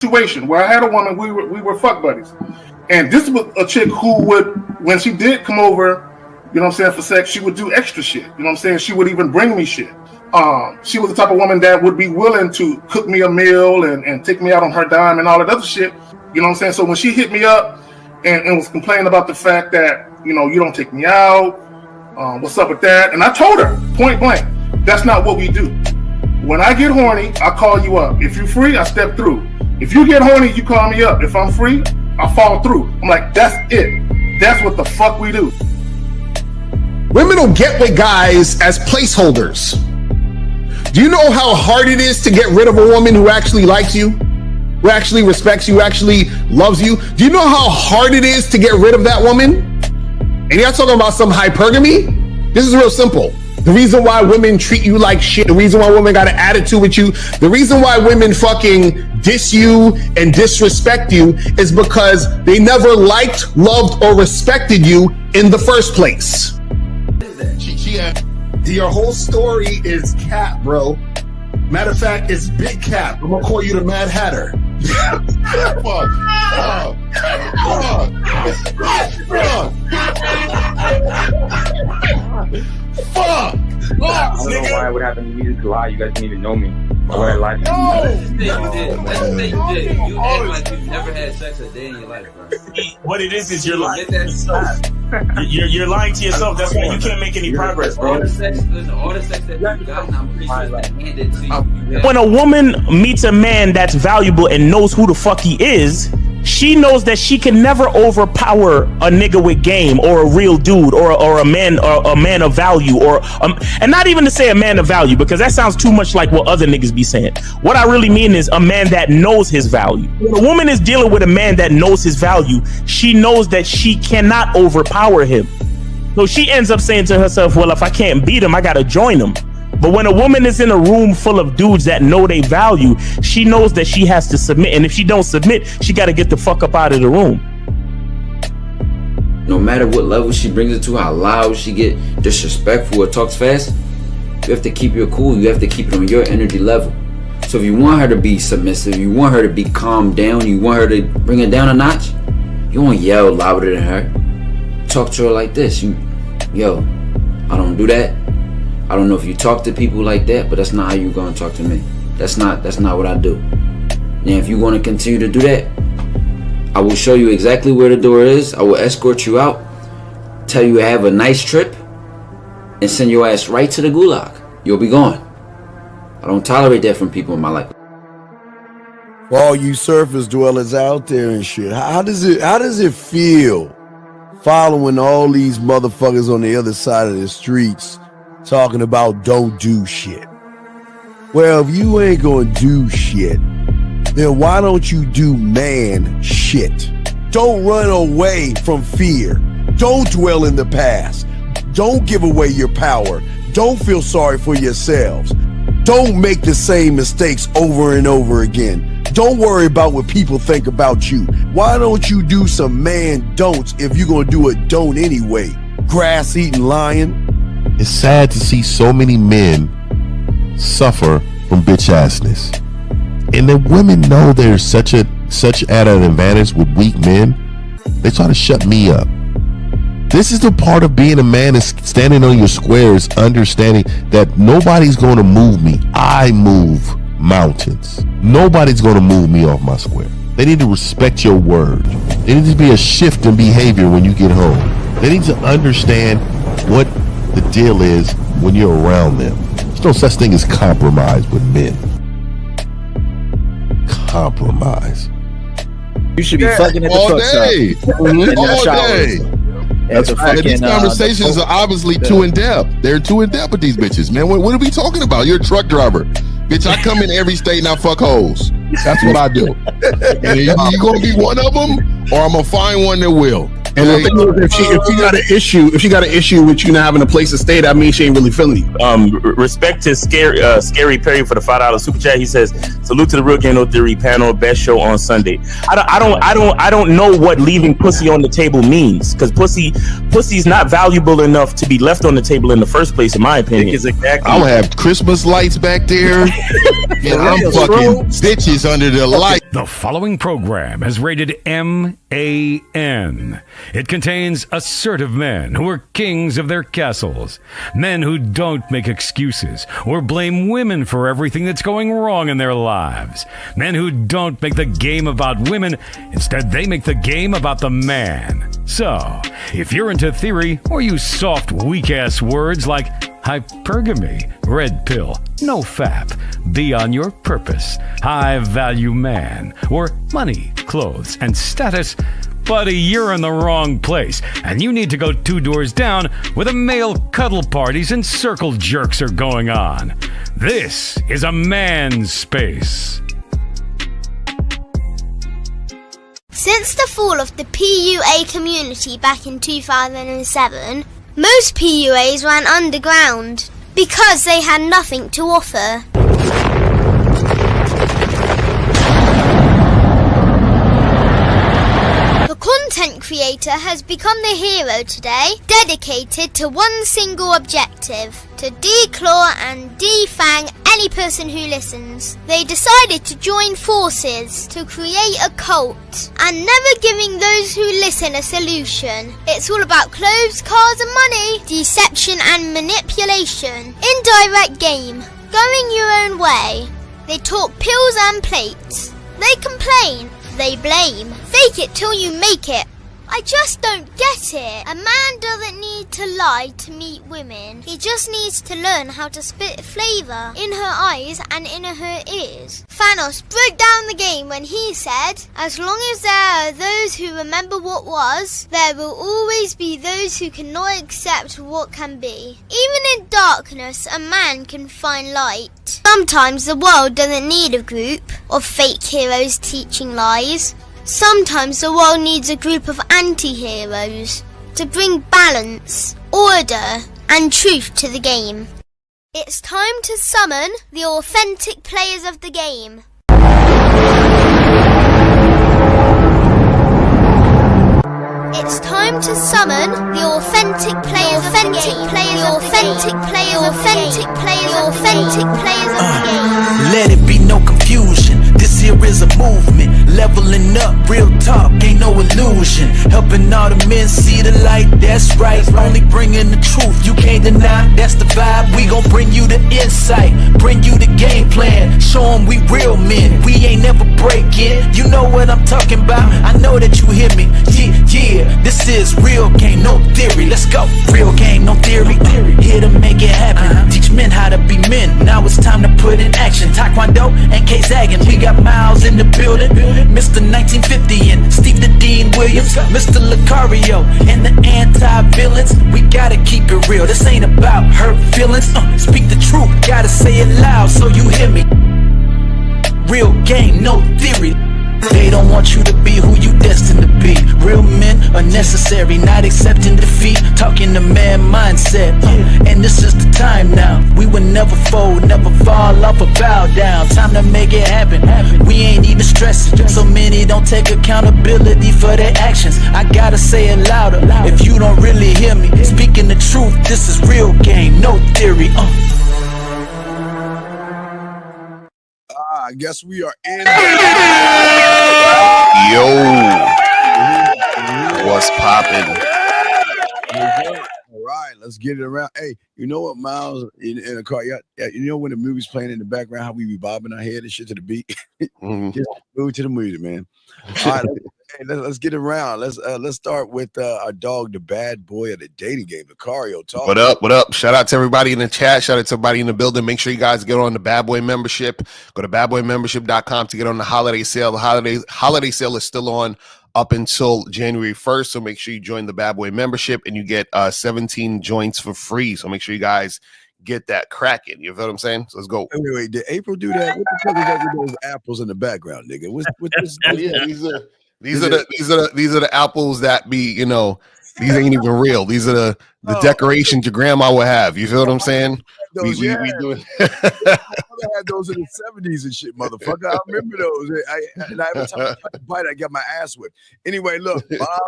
situation where I had a woman, we were fuck buddies. And this was a chick who would, when she did come over, you know what I'm saying, for sex, she would do extra shit. You know what I'm saying? She would even bring me shit. She was the type of woman that would be willing to cook me a meal and take me out on her dime and all that other shit. You know what I'm saying? So when she hit me up and was complaining about the fact that, you know, you don't take me out, what's up with that? And I told her point blank, that's not what we do. When I get horny, I call you up. If you're free, I step through. If you get horny, you call me up. If I'm free, I fall through. I'm like, that's it. That's what the fuck we do. Women will get with guys as placeholders. Do you know how hard it is to get rid of a woman who actually likes you, who actually respects you, who actually loves you? Do you know how hard it is to get rid of that woman? And you're not talking about some hypergamy? This is real simple. The reason why women treat you like shit, the reason why women got an attitude with you, the reason why women fucking diss you and disrespect you is because they never liked, loved, or respected you in the first place. Your whole story is cap, bro. Matter of fact, it's big cap. I'm gonna call you the Mad Hatter. Fuck! I don't know why it would happen to me to lie. You guys didn't even know me. Why would I lie to you? Let's say you did. You act like you've never had sex a day in your life, bro. What it is you're lying to yourself. You're lying to yourself. That's why you can't make any progress, bro. All the sex that you've gotten, I'm pretty sure it's been handed to you. When a woman meets a man that's valuable and knows who the fuck he is, she knows that she can never overpower a nigga with game or a real dude or a man of value and not even to say a man of value, because that sounds too much like what other niggas be saying. What I really mean is a man that knows his value. When a woman is dealing with a man that knows his value, she knows that she cannot overpower him. So she ends up saying to herself, well, if I can't beat him, I gotta join him. But when a woman is in a room full of dudes that know they value, she knows that she has to submit. And if she don't submit, she got to get the fuck up out of the room. No matter what level she brings it to, how loud she get, disrespectful or talks fast, you have to keep your cool. You have to keep it on your energy level. So if you want her to be submissive, you want her to be calmed down, you want her to bring it down a notch, you won't yell louder than her. Talk to her like this. Yo, I don't do that. I don't know if you talk to people like that, but that's not how you're gonna talk to me. That's not what I do. Now, if you want to continue to do that, I will show you exactly where the door is. I will escort you out, tell you have a nice trip, and send your ass right to the gulag. You'll be gone. I don't tolerate that from people in my life. For all you surface dwellers out there and shit, how does it feel following all these motherfuckers on the other side of the streets talking about don't do shit? Well, if you ain't gonna do shit, then why don't you do man shit? Don't run away from fear. Don't dwell in the past. Don't give away your power. Don't feel sorry for yourselves. Don't make the same mistakes over and over again. Don't worry about what people think about you. Why don't you do some man don'ts if you're gonna do a don't anyway? Grass eating lion. It's sad to see so many men suffer from bitch assness, and the women know there's such at an advantage with weak men. They try to shut me up. This is the part of being a man, is standing on your squares, understanding that nobody's going to move me. I move mountains. Nobody's going to move me off my square. They need to respect your word. There needs to be a shift in behavior when you get home. They need to understand what the deal is when you're around them. There's no such thing as compromise with men. Compromise. You should be fucking at the truck stop. All day. That's right. These conversations are obviously too in depth. They're too in depth with these bitches, man. What are we talking about? You're a truck driver, bitch. I come in every state and I fuck hoes. That's what I do. And you gonna be one of them, or I'm gonna find one that will. And the thing is, if she got an issue with you not having a place to stay, that means she ain't really feeling you. Respect to Scary Perry for the $5 super chat. He says, "Salute to the Real Game No Theory panel, best show on Sunday." I don't know what leaving pussy on the table means, because pussy's not valuable enough to be left on the table in the first place, in my opinion. Exactly. I'll have Christmas lights back there, and I'm fucking bitches under the light. The following program is rated MAN. It contains assertive men who are kings of their castles, men who don't make excuses or blame women for everything that's going wrong in their lives, men who don't make the game about women, instead they make the game about the man. So, if you're into theory or use soft, weak-ass words like hypergamy, red pill, no fap, be on your purpose, high value man, or money, clothes, and status, buddy, you're in the wrong place, and you need to go 2 doors down where the male cuddle parties and circle jerks are going on. This is a man's space. Since the fall of the PUA community back in 2007, most PUAs ran underground because they had nothing to offer. The content creator has become the hero today, dedicated to one single objective: to declaw and defang any person who listens. They decided to join forces to create a cult, and never giving those who listen a solution. It's all about clothes, cars and money, deception and manipulation, indirect game, going your own way. They talk pills and plates. They complain. They blame. Fake it till you make it. I just don't get it. A man doesn't need to lie to meet women. He just needs to learn how to spit flavour in her eyes and in her ears. Thanos broke down the game when he said, "As long as there are those who remember what was, there will always be those who cannot accept what can be." Even in darkness, a man can find light. Sometimes the world doesn't need a group of fake heroes teaching lies. Sometimes the world needs a group of anti-heroes to bring balance, order, and truth to the game. It's time to summon the authentic players of the game. It's time to summon the authentic players of the game. The authentic players of the game. Let it be no confusion. This here is a movement, leveling up, real talk, ain't no illusion. Helping all the men see the light, that's right. Only bringing the truth, you can't deny, that's the vibe. We gon' bring you the insight, bring you the game plan. Show them we real men, we ain't never breaking. You know what I'm talking about, I know that you hear me. Yeah, this is real game, no theory. Let's go, real game, no theory. Here to make it happen, teach men how to be men. Now it's time to put in action. Taekwondo and K-Zagging, we got Miles in the building, Mr. 1950 and Steve the Dean Williams, Mr. Lucario and the anti-villains. We gotta keep it real, this ain't about hurt feelings. Speak the truth, gotta say it loud so you hear me. Real game, no theory. They don't want you to be who you destined to be. Real men are necessary, not accepting defeat. Talking the man mindset, and this is the time now. We will never fold, never fall off or bow down. Time to make it happen. We ain't even stressing. So many don't take accountability for their actions. I gotta say it louder. If you don't really hear me, speaking the truth, this is real game, no theory. I guess we are in. Yo, what's poppin'? All right, let's get it around. Hey, you know what, Miles, in the car, you know when the movie's playing in the background, how we be bobbing our head and shit to the beat? Just move to the music, man. All right, let's get around. Let's start with our dog, the bad boy of the dating game, Lucario. Talk. What up? What up? Shout out to everybody in the chat. Shout out to everybody in the building. Make sure you guys get on the Bad Boy membership. Go to badboymembership.com to get on the holiday sale. The holiday sale is still on up until January 1st. So make sure you join the Bad Boy membership and you get 17 joints for free. So make sure you guys get that cracking. You feel what I'm saying? So let's go. Wait, did April do that? What the fuck is that with those apples in the background, nigga? What's yeah, These are the apples that be, you know, these ain't even real. These are the decorations your grandma would have. You feel what I'm saying? Those, we do it. I had those in the 70s and shit, motherfucker. I remember those. And every time I tried to bite, I got my ass whipped. Anyway, look,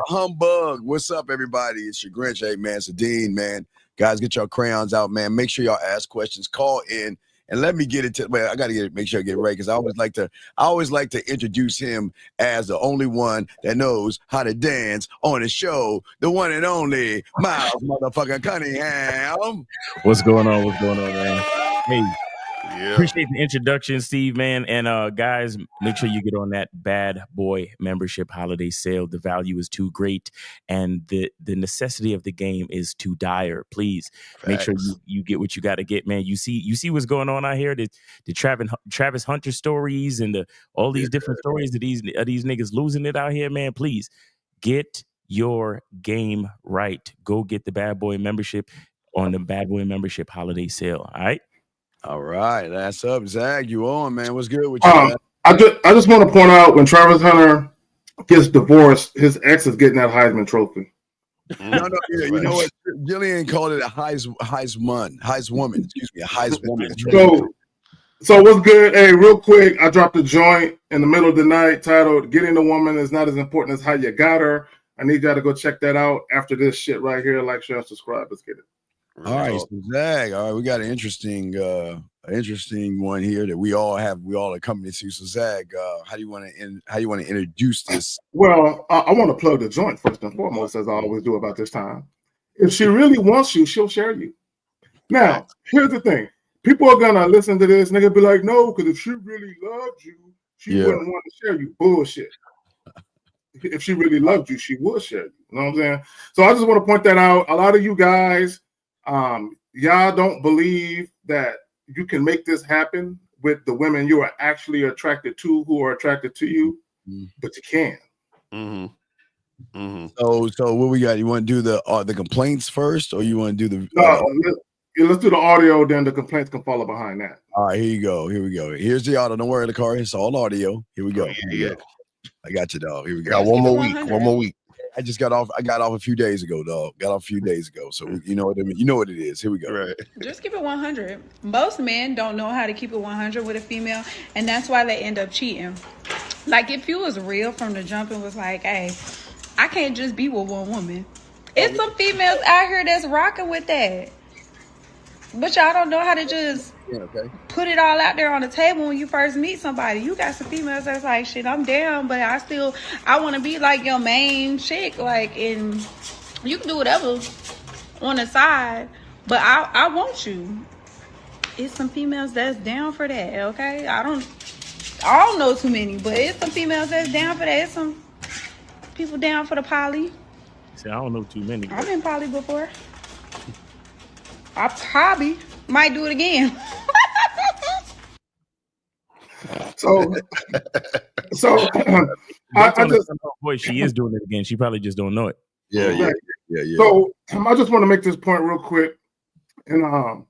humbug. What's up, everybody? It's your Grinch. Hey, man, it's Dean, man. Guys, get your crayons out, man. Make sure y'all ask questions. Call in. And let me get it to. Well, I gotta make sure I get it right because I always like to introduce him as the only one that knows how to dance on the show. The one and only Miles motherfucking Cunningham. What's going on? What's going on, man? Hey. Yeah. Appreciate the introduction, Steve, man. And guys, make sure you get on that Bad Boy membership holiday sale. The value is too great, and the necessity of the game is too dire. Please make sure you get what you got to get, man. You see what's going on out here. The Travis Hunter stories and all these different stories of these niggas losing it out here, man. Please get your game right. Go get the Bad Boy membership on the Bad Boy membership holiday sale. All right, that's up, Zach. You on, man? What's good with you? I just want to point out when Travis Hunter gets divorced, his ex is getting that Heisman Trophy. No, yeah, you know what? Jillian called it a Heiswoman. Excuse me, a Heiswoman. So what's good? Hey, real quick, I dropped a joint in the middle of the night titled "Getting a Woman is Not as Important as How You Got Her." I need y'all to go check that out after this shit right here. Like, share, and subscribe. Let's get it. All right, so Zach. All right, we got an interesting one here that we all accompany to. So Zach, how do you want to introduce this? Well, I want to plug the joint first and foremost, as I always do about this time. If she really wants you, she'll share you. Now, here's the thing: people are gonna listen to this and they're gonna be like, "No, because if she really loved you, she wouldn't want to share you." Bullshit. If she really loved you, she would share you. You know what I'm saying? So I just want to point that out. A lot of you guys. Y'all don't believe that you can make this happen with the women you are actually attracted to who are attracted to you, but you can. So what we got? You want to do the complaints first, or you want to do the? Let's do the audio. Then the complaints can follow behind that. All right, here you go. Here we go. Here's the audio. Don't worry, the car. It's all audio. Here we go. Yeah. I got you, dog. Here we go. Got one more week. I got off a few days ago, dog. So you know what I mean. You know what it is. Here we go. Right. Just keep it 100. Most men don't know how to keep it 100 with a female, and that's why they end up cheating. Like, if you was real from the jump and was like, hey, I can't just be with one woman. It's some females out here that's rocking with that. But y'all don't know how to just put it all out there on the table when you first meet somebody. You got some females that's like, shit, I'm down, but I want to be like your main chick. Like, and you can do whatever on the side, but I want you. It's some females that's down for that, okay? I don't know too many, but it's some females that's down for that. It's some people down for the poly. See, I don't know too many. I've been poly before. I probably might do it again. So I just boy, she is doing it again. She probably just don't know it. Yeah. So I just want to make this point real quick, and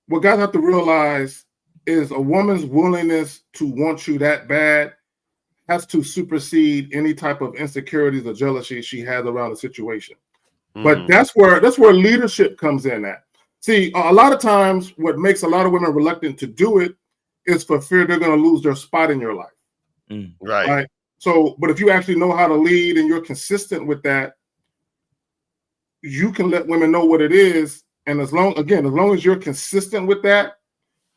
what guys have to realize is a woman's willingness to want you that bad has to supersede any type of insecurities or jealousy she has around the situation. But that's where leadership comes in at. See, a lot of times what makes a lot of women reluctant to do it is for fear they're going to lose their spot in your life. Right. So, but if you actually know how to lead and you're consistent with that, you can let women know what it is. And as long as you're consistent with that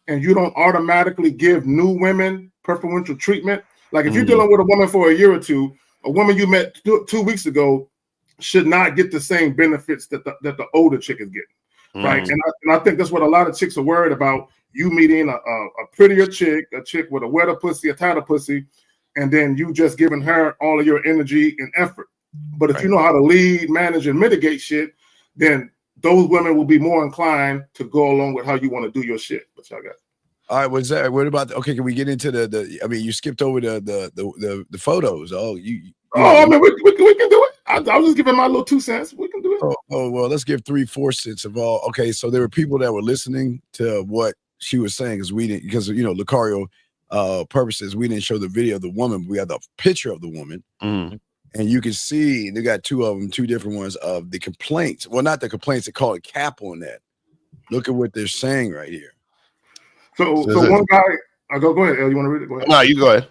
and you don't automatically give new women preferential treatment, like if you're dealing with a woman for a year or two, a woman you met 2 weeks ago should not get the same benefits that the older chick is getting. Right. And I think that's what a lot of chicks are worried about. You meeting a prettier chick, a chick with a wetter pussy, a tighter pussy, and then you just giving her all of your energy and effort. But if you know how to lead, manage, and mitigate shit, then those women will be more inclined to go along with how you want to do your shit. But y'all got. All right, what's that? What about okay? Can we get into the? I mean, you skipped over the photos. Oh, I mean, we can do it. I was just giving my little 2 cents. We can do it. Oh well, let's give 3/4 cents of all. Okay, so there were people that were listening to what she was saying because we didn't, because Lucario purposes, we didn't show the video of the woman, but we have the picture of the woman. And you can see they got two of them, two different ones of the complaints. Well, not the complaints, they call it cap on that. Look at what they're saying right here. So one guy, go ahead, El, you want to read it? Go ahead. No, you go ahead.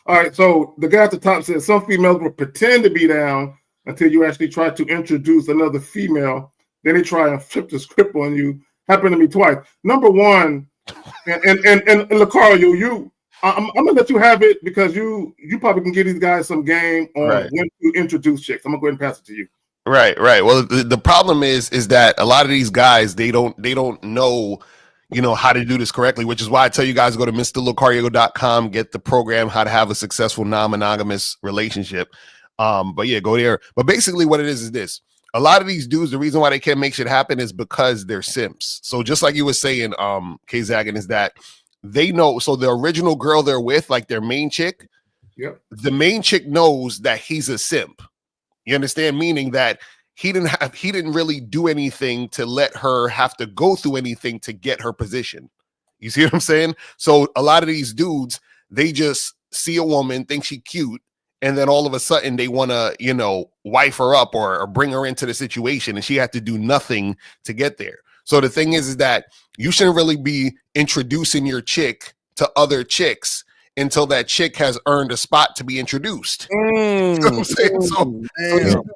All right, so the guy at the top says some females will pretend to be down until you actually try to introduce another female. Then they try and flip the script on you. Happened to me twice. Number one, and Lucario, I'm gonna let you have it because you probably can give these guys some game on when to introduce chicks. I'm gonna go ahead and pass it to you. Right. Well, the problem is that a lot of these guys they don't know, how to do this correctly, which is why I tell you guys go to MrLucario.com, get the program How to Have a Successful Non-Monogamous Relationship. But yeah, go there. But basically, what it is this: a lot of these dudes, the reason why they can't make shit happen is because they're simps. So just like you were saying, K-Zagan, is that they know. So the original girl they're with, like their main chick, the main chick knows that he's a simp. You understand? Meaning that he didn't really do anything to let her have to go through anything to get her position. You see what I'm saying? So a lot of these dudes, they just see a woman, think she cute, and then all of a sudden they want to, wife her up or bring her into the situation, and she had to do nothing to get there. So the thing is that you shouldn't really be introducing your chick to other chicks until that chick has earned a spot to be introduced. You know what I'm saying? So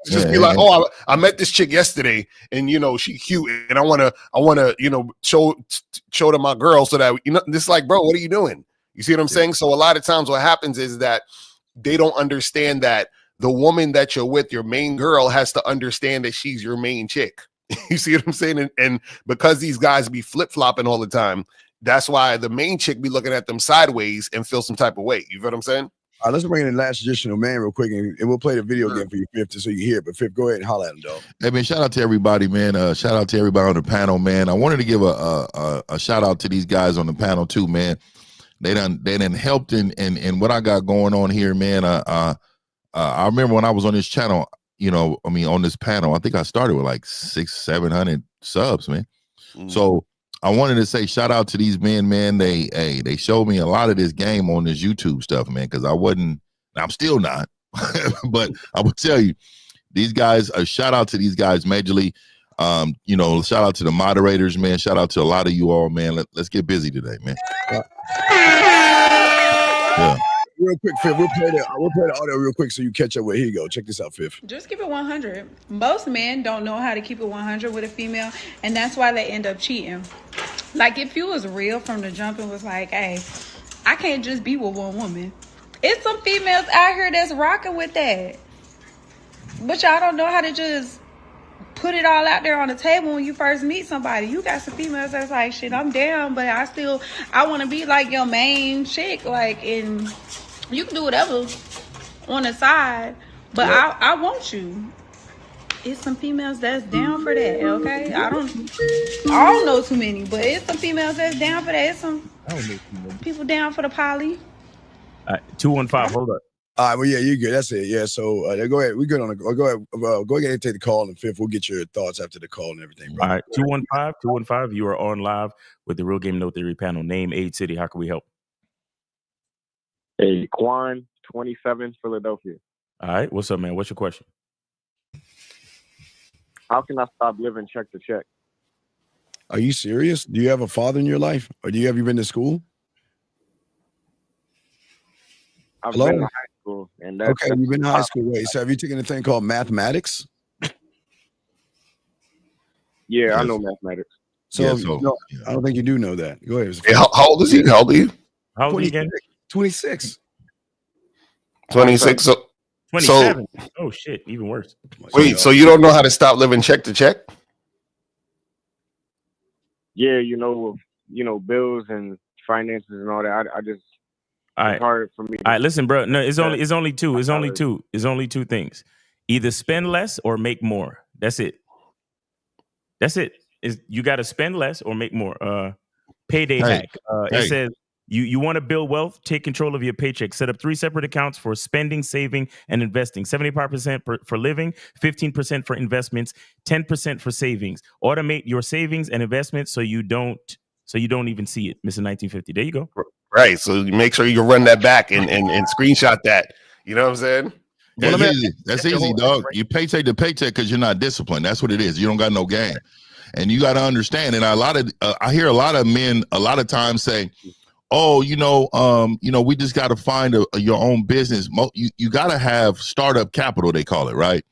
just be like, oh, I met this chick yesterday, and she cute, and I wanna show to my girl so that this like, bro, what are you doing? You see what I'm saying? So a lot of times what happens is that they don't understand that the woman that you're with, your main girl, has to understand that she's your main chick. You see what I'm saying? And because these guys be flip-flopping all the time, that's why the main chick be looking at them sideways and feel some type of way. You feel what I'm saying? All right, let's bring in the last additional man real quick, and we'll play the video again for you, Fifth, so you hear it. But Fifth, go ahead and holler at him, dog. Hey, man, shout out to everybody, man. Shout out to everybody on the panel, man. I wanted to give a shout out to these guys on the panel too, man. They done helped in what I got going on here, man. I remember when I was on this channel, on this panel, I think I started with like 600-700 subs, man. So I wanted to say shout out to these men, man. They showed me a lot of this game on this YouTube stuff, man, because I'm still not, but I will tell you, these guys, a shout out to these guys majorly. Shout out to the moderators, man. Shout out to a lot of you all, man. Let's get busy today, man. Yeah. Real quick, Fifth, we'll play the audio real quick so you catch up with. Here you go. Check this out, Fifth. Just keep it 100. Most men don't know how to keep it 100 with a female, and that's why they end up cheating. Like, if you was real from the jump and was like, hey, I can't just be with one woman. It's some females out here that's rocking with that. But y'all don't know how to just put it all out there on the table when you first meet somebody. You got some females that's like, shit, I'm down, but I want to be like your main chick. Like, and you can do whatever on the side, but I want you. It's some females that's down for that, okay? I don't know too many, but it's some females that's down for that. It's some people down for the poly. All right, 215, hold up. All right, well, yeah, you're good. That's it. Yeah, so go ahead. We're good on the go ahead and take the call, and Fifth, we'll get your thoughts after the call and everything. Bro. All right, 215, you are on live with the Real Game No Theory panel. Name, age, city. How can we help? Hey, Quan, 27, Philadelphia. All right, what's up, man? What's your question? How can I stop living check to check? Are you serious? Do you have a father in your life, or have you been to school? I've been to high school, and that's okay. You've been to high school. Wait, so have you taken a thing called mathematics? Yeah, yes. I know mathematics. So, no, I don't think you do know that. Go ahead. Hey, how old is he? How old are you? How old are you again? 26. 26. So 27. Oh shit, even worse. Wait, so you don't know how to stop living check to check? Yeah, bills and finances and all that. I just it's hard for me. All right, listen, bro. No, it's only two. It's only two things. Either spend less or make more. That's it. You got to spend less or make more. Payday hack. It says you want to build wealth, take control of your paycheck. Set up 3 separate accounts for spending, saving, and investing. 75% for living, 15% for investments, 10% for savings. Automate your savings and investments so you don't even see it. Mr. 1950. There you go. Right. So you make sure you run that back and screenshot that. You know what I'm saying? That's easy. That's easy, dog. You paycheck to paycheck because you're not disciplined. That's what it is. You don't got no game, and you got to understand. And I hear a lot of men a lot of times say, "Oh, we just got to find your own business." You got to have startup capital. They call it, right?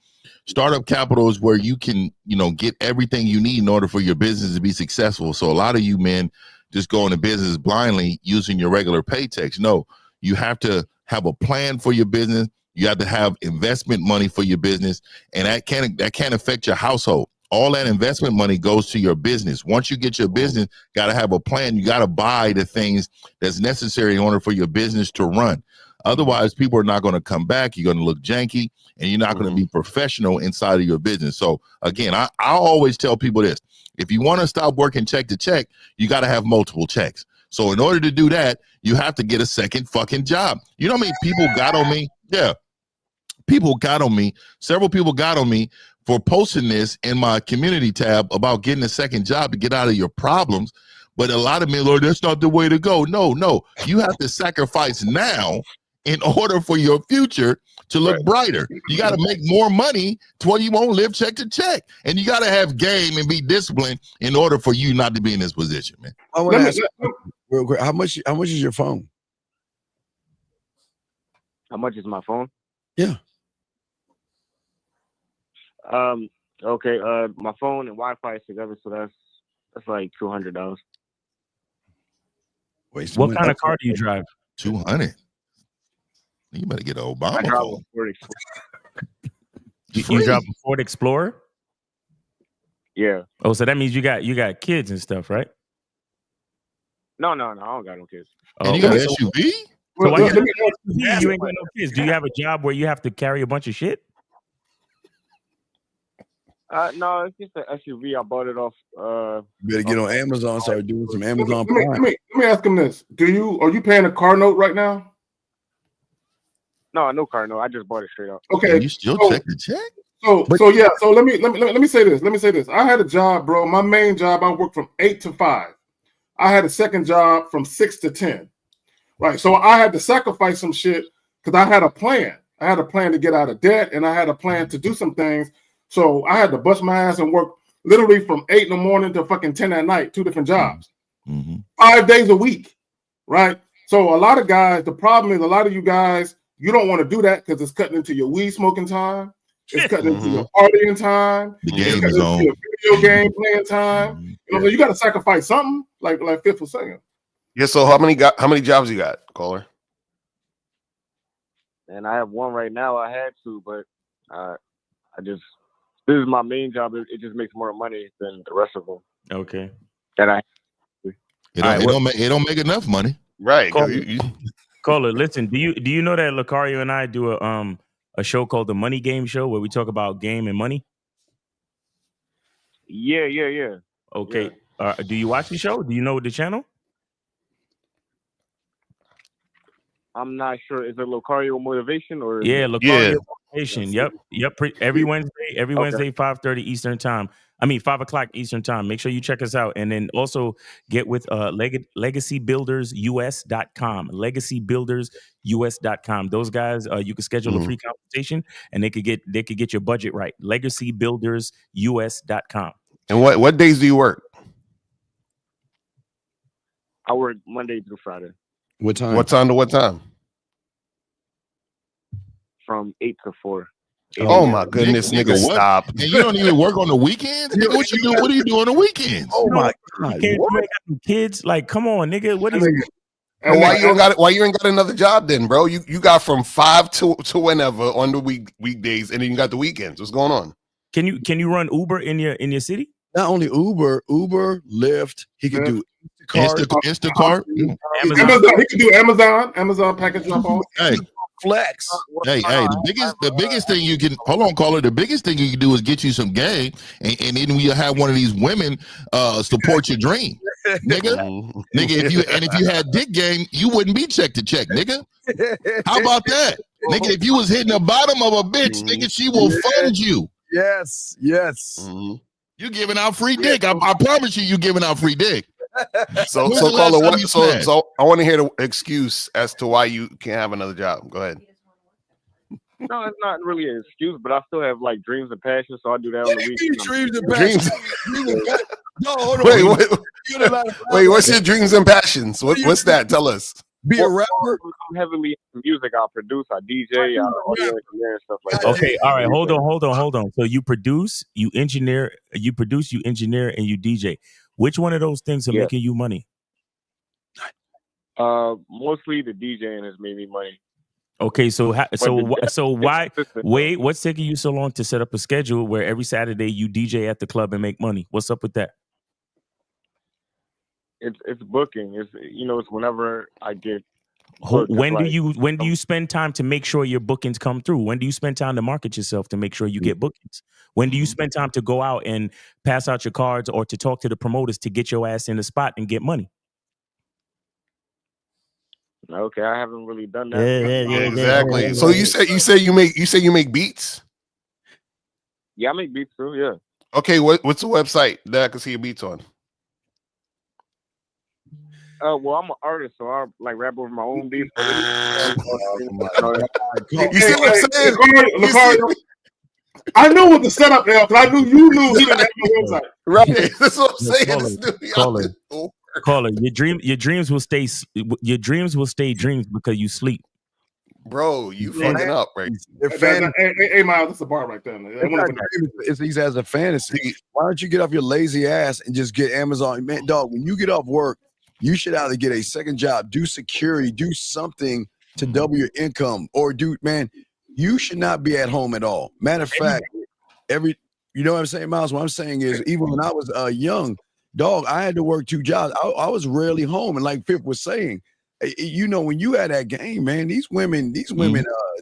Startup capital is where you can, get everything you need in order for your business to be successful. So a lot of you men just go into business blindly using your regular paychecks. No, you have to have a plan for your business. You have to have investment money for your business, and that can't affect your household. All that investment money goes to your business. Once you get your business, got to have a plan. You got to buy the things that's necessary in order for your business to run. Otherwise, people are not going to come back. You're going to look janky, and you're not going to be professional inside of your business. So again, I always tell people this: if you want to stop working check to check, you got to have multiple checks. So in order to do that, you have to get a second fucking job. You know how many people got on me? Yeah. People got on me. Several people got on me for posting this in my community tab about getting a second job to get out of your problems. But a lot of men, Lord, that's not the way to go. No. You have to sacrifice now in order for your future to look brighter. You got to make more money to where you won't live check to check. And you got to have game and be disciplined in order for you not to be in this position, man. I want to ask real quick, how much is your phone? How much is my phone? Yeah. Okay. My phone and Wi-Fi together, so that's like $200. What kind of car do you drive? 200. You better get an Obama I drive phone. a Ford Explorer. You drive a Ford Explorer? Yeah. Oh, so that means you got kids and stuff, right? No, I don't got no kids. And you got an SUV? So why you got an SUV? You ain't got no kids. Do you have a job where you have to carry a bunch of shit? No, it's just an SUV. I bought it off. You better get on Amazon. Start doing some Amazon Prime. Let me ask him this: are you paying a car note right now? No, no car note. I just bought it straight up. Okay, you still check the check? So let me say this. Let me say this. I had a job, bro. My main job, I worked from 8 to 5. I had a second job from 6 to 10. Right. So I had to sacrifice some shit because I had a plan. I had a plan to get out of debt, and I had a plan to do some things. So I had to bust my ass and work literally from 8 in the morning to fucking 10 at night, 2 different jobs, 5 days a week, right? So a lot of guys, the problem is a lot of you guys, you don't want to do that because it's cutting into your weed smoking time. It's cutting into your partying time. The it's game cutting zone. into your video game playing time. So you got to sacrifice something, like Fifth was saying. Yeah. So how many jobs you got, caller? And I have one right now. I had to, but this is my main job. It just makes more money than the rest of them. Okay. It don't make enough money. Right. Caller, listen, do you know that Lucario and I do a show called the Money Game Show where we talk about game and money? Yeah. Okay. Do you watch the show? Do you know the channel? I'm not sure. Is it Lucario Motivation or? Yeah, Lucario Motivation. Yep. Every Wednesday, 5:30 Eastern time. 5 o'clock Eastern time. Make sure you check us out, and then also get with LegacyBuildersUS.com. LegacyBuildersUS.com. Those guys, you can schedule a free consultation, and they could get your budget right. LegacyBuildersUS.com. And what days do you work? I work Monday through Friday. What time? What time to what time? From 8 to 4. Oh my goodness, nigga, stop! And you don't even work on the weekends? Nigga, what you do? What do you do on the weekends? Oh my God! You ain't got some kids? Like, come on, nigga. What is? Why you ain't got another job then, bro? You got from 5 to whenever on the weekdays, and then you got the weekends. What's going on? Can you run Uber in your city? Not only Uber, Lyft. He could do Instacart. Amazon. He could do Amazon package drop off. Hey. Flex. Hey, the biggest thing you can caller. The biggest thing you can do is get you some game, and then you have one of these women support your dream, nigga. If you had dick game, you wouldn't be check to check, nigga. How about that, nigga? If you was hitting the bottom of a bitch, nigga, she will fund you. Yes. You giving out free dick. I promise you giving out free dick. So When's the last Carla, time you smashed? so I want to hear the excuse as to why you can't have another job. Go ahead. No, it's not really an excuse, but I still have like dreams and passions, so I do that on the weekends. Dreams and Dreams. passions. No, hold on. Wait, what's your dreams and passions? What's that? Tell us. Be a rapper. I'm heavily into music. I produce, I DJ, I audio engineer and stuff like that. Okay, all right, hold on. So you produce, you engineer, and you DJ. Which one of those things are making you money? Mostly the DJing has made me money. Okay, so why wait? What's taking you so long to set up a schedule where every Saturday you DJ at the club and make money? What's up with that? It's booking. It's it's whenever I get. When do you spend time to make sure your bookings come through? When do you spend time to market yourself to make sure you get bookings? When do you spend time to go out and pass out your cards or to talk to the promoters to get your ass in the spot and get money? Okay, I haven't really done that. Yeah, exactly. So you say you make beats? Yeah, I make beats too. Yeah. Okay, what's the website that I can see your beats on? Well, I'm an artist, so I like rap over my own beats. You see what I'm saying? I knew what the setup is, because I knew you knew he didn't have no website. Right. That's what I'm saying. Caller, your dreams will stay dreams because you sleep. Bro, you fucking up, right? Hey, Miles, that's a bar right there. He's as a fantasy. Why don't you get off your lazy ass and just get Amazon? Man, dog, when you get off work, you should either get a second job, do security, do something to double your income, or you should not be at home at all. Matter of fact, you know what I'm saying, Miles? What I'm saying is, even when I was young, dog, I had to work 2 jobs. I was rarely home, and like Pip was saying, when you had that game, man, these women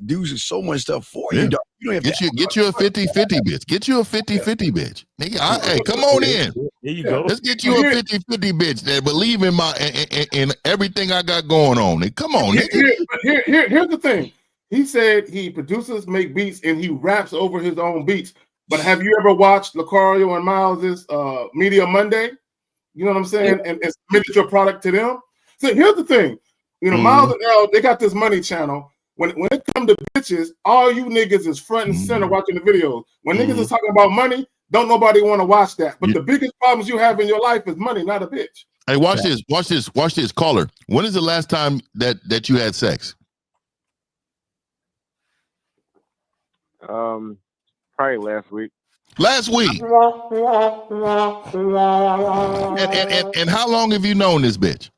do so much stuff for you. Dog. You don't have get you a 50-50 bitch. Get you a 50-50 bitch. Nigga, hey, come on in. There you go. Let's get you a 50-50 bitch that believe in in everything I got going on. Come on, nigga. Here's the thing. He said he produces, make beats, and he raps over his own beats. But have you ever watched Lucario and Miles's Media Monday? You know what I'm saying? And submitted your product to them. So here's the thing. Miles and L, they got this money channel. When it comes to bitches, all you niggas is front and center watching the videos. When niggas is talking about money, don't nobody want to watch that. But the biggest problems you have in your life is money, not a bitch. Hey, watch this. Caller, when is the last time that you had sex? Probably last week. Last week. And how long have you known this bitch?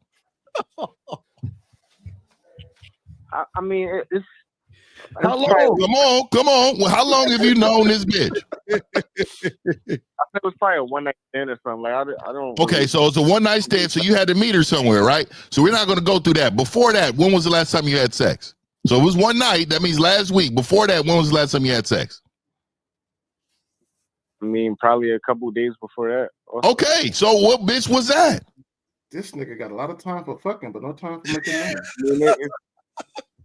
I mean, it's how long? Come on. Well, how long have you known this bitch? I think it was probably a one night stand or something. Like I don't. Okay, so it's a one night stand. So you had to meet her somewhere, right? So we're not going to go through that. Before that, when was the last time you had sex? So it was one night. That means last week. Before that, when was the last time you had sex? I mean, probably a couple of days before that. Okay, so what bitch was that? This nigga got a lot of time for fucking, but no time for making money.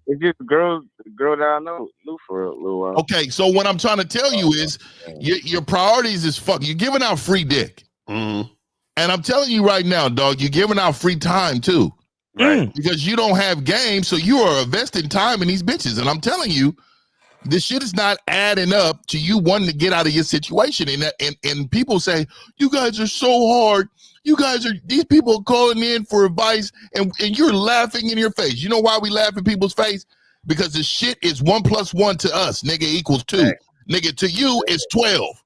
It's just a girl that I knew for a little while. Okay, so what I'm trying to tell you is your priorities is fuck. You're giving out free dick. And I'm telling you right now, dog, you're giving out free time too. Right. Because you don't have game, so you are investing time in these bitches. And I'm telling you, this shit is not adding up to you wanting to get out of your situation. And people say, you guys are so hard. These people are calling in for advice and you're laughing in your face. You know why we laugh in people's face? Because the shit is 1 + 1 to us, nigga, equals 2. Right. Nigga, to you, it's 12.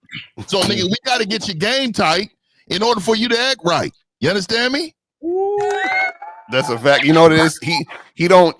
So, nigga, we got to get your game tight in order for you to act right. You understand me? That's a fact. You know what it is? He don't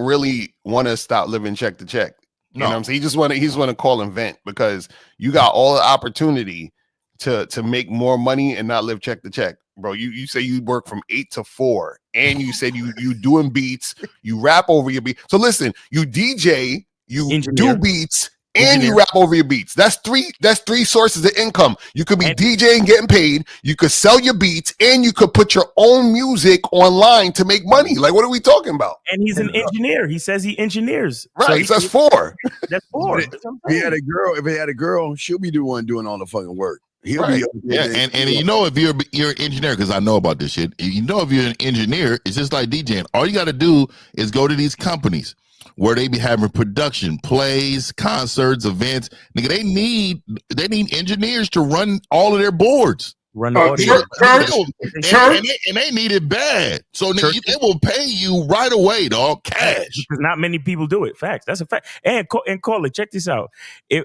really want to stop living check to check. You know what I'm saying? He just want to call and vent because you got all the opportunity to make more money and not live check to check. Bro, you say you work from 8 to 4 and you said you doing beats, you rap over your beat. So listen, you DJ, you do beats, and you rap over your beats. That's three sources of income. You could be DJing, getting paid, you could sell your beats, and you could put your own music online to make money. Like, what are we talking about? And he's an engineer. He says he engineers. Right, so that's 4. That's 4. If he had a girl, she'll be the one doing all the fucking work. He'll right. be and you know, if you're an engineer, because I know about this shit. You know, if you're an engineer, it's just like DJing. All you got to do is go to these companies where they be having production, plays, concerts, events. Nigga, they need engineers to run all of their boards. Run the audio. And they need it bad. So nigga, they will pay you right away, dog. Cash. Because not many people do it. Facts. That's a fact. And call it. Check this out.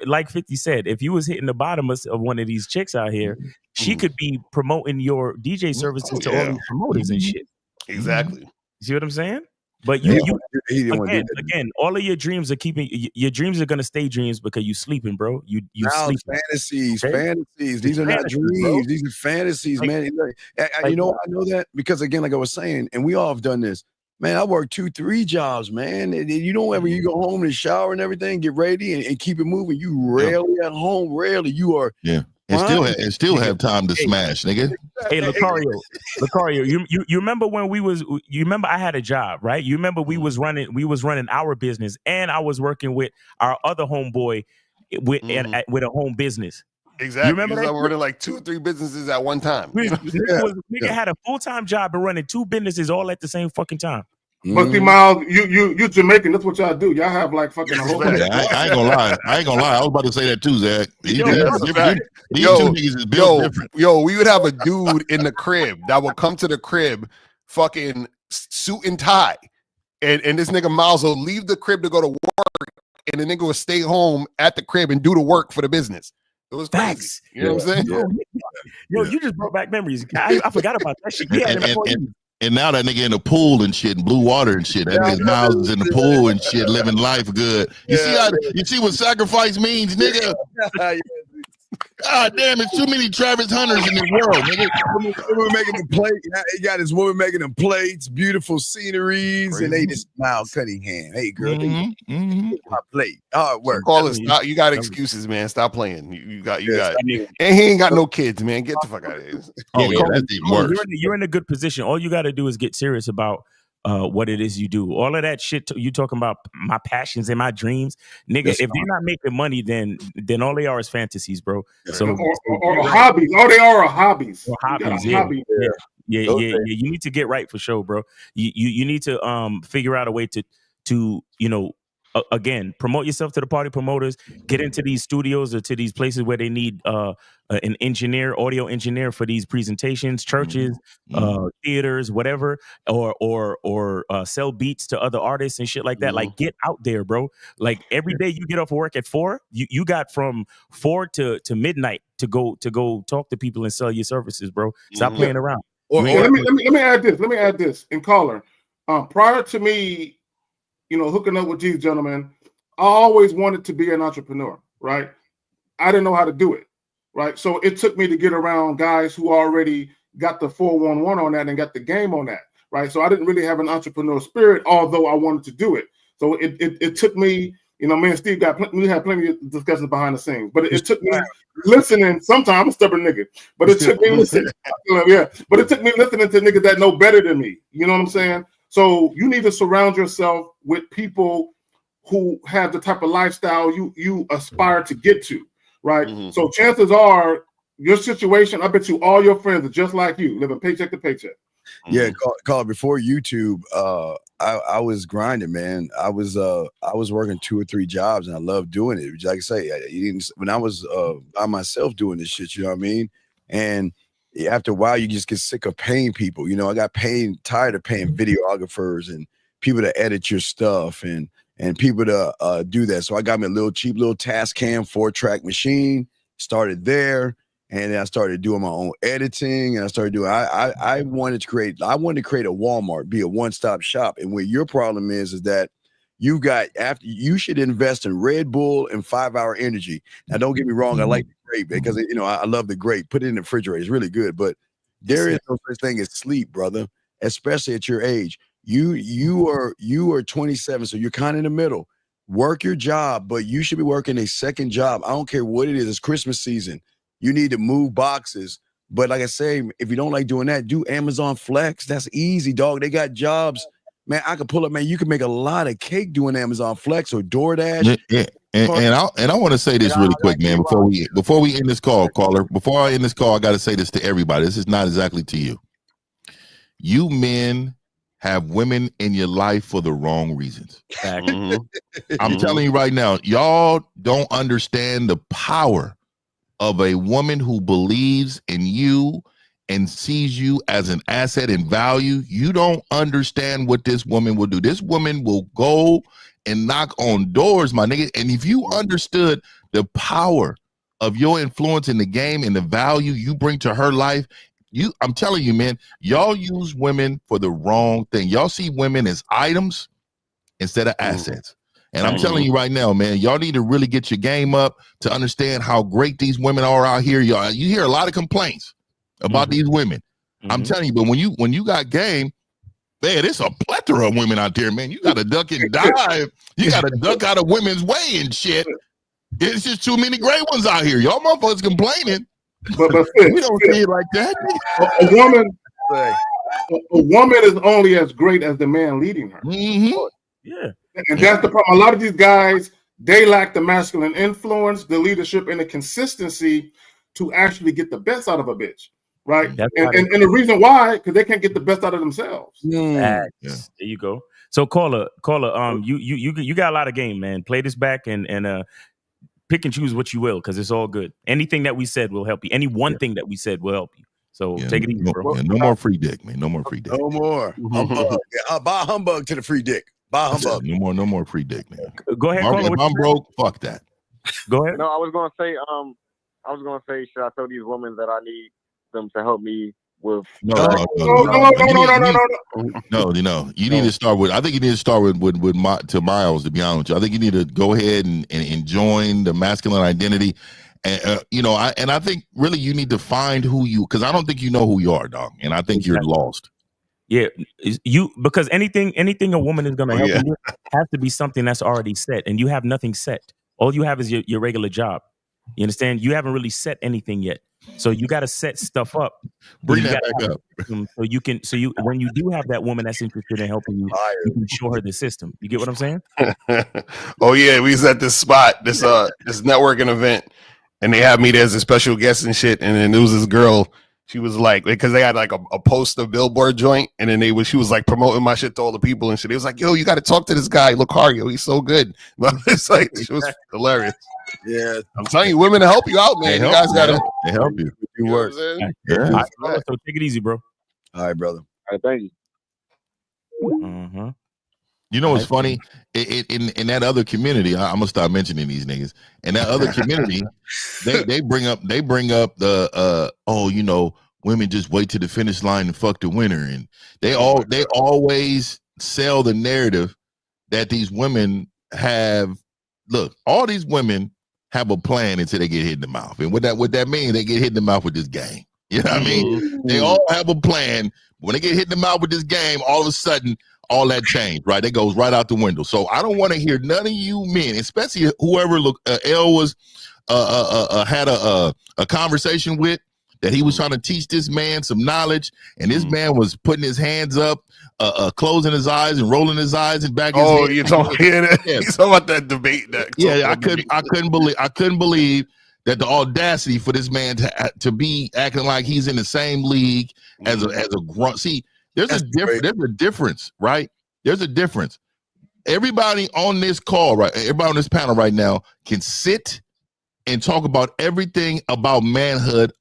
Like 50 said, if you was hitting the bottom of one of these chicks out here, she could be promoting your DJ services to all these promoters and shit. Exactly. You see what I'm saying? But again, all of your dreams are your dreams are gonna stay dreams because you sleeping, bro. You sleep. Fantasies. These are not dreams. Bro. These are fantasies, man. You know, I know that because again, like I was saying, and we all have done this. Man, I work 2-3 jobs, man. And you don't ever you go home and shower and everything, get ready and keep it moving. You rarely at home. Rarely you are. Yeah. And still have time to smash, nigga. Hey, Lucario, you remember when you remember I had a job, right? You remember we was running our business, and I was working with our other homeboy with a home business. Exactly. You remember that? We're running like 2 or 3 businesses at one time. Nigga had a full-time job and running 2 businesses all at the same fucking time. But see, Miles, you Jamaican. That's what y'all do. Y'all have like fucking a whole. I ain't gonna lie. I was about to say that too, Zach. These two niggas is built different. We would have a dude in the crib that would come to the crib, fucking suit and tie, and this nigga Miles will leave the crib to go to work, and the nigga would stay home at the crib and do the work for the business. It was crazy. You know what I'm saying? Yo, you just brought back memories. I forgot about that shit. And now that nigga in the pool and shit, and blue water and shit. That nigga Miles is in the pool and shit, living life good. You see what sacrifice means, nigga? God damn, it's too many Travis Hunters in this world, nigga. Woman making the plate. He got his woman making them plates, beautiful sceneries, and they just smile, cutting hand. Hey, girl, my plate. Hard work. Call it. You got excuses, man. Stop playing. You got. And he ain't got no kids, man. Get the fuck out of here. That's even worse. You're in a good position. All you got to do is get serious about what it is you do. All of that shit you talking about my passions and my dreams, nigga. If they're not making money, then all they are is fantasies, bro. So or hobbies. All they are hobbies. Or hobbies. Yeah. You need to get right for sure, bro. You need to figure out a way to again, promote yourself to the party promoters, get into these studios or to these places where they need an engineer, audio engineer for these presentations, churches, theaters, whatever, or sell beats to other artists and shit like that. Like, get out there, bro. Like, every day you get off work at 4, you got from 4 to midnight to go talk to people and sell your services, bro. Stop playing around. Let me add this. In caller, prior to me, hooking up with these gentlemen, I always wanted to be an entrepreneur, right? I didn't know how to do it, right? So it took me to get around guys who already got the 411 on that and got the game on that, right? So I didn't really have an entrepreneur spirit, although I wanted to do it. So it took me, me and Steve we had plenty of discussions behind the scenes, but it took me listening. Sometimes I'm a stubborn nigga, but it took me listening. But it took me listening to niggas that know better than me. You know what I'm saying? So you need to surround yourself with people who have the type of lifestyle you aspire to get to, right? So chances are your situation, I bet you all your friends are just like you, living paycheck to paycheck. Yeah, call before YouTube. I was grinding, man. I was working 2 or 3 jobs, and I loved doing it. Like I say, when I was by myself doing this shit, you know what I mean? And after a while, you just get sick of paying people. I got tired of paying videographers and people to edit your stuff and people to do that. So I got me a cheap little Tascam 4-track machine, started there, and then I started doing my own editing. And I started doing. I wanted to create a Walmart, be a one-stop shop. And what your problem is that you should invest in Red Bull and 5 Hour Energy. Now, don't get me wrong, I like the grape because I love the grape. Put it in the refrigerator; it's really good. But there is no such thing as sleep, brother. Especially at your age. You are 27, so you're kind of in the middle. Work your job, but you should be working a second job. I don't care what it is. It's Christmas season. You need to move boxes. But like I say, if you don't like doing that, do Amazon Flex. That's easy, dog. They got jobs. Man, I could pull up, man. You can make a lot of cake doing Amazon Flex or DoorDash. And I want to say this really quick, man, before we end this call, caller. Before I end this call, I got to say this to everybody. This is not exactly to you. You men have women in your life for the wrong reasons. I'm telling you right now, y'all don't understand the power of a woman who believes in you and sees you as an asset and value. You don't understand what this woman will do. This woman will go and knock on doors, my nigga. And if you understood the power of your influence in the game and the value you bring to her life, I'm telling you, man, y'all use women for the wrong thing. Y'all see women as items instead of assets. And I'm telling you right now, man, y'all need to really get your game up to understand how great these women are out here. Y'all, you hear a lot of complaints about these women. I'm telling you, but when you got game, man, there's a plethora of women out there, man. You got to duck and dive. You got to duck out of women's way and shit. It's just too many great ones out here. Y'all motherfuckers complaining. But we don't see it like that. A woman is only as great as the man leading her. Yeah. And that's the problem. A lot of these guys, they lack the masculine influence, the leadership, and the consistency to actually get the best out of a bitch. Right. And the reason why, because they can't get the best out of themselves. There you go. So caller, you got a lot of game, man. Play this back and pick and choose what you will, because it's all good. Anything that we said will help you. Any one thing that we said will help you. So take it easy, bro. No more free dick, man. No more free dick. No more. Humbug. Buy a humbug to the free dick. Buy a humbug. No more free dick, man. Go ahead. If I'm broke, fuck that. Go ahead. No, I was gonna say, should I tell these women that I need them to help me with? No. You need to start with. I think you need to start with Miles. To be honest with you, I think you need to go ahead and join the masculine identity, and I think really you need to find who you, because I don't think you know who you are, dog, and I think you're lost. Yeah, because anything a woman is gonna help you with has to be something that's already set, and you have nothing set. All you have is your regular job. You understand? You haven't really set anything yet. So you got to set stuff up. Bring that back up. So when you do have that woman that's interested in helping you, you can show her the system. You get what I'm saying? Oh yeah, we was at this spot, this networking event, and they had me there as a special guest and shit. And then there was this girl. She was like, because they had like a poster billboard joint, and then she was like promoting my shit to all the people and shit. It was like, yo, you got to talk to this guy, Lucario. He's so good. But it's like, she was hilarious. Yeah, I'm telling you, women to help you out, man. You guys gotta help you. You work. Yeah. So take it easy, bro. All right, brother. All right, thank you. You know what's funny? In that other community, I'm gonna start mentioning these niggas. In that other community, they bring up the women just wait to the finish line and fuck the winner, and they always sell the narrative that these women have. Look, all these women have a plan until they get hit in the mouth, and what that means, they get hit in the mouth with this game. You know what I mean? They all have a plan. When they get hit in the mouth with this game, all of a sudden, all that changed, right? It goes right out the window. So I don't want to hear none of you men, especially whoever L was had a conversation with, that he was trying to teach this man some knowledge, and this man was putting his hands up, closing his eyes and rolling his eyes and back. Oh, you're talking about that debate? I couldn't believe that the audacity for this man to be acting like he's in the same league as a grunt. See, there's a difference, right? There's a difference. Everybody on this call, right? Everybody on this panel right now can sit and talk about everything about manhood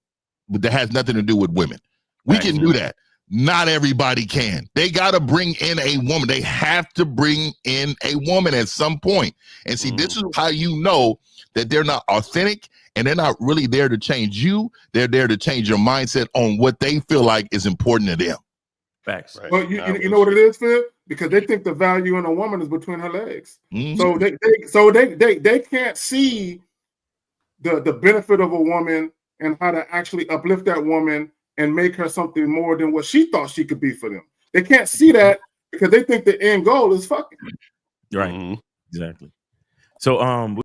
that has nothing to do with women. We can do that. Not everybody can. They got to bring in a woman. They have to bring in a woman at some point. And see, this is how you know that they're not authentic and they're not really there to change you. They're there to change your mindset on what they feel like is important to them. Facts. Right. Well, you know what it is, Phil? Because they think the value in a woman is between her legs. So they can't see the benefit of a woman and how to actually uplift that woman and make her something more than what she thought she could be for them. They can't see that because they think the end goal is fucking. Right. Exactly. So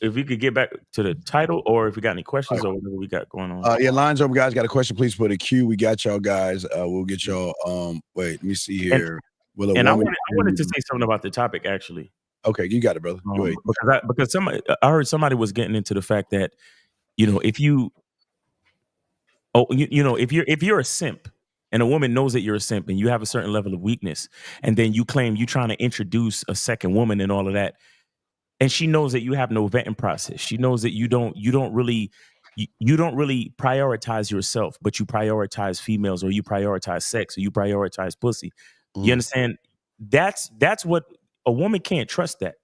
if we could get back to the title, or if we got any questions or whatever we got going on. Yeah, lines open, guys. Got a question? Please put a Q. We got y'all guys. We'll get y'all. Wait, let me see here. I wanted to say something about the topic actually. Okay, you got it, brother. Go ahead. Because I heard somebody was getting into the fact that, you know, if you if you're a simp and a woman knows that you're a simp and you have a certain level of weakness, and then you claim you're trying to introduce a second woman and all of that, and she knows that you have no vetting process. She knows that you don't really prioritize yourself, but you prioritize females, or you prioritize sex, or you prioritize pussy. You understand? That's what a woman can't trust that.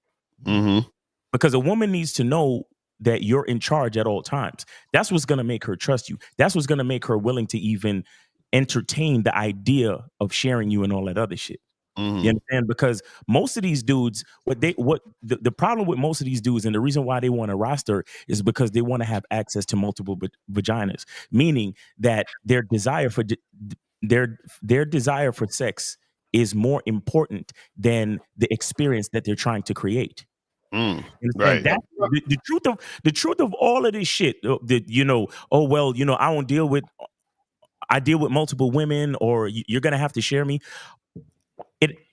Because a woman needs to know that you're in charge at all times. That's what's going to make her trust you. That's what's going to make her willing to even entertain the idea of sharing you and all that other shit. You understand? Because most of these dudes, the problem with most of these dudes, and the reason why they want a roster, is because they want to have access to multiple vaginas, meaning that their desire for sex is more important than the experience that they're trying to create. Right. That's the truth of all of this shit. I deal with multiple women, or you're gonna have to share me.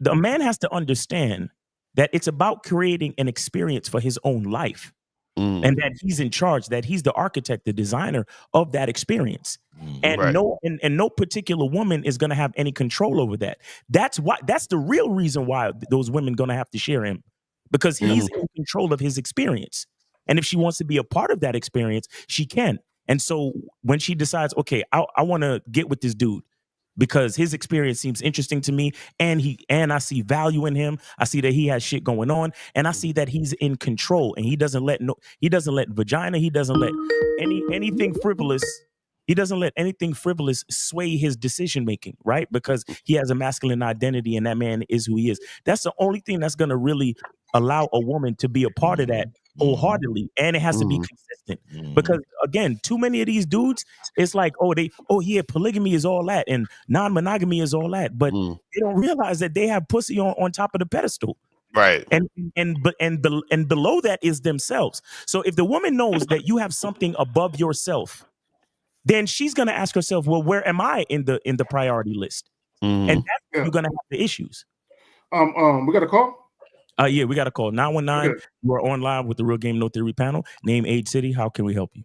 The man has to understand that it's about creating an experience for his own life, and that he's in charge, that he's the architect, the designer of that experience. And no particular woman is going to have any control over that. That's the real reason why those women going to have to share him, because he's in control of his experience. And if she wants to be a part of that experience, she can. And so when she decides, okay, I want to get with this dude because his experience seems interesting to me, and I see value in him. I see that he has shit going on, and I see that he's in control, and he doesn't let vagina, he doesn't let anything frivolous. He doesn't let anything frivolous sway his decision making, right? Because he has a masculine identity, and that man is who he is. That's the only thing that's going to really allow a woman to be a part of that wholeheartedly, and it has to be consistent. Because again, too many of these dudes, it's like, polygamy is all that, and non-monogamy is all that, but they don't realize that they have pussy on top of the pedestal. Right. And below that is themselves. So if the woman knows that you have something above yourself, then she's gonna ask herself, well, where am I in the priority list? And that's where you're gonna have the issues. We got a call? Yeah, we got a call. 919. Okay. You are on live with the Real Game No Theory panel. Name, age, city. How can we help you?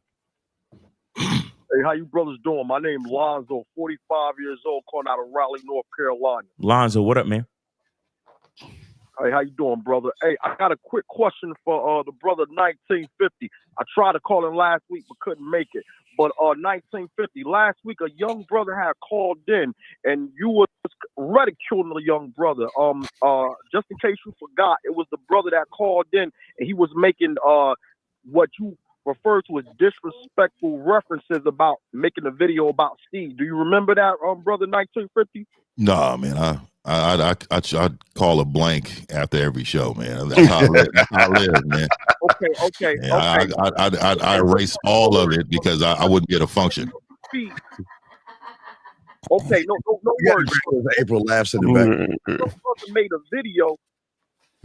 Hey, how you brothers doing? My name is Lonzo, 45 years old, calling out of Raleigh, North Carolina. Lonzo, what up, man? Hey, how you doing, brother? Hey, I got a quick question for the brother 1950. I tried to call him last week but couldn't make it. But 1950, last week a young brother had called in, and you was ridiculing the young brother. Just in case you forgot, it was the brother that called in, and he was making what you refer to as disrespectful references about making a video about Steve. Do you remember that, brother 1950? Nah, man, I'd call a blank after every show, man. That's how I live, man. Okay. Yeah, I erase all of it because I wouldn't get a function. Okay, no worries. April laughs in the back. The brother made a video.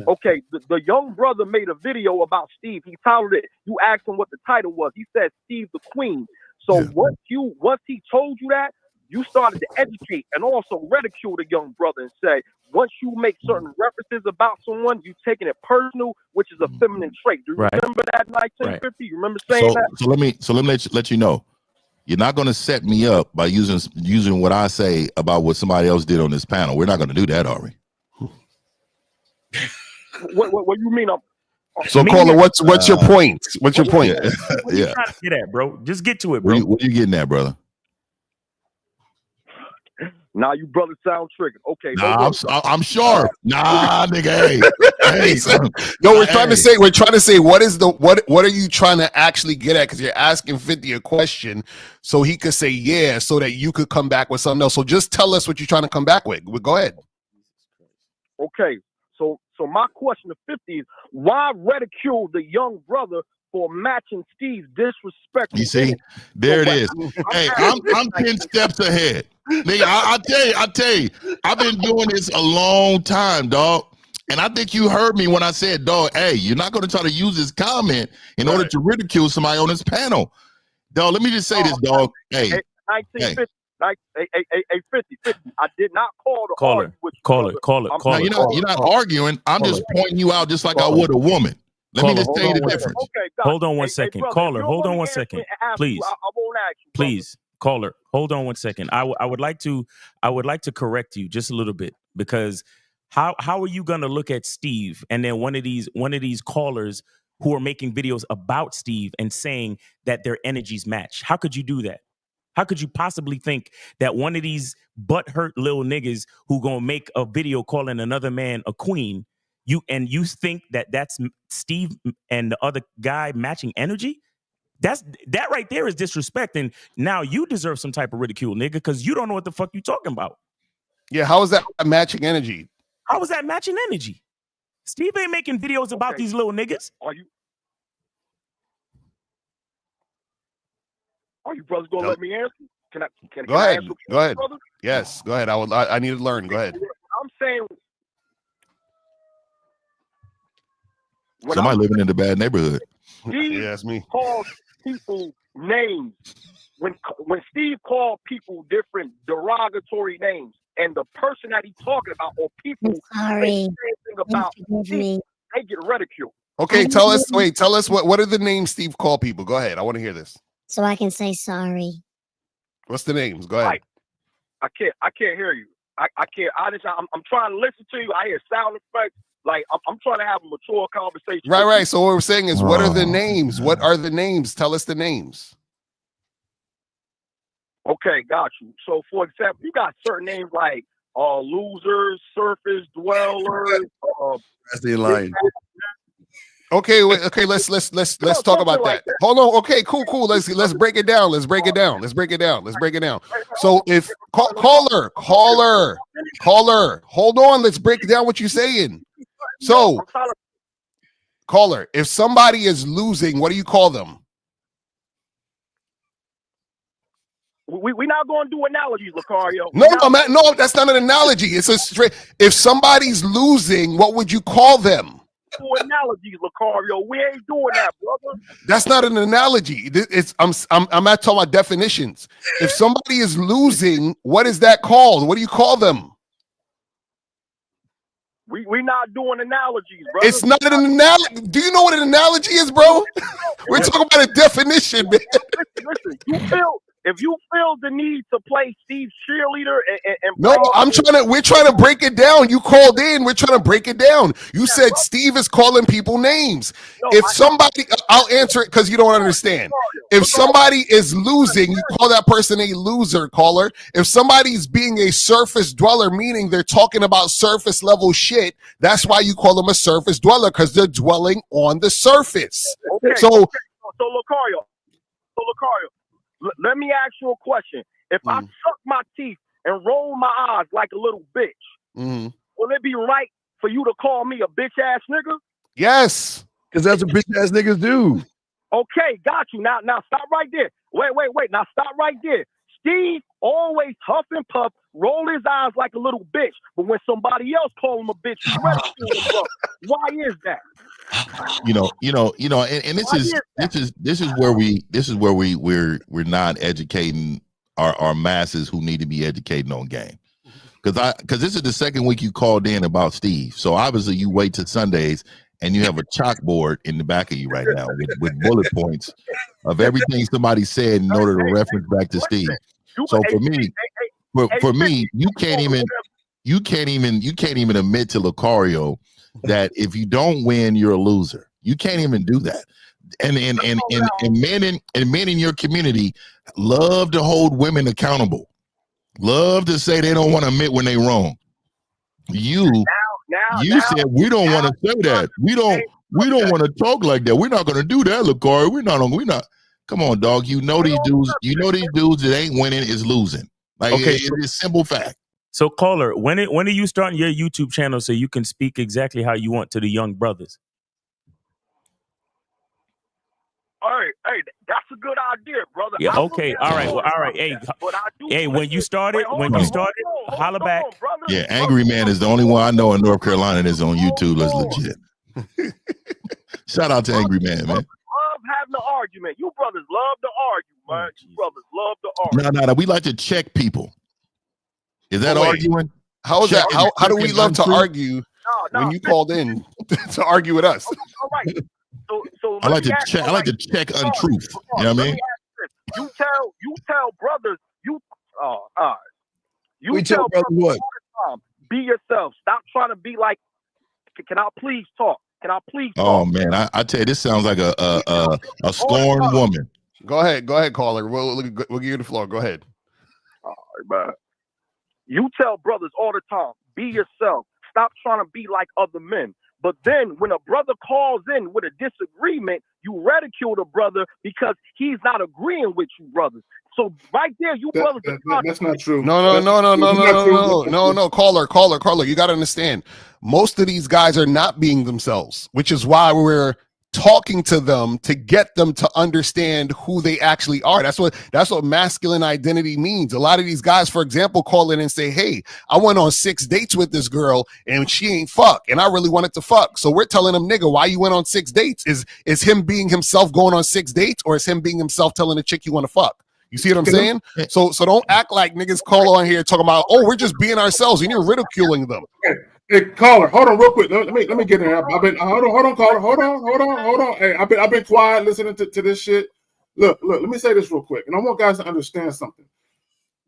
Okay, the young brother made a video about Steve. He titled it. You asked him what the title was. He said Steve the Queen. So once he told you that, you started to educate and also ridicule the young brother and say, once you make certain references about someone, you taking it personal, which is a feminine trait. Do you remember that 1950? Right. You remember saying that? So let me let you know. You're not going to set me up by using what I say about what somebody else did on this panel. We're not going to do that, are we? What you mean? So, caller, what's your point? What's your point? What you trying to get at, bro? Just get to it, bro. What are you getting at, brother? Now you brothers sound triggered. Okay. Nah, I'm sharp. Nah, nigga. Hey. No, we're trying to say what are you trying to actually get at? Because you're asking 50 a question so he could say yeah, so that you could come back with something else. So just tell us what you're trying to come back with. Go ahead. Okay. So my question to 50 is, why ridicule the young brother for matching Steve's disrespect? You see, there it is. Hey, I'm 10 steps ahead. Nigga, I tell you, I've been doing this a long time, dog. And I think you heard me when I said, dog, hey, you're not going to try to use this comment in order to ridicule somebody on this panel. Dog, let me just say this, dog. Hey, Hey, 50. I did not call to Caller, argue with you, caller, brother. caller. No, you're not arguing. I'm just pointing you out just like I would a woman. Let me just tell you the difference. Okay, hold on one second. brother, Caller, hold on one second. Please. I won't ask you, Please, caller, hold on one second. I would like to correct you just a little bit, because how are you gonna look at Steve and then one of these callers who are making videos about Steve and saying that their energies match? How could you do that? How could you possibly think that one of these butthurt little niggas who gonna make a video calling another man a queen, you think that that's Steve and the other guy matching energy? That right there is disrespect, and now you deserve some type of ridicule, nigga, because you don't know what the fuck you talking about. Yeah, how is that matching energy? How is that matching energy? Steve ain't making videos about these little niggas. Are you brothers gonna let me answer? Can I Go ahead. answer, Go ahead. brother? Yes, go ahead. I need to learn. Go ahead. I'm saying Somebody living in the bad neighborhood. Steve that's me. calls people names. When Steve called people different derogatory names, and the person that he's talking about or people say anything about Steve, they get ridiculed. Okay, tell us what are the names Steve called people? Go ahead. I want to hear this. So I can say sorry. What's the names? Go ahead. I can't hear you. I can't. I'm trying to listen to you. I hear sound effects. Like I'm trying to have a mature conversation. Right. So what we're saying is, what are the names? What are the names? Tell us the names. Okay, got you. So for example, you got certain names like losers, surface dwellers. That's the line. Okay, let's talk about that. Hold on. Okay, cool. Let's break it down. Let's break it down. So if caller, hold on. Let's break down what you're saying. So, caller, if somebody is losing, what do you call them? We're not going to do analogies, Lucario. No, that's not an analogy. It's a straight. If somebody's losing, what would you call them? Analogies, Lucario. We ain't doing that, brother. That's not an analogy. I'm not talking about definitions. If somebody is losing, what is that called? What do you call them? We're not doing analogies, brother. It's not an analogy. Do you know what an analogy is, bro? We're talking about a definition, man. Listen, if you feel the need to play Steve's cheerleader and we're trying to break it down. You called in, we're trying to break it down. You said Steve is calling people names. I'll answer it because you don't understand. If somebody is losing, you call that person a loser, caller. If somebody's being a surface dweller, meaning they're talking about surface level shit, that's why you call them a surface dweller, because they're dwelling on the surface. So Lucario, let me ask you a question. If I suck my teeth and roll my eyes like a little bitch, will it be right for you to call me a bitch ass nigga? Yes, because that's what bitch ass niggas do. Okay, got you. Now stop right there. Wait. Now stop right there. Steve always huff and puff, roll his eyes like a little bitch. But when somebody else call him a bitch, he's ready to him. Why is that? And this is where we're not educating our masses who need to be educated on game. Because this is the second week you called in about Steve. So obviously you wait to Sundays and you have a chalkboard in the back of you right now with bullet points of everything somebody said in order to reference back to Steve. So for me, you can't even admit to Lucario that if you don't win, you're a loser. You can't even do that. And men in your community love to hold women accountable. Love to say they don't want to admit when they're wrong. You said we don't want to say that. We don't want to talk like that. We're not going to do that, Lucario. We're not. Come on, dog. You know these dudes that ain't winning is losing. Like, okay, it's a simple fact. So, caller, when are you starting your YouTube channel so you can speak exactly how you want to the young brothers? Hey, that's a good idea, brother. Yeah. Okay. All right. Well, all right. Hey, when you started, holla back. Yeah, Angry Man is the only one I know in North Carolina that's on YouTube that's legit. Shout out to Angry Man, man. Love having the argument. You brothers love to argue, man. You brothers love to argue. No. We like to check people. Is that arguing? How is that? How do we love to argue when you called in to argue with us? All right. So I like to check. I like to check untruth. You know what I mean? You tell brothers. You We tell tell brothers what? Be yourself. Stop trying to be like. Can I please talk? Can I please talk? Oh man, I tell you, this sounds like a scorned woman. Go ahead, caller. We'll give you the floor. Go ahead. All right, man. You tell brothers all the time, be yourself. Stop trying to be like other men. But then when a brother calls in with a disagreement, you ridicule the brother because he's not agreeing with you, brothers. So right there, brothers. That's not true. No. Caller. You got to understand. Most of these guys are not being themselves, which is why we're talking to them to get them to understand who they actually are. That's what masculine identity means. A lot of these guys, for example, call in and say, hey, I went on 6 dates with this girl and she ain't fuck and I really wanted to fuck. So we're telling them, nigga, why you went on 6 dates? Is him being himself going on 6 dates, or is him being himself telling a chick you want to fuck? You see what I'm saying? So don't act like niggas call on here talking about, oh, we're just being ourselves and you're ridiculing them. Hey, caller, hold on real quick. Let me get in there. Hold on, caller. Hold on. Hey, I've been quiet listening to this shit. Look, let me say this real quick. And I want guys to understand something.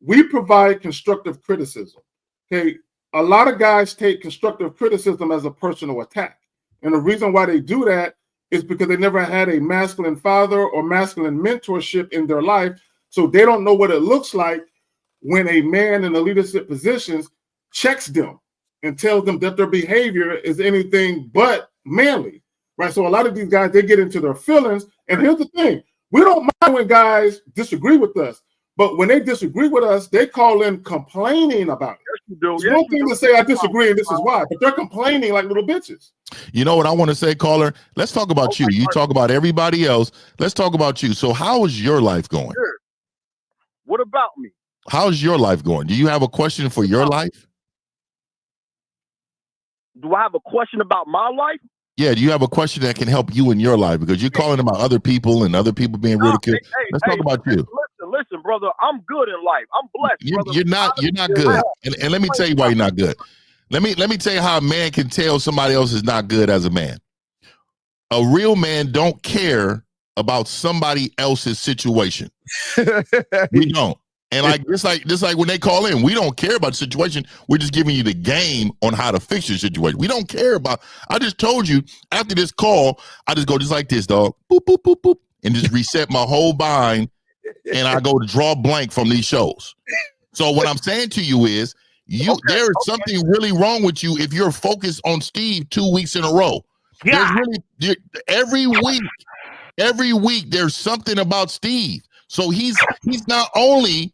We provide constructive criticism. Okay. A lot of guys take constructive criticism as a personal attack. And the reason why they do that is because they never had a masculine father or masculine mentorship in their life. So they don't know what it looks like when a man in the leadership positions checks them and tells them that their behavior is anything but manly, right? So a lot of these guys, they get into their feelings. And here's the thing. We don't mind when guys disagree with us, but when they disagree with us, they call in complaining about it. It's one thing to say, I disagree and this is why, but they're complaining like little bitches. You know what I want to say, caller? Let's talk about you. You talk about everybody else. Let's talk about you. So how is your life going? Sure. What about me? How's your life going? Do you have a question for your life? Do I have a question about my life? Yeah, do you have a question that can help you in your life? Because you're calling about other people and other people being ridiculed. Let's talk about you. Listen, brother, I'm good in life. I'm blessed, brother. You're not good. And let me tell you why you're not good. Let me tell you how a man can tell somebody else is not good as a man. A real man don't care about somebody else's situation. We don't. And just like when they call in, we don't care about the situation. We're just giving you the game on how to fix your situation. We don't care about. I just told you after this call, I just go just like this, dog. Boop, boop, boop, boop, and just reset my whole mind, and I go to draw blank from these shows. So what I'm saying to you is, there is something really wrong with you if you're focused on Steve 2 weeks in a row. Yeah. Every week there's something about Steve. So he's not only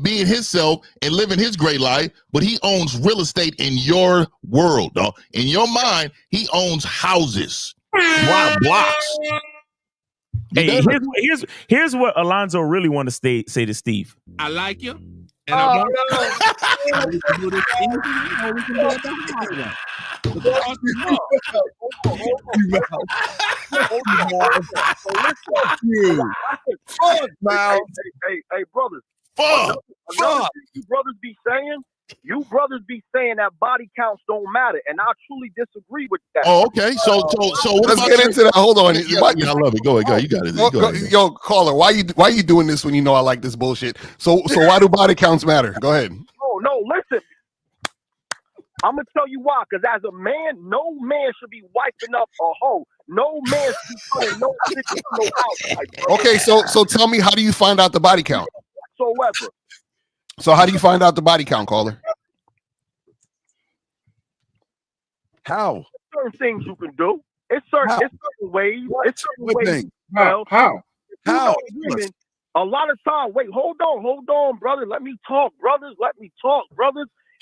being himself and living his great life, but he owns real estate in your world, dog. In your mind, he owns houses, blocks. Hey, here's what Alonzo really want to say to Steve. I like you. And I want we can do this thing, or we can do it the hard way. Hey, brothers. Fuck. You brothers be saying that body counts don't matter, and I truly disagree with that. Oh, okay. So let's get into that. Hold on. Yeah, I love it. Go ahead. You got it. Yo, caller, why you doing this when you know I like this bullshit? So why do body counts matter? Go ahead. No, listen. I'm gonna tell you why. Because as a man, no man should be wiping up a hoe. No man should be putting no outside. Okay, so tell me, how do you find out the body count? Whatsoever. So how do you find out the body count, caller? How? There's certain things you can do. It's certain ways. It's certain ways. How? Women, a lot of time. Wait, hold on, brother. Let me talk, brothers.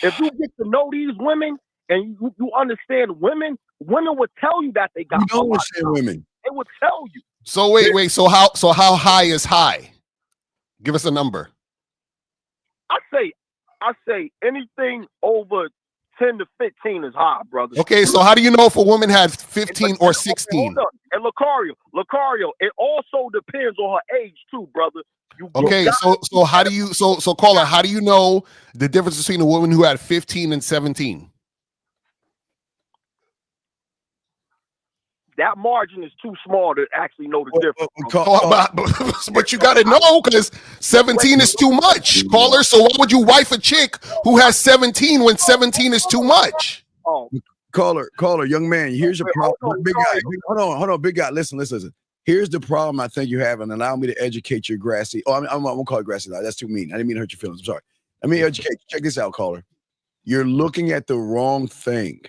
If you get to know these women and you understand women would tell you that they got. You don't understand women. They would tell you. So wait. So how high is high? Give us a number. I say anything over 10 to 15 is high, brother. Okay, so how do you know if a woman had 15 or 16? And And Lucario, it also depends on her age too, brother. Okay, so how do you caller, how do you know the difference between a woman who had 15 and 17? That margin is too small to actually know the difference. But you got to know, because 17 is too much, caller. So why would you wife a chick who has 17 when 17 is too much? Oh, caller, young man. Here's your problem, big guy. Hold on, big guy. Listen. Here's the problem I think you have, and allow me to educate your grassy. Oh, I'm gonna call it grassy. That's too mean. I didn't mean to hurt your feelings. I'm sorry. Let me educate you. Check this out, caller. You're looking at the wrong thing.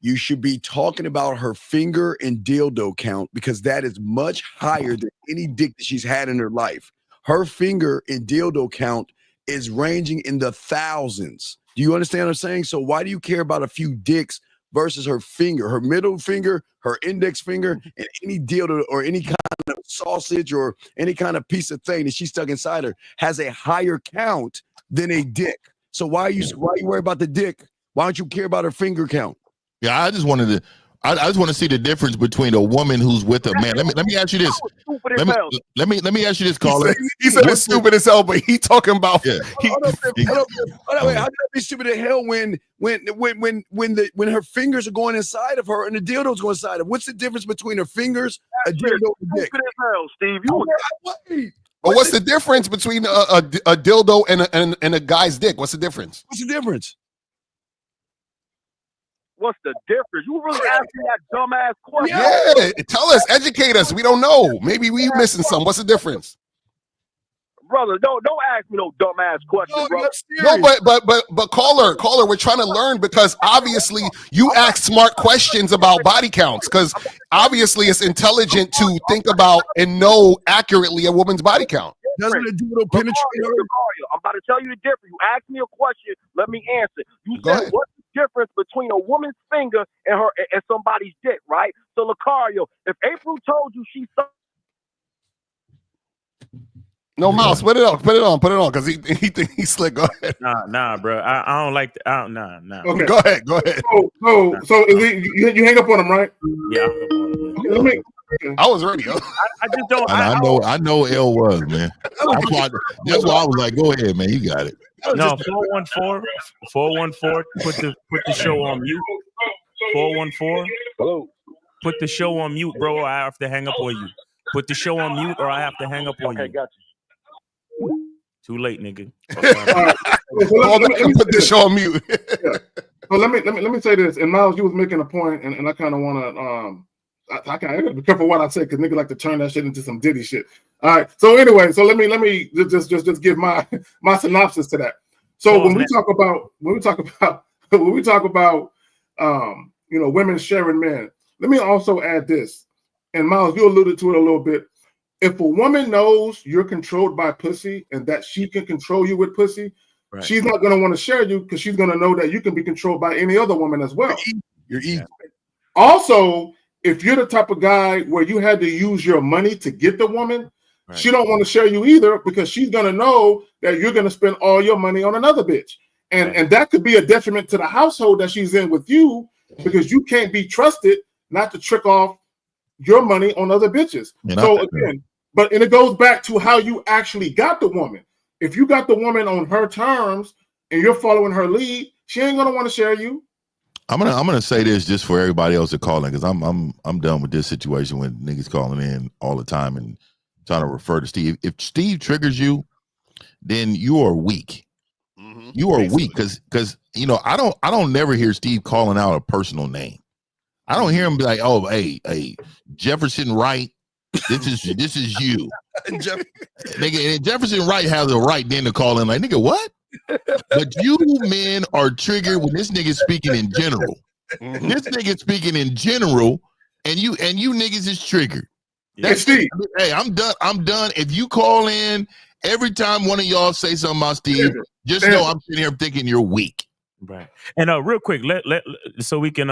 You should be talking about her finger and dildo count, because that is much higher than any dick that she's had in her life. Her finger and dildo count is ranging in the thousands. Do you understand what I'm saying? So why do you care about a few dicks versus her finger, her middle finger, her index finger, and any dildo or any kind of sausage or any kind of piece of thing that she's stuck inside her has a higher count than a dick? So why you worry about the dick? Why don't you care about her finger count? Yeah, I just wanted to. I just want to see the difference between a woman who's with a man. Let me ask you this. Let me ask you this, caller. He said it's stupid as hell, but he talking about. Yeah. Hold on, wait, how can that be stupid as hell when her fingers are going inside of her and the dildo's going inside of her? What's the difference between her fingers, a dildo, and a dick? Stupid as hell, Steve. But what's the difference between a dildo and a guy's dick? What's the difference? What's the difference? What's the difference? You really asking that dumbass question? Yeah, tell us, educate us. We don't know. Maybe we missing some. What's the difference? Brother, don't ask me no dumbass question, brother. No, but caller, we're trying to learn, because obviously you ask smart questions about body counts, because obviously it's intelligent to think about and know accurately a woman's body count. Doesn't a dildo penetrate her? I'm about to tell you the difference. You asked me a question, let me answer. You said what's the difference between a woman's finger and her and somebody's dick, right? So Lucario, if April told you she saw. No, Mouse, put it on, because he think he's slick. Go ahead. Nah, bro. I don't like that. Nah. Okay. Go ahead. So you hang up on him, right? Yeah. Okay, let me. I was ready. I just don't. I know L was, man. That's why I was like, go ahead, man. You got it. No, 414. Put the show on mute. 414. Hello. Put the show on mute, bro. Or I have to hang up on you. Put the show on mute, or I have to hang up on you. Okay, got you. Too late, nigga. Let me put the show on mute. Well, let me say this. And Miles, you was making a point, and I kind of want to I gotta be careful what I say, because nigga like to turn that shit into some Diddy shit. All right. So anyway, so let me just give my synopsis to that. So when we talk about women sharing men, let me also add this. And Miles, you alluded to it a little bit. If a woman knows you're controlled by pussy and that she can control you with pussy, right, she's not going to want to share you, because she's going to know that you can be controlled by any other woman as well. You're easy. Also, if you're the type of guy where you had to use your money to get the woman, right, she don't want to share you either, because she's going to know that you're going to spend all your money on another bitch. And that could be a detriment to the household that she's in with you, because you can't be trusted not to trick off your money on other bitches. So again, but it goes back to how you actually got the woman. If you got the woman on her terms and you're following her lead, she ain't gonna want to share you. I'm gonna say this just for everybody else to call in, because I'm done with this situation when niggas calling in all the time and trying to refer to Steve. If Steve triggers you, then you are weak. Mm-hmm. You are weak, because I don't never hear Steve calling out a personal name. I don't hear him be like, "Oh, hey, Jefferson Wright, this is you." Nigga, and Jefferson Wright has a right then to call in like, "Nigga, what?" But you men are triggered when this nigga speaking in general. Mm-hmm. This nigga speaking in general, and you niggas is triggered. That's Steve. Hey, I'm done. If you call in every time one of y'all say something about Steve, just know I'm sitting here thinking you're weak. Right. And real quick, let so we can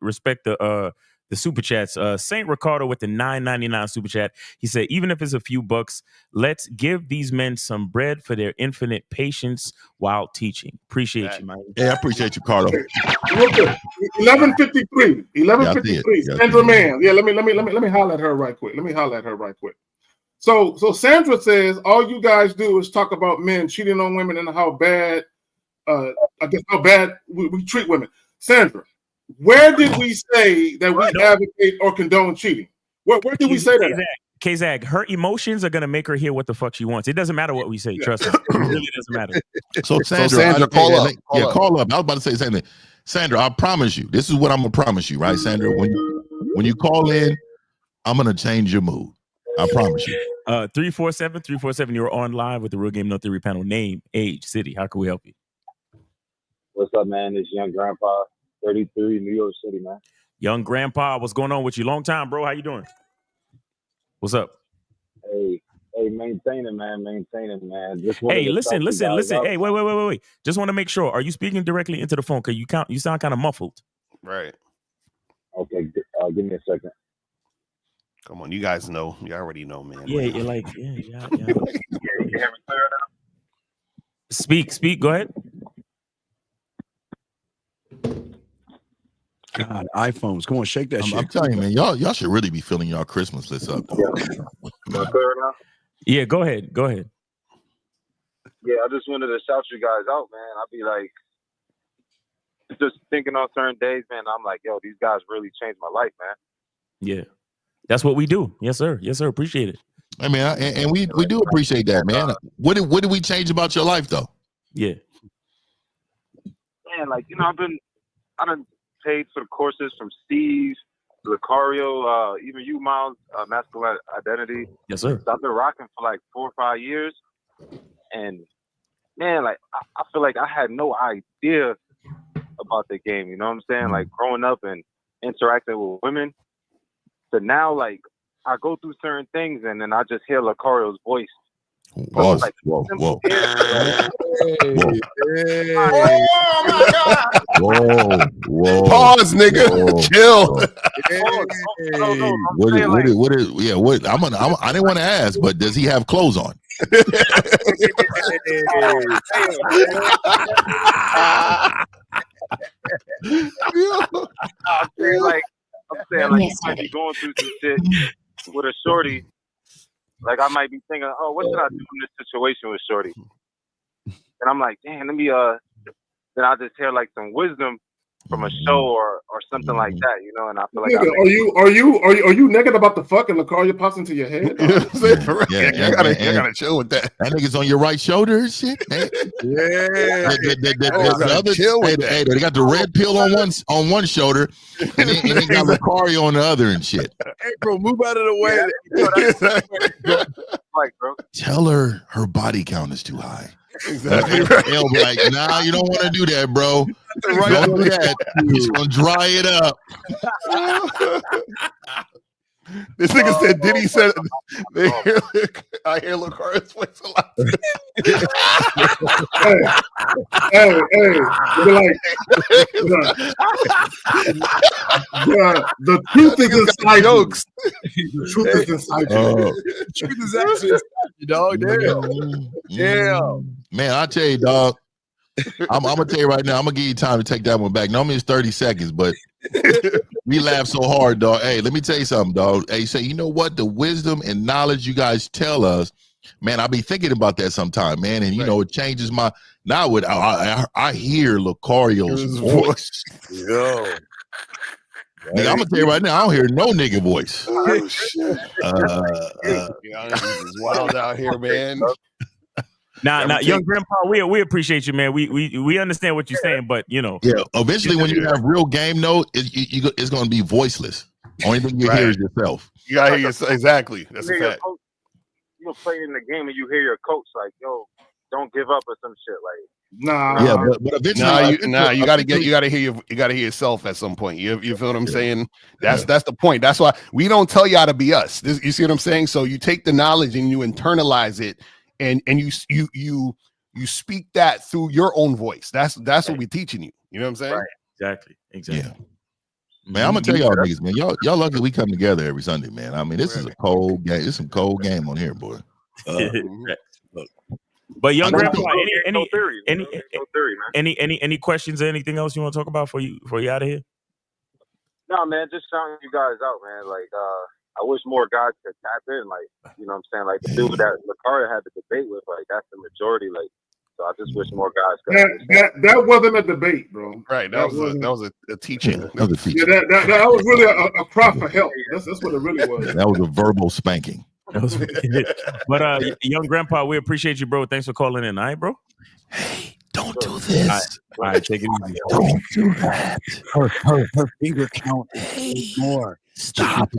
respect the the super chats. Saint Ricardo with the $9.99 super chat. He said, even if it's a few bucks, let's give these men some bread for their infinite patience while teaching. Appreciate you, man. Yeah, I appreciate you, Carlo. 11:53. 11:53. Sandra Mann. Yeah, let me holler at her right quick. So Sandra says all you guys do is talk about men cheating on women and how bad, I guess how bad we treat women. Sandra, where did we say that we advocate or condone cheating? Where did we say that? K-Zag, her emotions are gonna make her hear what the fuck she wants. It doesn't matter what we say. Trust me, it really doesn't matter. So Sandra, call up. Call up. I was about to say something. Sandra, I promise you. This is what I'm gonna promise you, right, Sandra? When you call in, I'm gonna change your mood. I promise you. 347-347. You're on live with the Real Game No Theory panel. Name, age, city. How can we help you? What's up, man? It's Young Grandpa, 33, New York City, man. Young Grandpa, what's going on with you? Long time, bro. How you doing? What's up? Hey, maintaining, man. Hey, listen. Hey, wait. Just want to make sure. Are you speaking directly into the phone? Because you sound kind of muffled. Right. Okay, give me a second. Come on, you guys know. You already know, man. Yeah, you're like, yeah. Yeah, you can hear me clear now? Speak. Go ahead. God, iPhones. Come on, shake that shit. I'm telling you, man, y'all should really be filling y'all Christmas list up. Clear now? Yeah, go ahead. Yeah, I just wanted to shout you guys out, man. I'd be like, just thinking on certain days, man, I'm like, yo, these guys really changed my life, man. Yeah. That's what we do. Yes, sir. Appreciate it. I mean, and we do appreciate that, man. What did we change about your life, though? Yeah. Man, like, I done paid for the courses from Steve, Lucario, even you, Miles, Masculine Identity. Yes, sir. So I've been rocking for like 4 or 5 years. And, man, like, I feel like I had no idea about the game. You know what I'm saying? Like, growing up and interacting with women. So now, like, I go through certain things, and then I just hear Lucario's voice. Whoa. Like, Whoa. Oh, my God. Whoa. Pause, nigga. Whoa. Chill. I didn't want to ask, but does he have clothes on? I'm saying, like, you might be going through some shit with a shorty. Like, I might be thinking, oh, what should I do in this situation with shorty? And I'm like, damn, let me, then I just hear, like, some wisdom from a show or something like that, and I feel like are you naked about the fuck and Lucario pops into your head? You gotta chill with that. That nigga's on your right shoulder and shit. Hey. Yeah. They got the red pill on one shoulder and they got Lucario on the other and shit. Hey, bro, move out of the way. Like, bro. Tell her body count is too high. Exactly. They'll be like, nah, you don't want to do that, bro. Don't do that. He's gonna dry it up. This nigga said, Diddy said, I hear Lucario's voice a lot. Hey, the truth is inside jokes. The truth is inside you. The truth is actually inside you, dog. Damn. Man, I tell you, dog. I'm gonna tell you right now. I'm gonna give you time to take that one back. Normally it's 30 seconds, but we laugh so hard, dog. Hey, let me tell you something, dog. Hey, say, you know what? The wisdom and knowledge you guys tell us, man. I be thinking about that sometime, man. And it changes my now. I hear Lucario's voice. Yo. Nigga, I'm gonna tell you right now, I don't hear no nigga voice. Oh shit. It's wild out here, man. Now, young grandpa, we appreciate you, man. We understand what you're saying, but Yeah, eventually when you have real game note, it's gonna be voiceless. Only thing you hear is yourself. You gotta hear yourself. Exactly. That's a fact. You'll play in the game and you hear your coach like, yo, don't give up or some shit. Like, nah. But eventually, you gotta hear yourself at some point. You feel what I'm saying? That's the point. That's why we don't tell y'all to be us. You see what I'm saying? So you take the knowledge and you internalize it. And you speak that through your own voice. That's what we're teaching you. You know what I'm saying? Right. Exactly. Yeah. Man, I'm gonna tell y'all niggas, man. Y'all lucky we come together every Sunday, man. I mean, this is a cold game. It's some cold game on here, boy. But young grandpa, theory, man. any questions or anything else you want to talk about before you out of here? No, man, just shouting you guys out, man. Like, I wish more guys could tap in. Like, you know what I'm saying? Like, the dude that Lakara had the debate with, like, that's the majority. Like, so I just wish more guys could. That wasn't a debate, bro. Right. That was a teaching. That was a teaching. Yeah, that was really a cry for help. That's what it really was. That was a verbal spanking. But young grandpa, we appreciate you, bro. Thanks for calling in. All right, bro. Hey, don't do this. All right, take it easy. Don't do that. Her finger count more. Stop.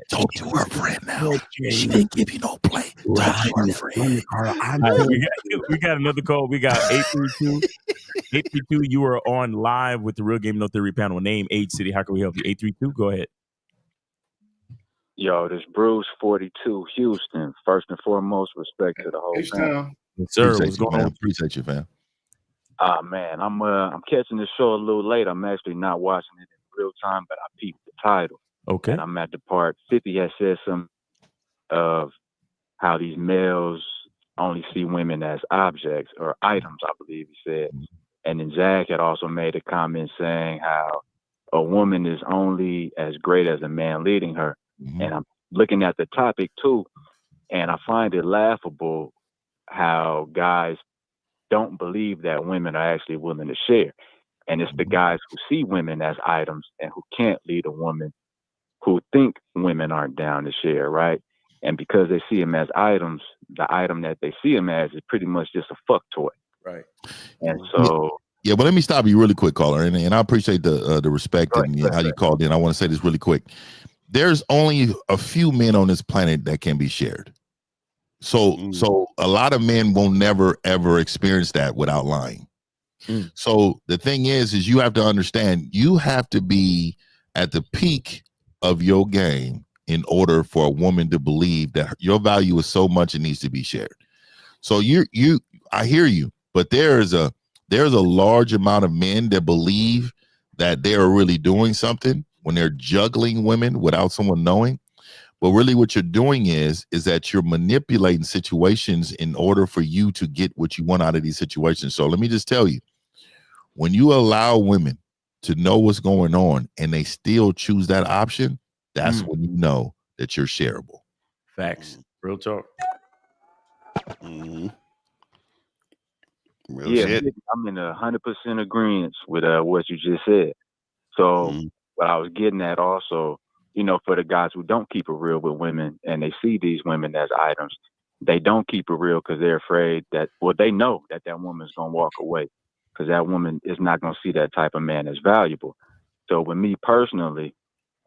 Talk to her friend now. She didn't give you no play. Talk to her friend. We got another call. We got 832. 832, you are on live with the Real Game No Theory panel. Name, age, city. How can we help you? 832, go ahead. Yo, this Bruce 42 Houston. First and foremost, respect to the whole family. Yes, sir. What's going on? Appreciate you, fam. Man, I'm catching this show a little late. I'm actually not watching it in real time, but I peeped the title. Okay. And I'm at the part 50 has said some of how these males only see women as objects or items, I believe he said. And then Zach had also made a comment saying how a woman is only as great as a man leading her. And I'm looking at the topic too, and I find it laughable how guys don't believe that women are actually willing to share. And it's the guys who see women as items and who can't lead a woman who think women aren't down to share, right? And because they see them as items, the item that they see them as is pretty much just a fuck toy. Right. And so... Yeah, but let me stop you really quick, caller, and I appreciate the respect and how you called in. I want to say this really quick. There's only a few men on this planet that can be shared. So a lot of men will never, ever experience that without lying. So the thing is you have to understand, you have to be at the peak of your game in order for a woman to believe that your value is so much it needs to be shared. So I hear you, but there's a large amount of men that believe that they are really doing something when they're juggling women without someone knowing. But really what you're doing is that you're manipulating situations in order for you to get what you want out of these situations. So let me just tell you, when you allow women to know what's going on and they still choose that option, that's when you know that you're shareable. Facts. Real talk. I'm in 100% agreement with what you just said. So what I was getting at also, you know, for the guys who don't keep it real with women and they see these women as items, they don't keep it real because they're afraid that, well, they know that woman's going to walk away because that woman is not going to see that type of man as valuable. So with me personally,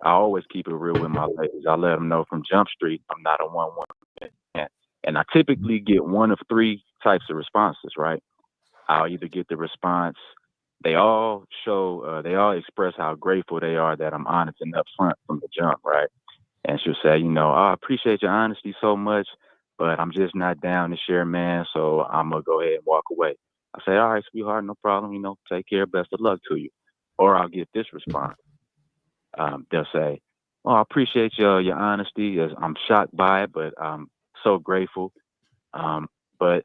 I always keep it real with my ladies. I let them know from Jump Street, I'm not a one-woman man. And I typically get one of three types of responses, right? I'll either get the response, they all express how grateful they are that I'm honest and upfront from the jump, right? And she'll say, you know, I appreciate your honesty so much, but I'm just not down to share, man, so I'm going to go ahead and walk away. I say, all right, sweetheart, no problem, you know, take care, best of luck to you. Or I'll get this response. They'll say, well, I appreciate your honesty. I'm shocked by it, but I'm so grateful. But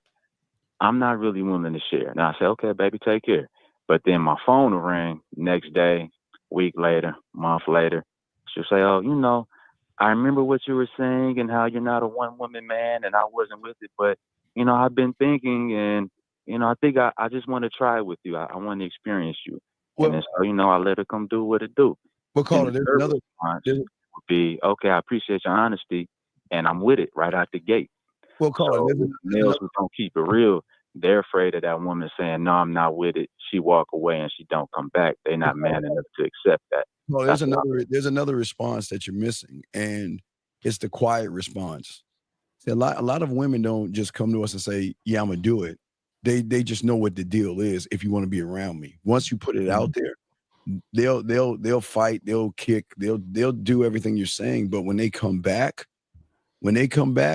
I'm not really willing to share. Now I say, okay, baby, take care. But then my phone will ring next day, week later, month later. She'll say, oh, you know, I remember what you were saying and how you're not a one-woman man and I wasn't with it. But, you know, I've been thinking and, you know, I think I just want to try it with you. I want to experience you. And then, so, you know, I let her come do what it do. Well, caller, there's another response would be, okay, I appreciate your honesty and I'm with it right out the gate. Well, caller, so males who don't keep it real, they're afraid of that woman saying, no, I'm not with it. She walk away and she don't come back. They're not man enough to accept that. Well, there's another response that you're missing, and it's the quiet response. See, a lot of women don't just come to us and say, yeah, I'm gonna do it. They just know what the deal is if you want to be around me. Once you put it out there, they'll fight, they'll kick, they'll do everything you're saying. But when they come back,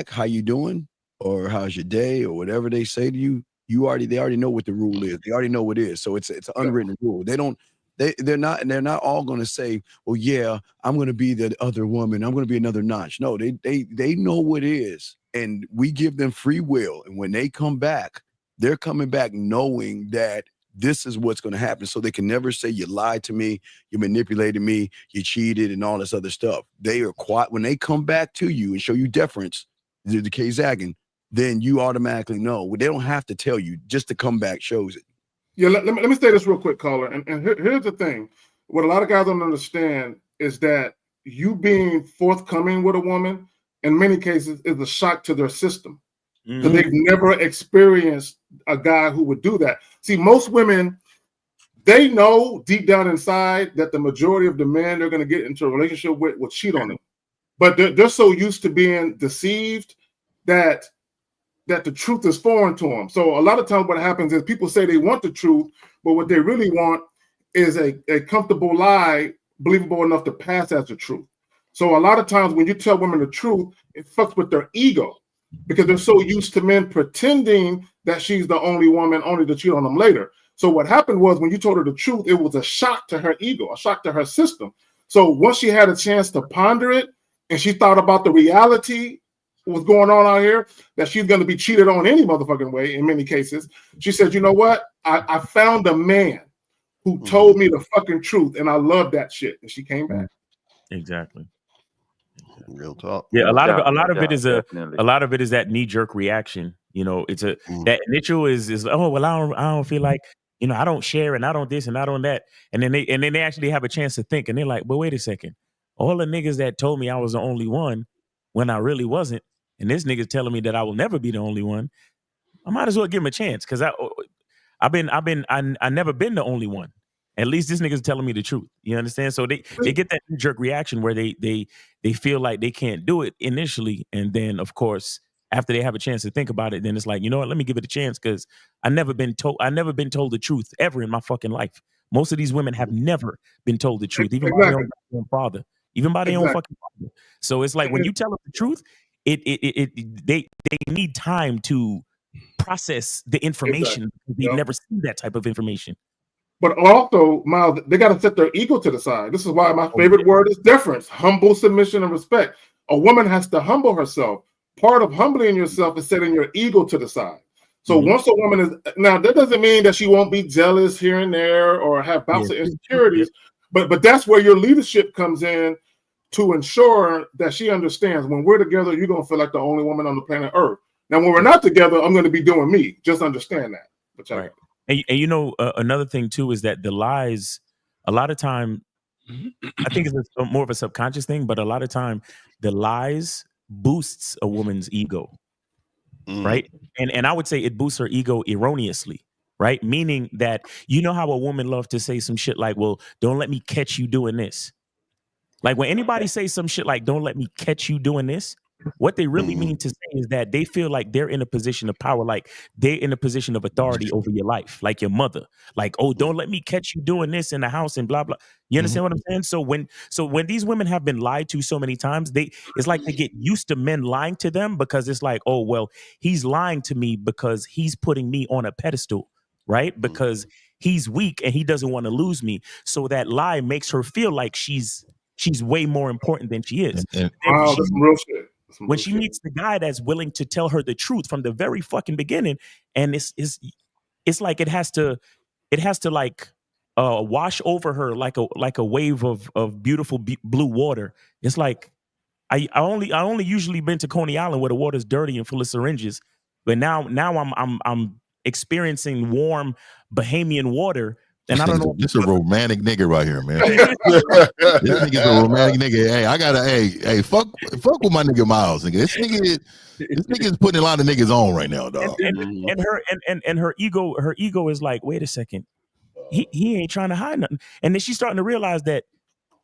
how you doing? Or how's your day, or whatever they say to you, they already know what the rule is. They already know what it is. So it's an unwritten rule. They don't They're not all going to say, well, yeah, I'm going to be the other woman. I'm going to be another notch. No, they know what it is. And we give them free will. And when they come back, they're coming back knowing that this is what's going to happen. So they can never say you lied to me, you manipulated me, you cheated, and all this other stuff. They are quiet. When they come back to you and show you deference, the K-Zagging, then you automatically know. They don't have to tell you, just the comeback shows it. Yeah, let me say this real quick, caller. And here's the thing. What a lot of guys don't understand is that you being forthcoming with a woman, in many cases, is a shock to their system. Because they've never experienced a guy who would do that. See, most women, they know deep down inside that the majority of the men they're going to get into a relationship with will cheat on them. But they're so used to being deceived that the truth is foreign to them. So a lot of times what happens is people say they want the truth, but what they really want is a comfortable lie, believable enough to pass as the truth. So a lot of times when you tell women the truth, it fucks with their ego because they're so used to men pretending that she's the only woman, only to cheat on them later. So what happened was when you told her the truth, it was a shock to her ego, a shock to her system. So once she had a chance to ponder it and she thought about the reality what's going on out here, that she's going to be cheated on any motherfucking way in many cases, she said, you know what? I found a man who told me the fucking truth, and I love that shit. And she came back. Exactly. Real talk. Yeah, a lot of it is that knee-jerk reaction. You know, it's that initial is oh well, I don't feel like, you know, I don't share and I don't this and I don't that. And then they actually have a chance to think and they're like, but wait a second. All the niggas that told me I was the only one when I really wasn't, and this nigga's telling me that I will never be the only one, I might as well give him a chance because I never been the only one. At least this nigga's telling me the truth. You understand? So they get that jerk reaction where they feel like they can't do it initially, and then of course after they have a chance to think about it, then it's like, you know what? Let me give it a chance because I never been told the truth ever in my fucking life. Most of these women have never been told the truth, even by their own father, even by their own fucking father. So it's like when you tell them the truth, they need time to process the information. They've never seen that type of information. But also, Miles, they got to set their ego to the side. This is why my favorite word is deference, humble submission and respect. A woman has to humble herself. Part of humbling yourself is setting your ego to the side. So once a woman is, now that doesn't mean that she won't be jealous here and there or have bouts of insecurities, but that's where your leadership comes in to ensure that she understands when we're together, you're going to feel like the only woman on the planet Earth. Now, when we're not together, I'm going to be doing me. Just understand that. Right. And you know, another thing too is that the lies, a lot of time, I think it's more of a subconscious thing, but a lot of time the lies boosts a woman's ego, right? And I would say it boosts her ego erroneously, right? Meaning that, you know how a woman loves to say some shit like, well, don't let me catch you doing this. Like when anybody says some shit like, don't let me catch you doing this, what they really mean to say is that they feel like they're in a position of power, like they're in a position of authority over your life, like your mother. Like, oh, don't let me catch you doing this in the house and blah, blah. You understand what I'm saying? So when these women have been lied to so many times, it's like they get used to men lying to them because it's like, oh, well, he's lying to me because he's putting me on a pedestal, right? Because he's weak and he doesn't want to lose me. So that lie makes her feel like she's way more important than she is. Wow, that's some real shit. When she meets the guy that's willing to tell her the truth from the very fucking beginning, and it's like it has to like wash over her like a wave of beautiful blue water. It's like I only usually been to Coney Island where the water's dirty and full of syringes, but now I'm experiencing warm Bahamian water. And I don't know. This is a romantic nigga right here, man. This nigga's a romantic nigga. Hey, fuck with my nigga Miles, nigga. This nigga is putting a lot of niggas on right now, dog. And her ego is like, wait a second, he ain't trying to hide nothing. And then she's starting to realize that,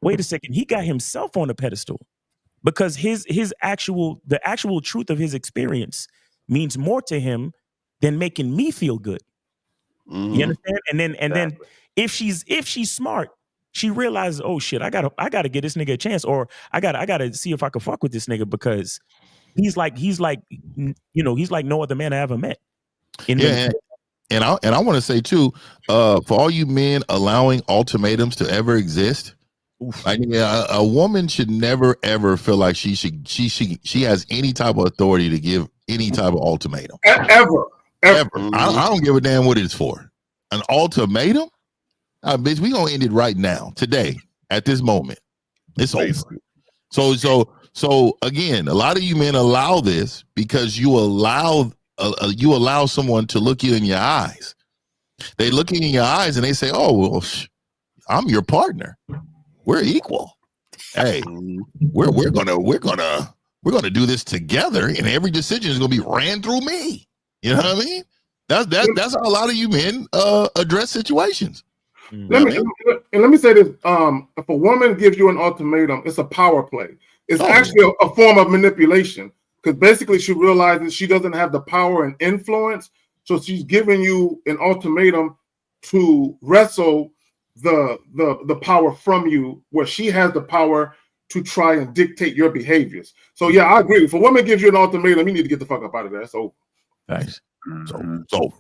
wait a second, he got himself on a pedestal because the actual truth of his experience means more to him than making me feel good. You understand? And then if she's smart, she realizes, oh shit, I gotta give this nigga a chance, or I gotta see if I can fuck with this nigga because he's like no other man I ever met. And I want to say too, for all you men allowing ultimatums to ever exist, like a woman should never ever feel like she has any type of authority to give any type of ultimatum. Ever. I don't give a damn what it's for. An ultimatum? Bitch, we gonna end it right now, today, at this moment. It's over. So again, a lot of you men allow this because you allow someone to look you in your eyes. They look in your eyes and they say, "Oh, well, I'm your partner. We're equal. Hey, we're gonna do this together, and every decision is gonna be ran through me." You know what I mean? That's how a lot of you men address situations. Let me say this: if a woman gives you an ultimatum, it's a power play. It's actually a form of manipulation, because basically she realizes she doesn't have the power and influence, so she's giving you an ultimatum to wrestle the power from you, where she has the power to try and dictate your behaviors. So yeah, I agree. If a woman gives you an ultimatum, you need to get the fuck up out of there. So nice. So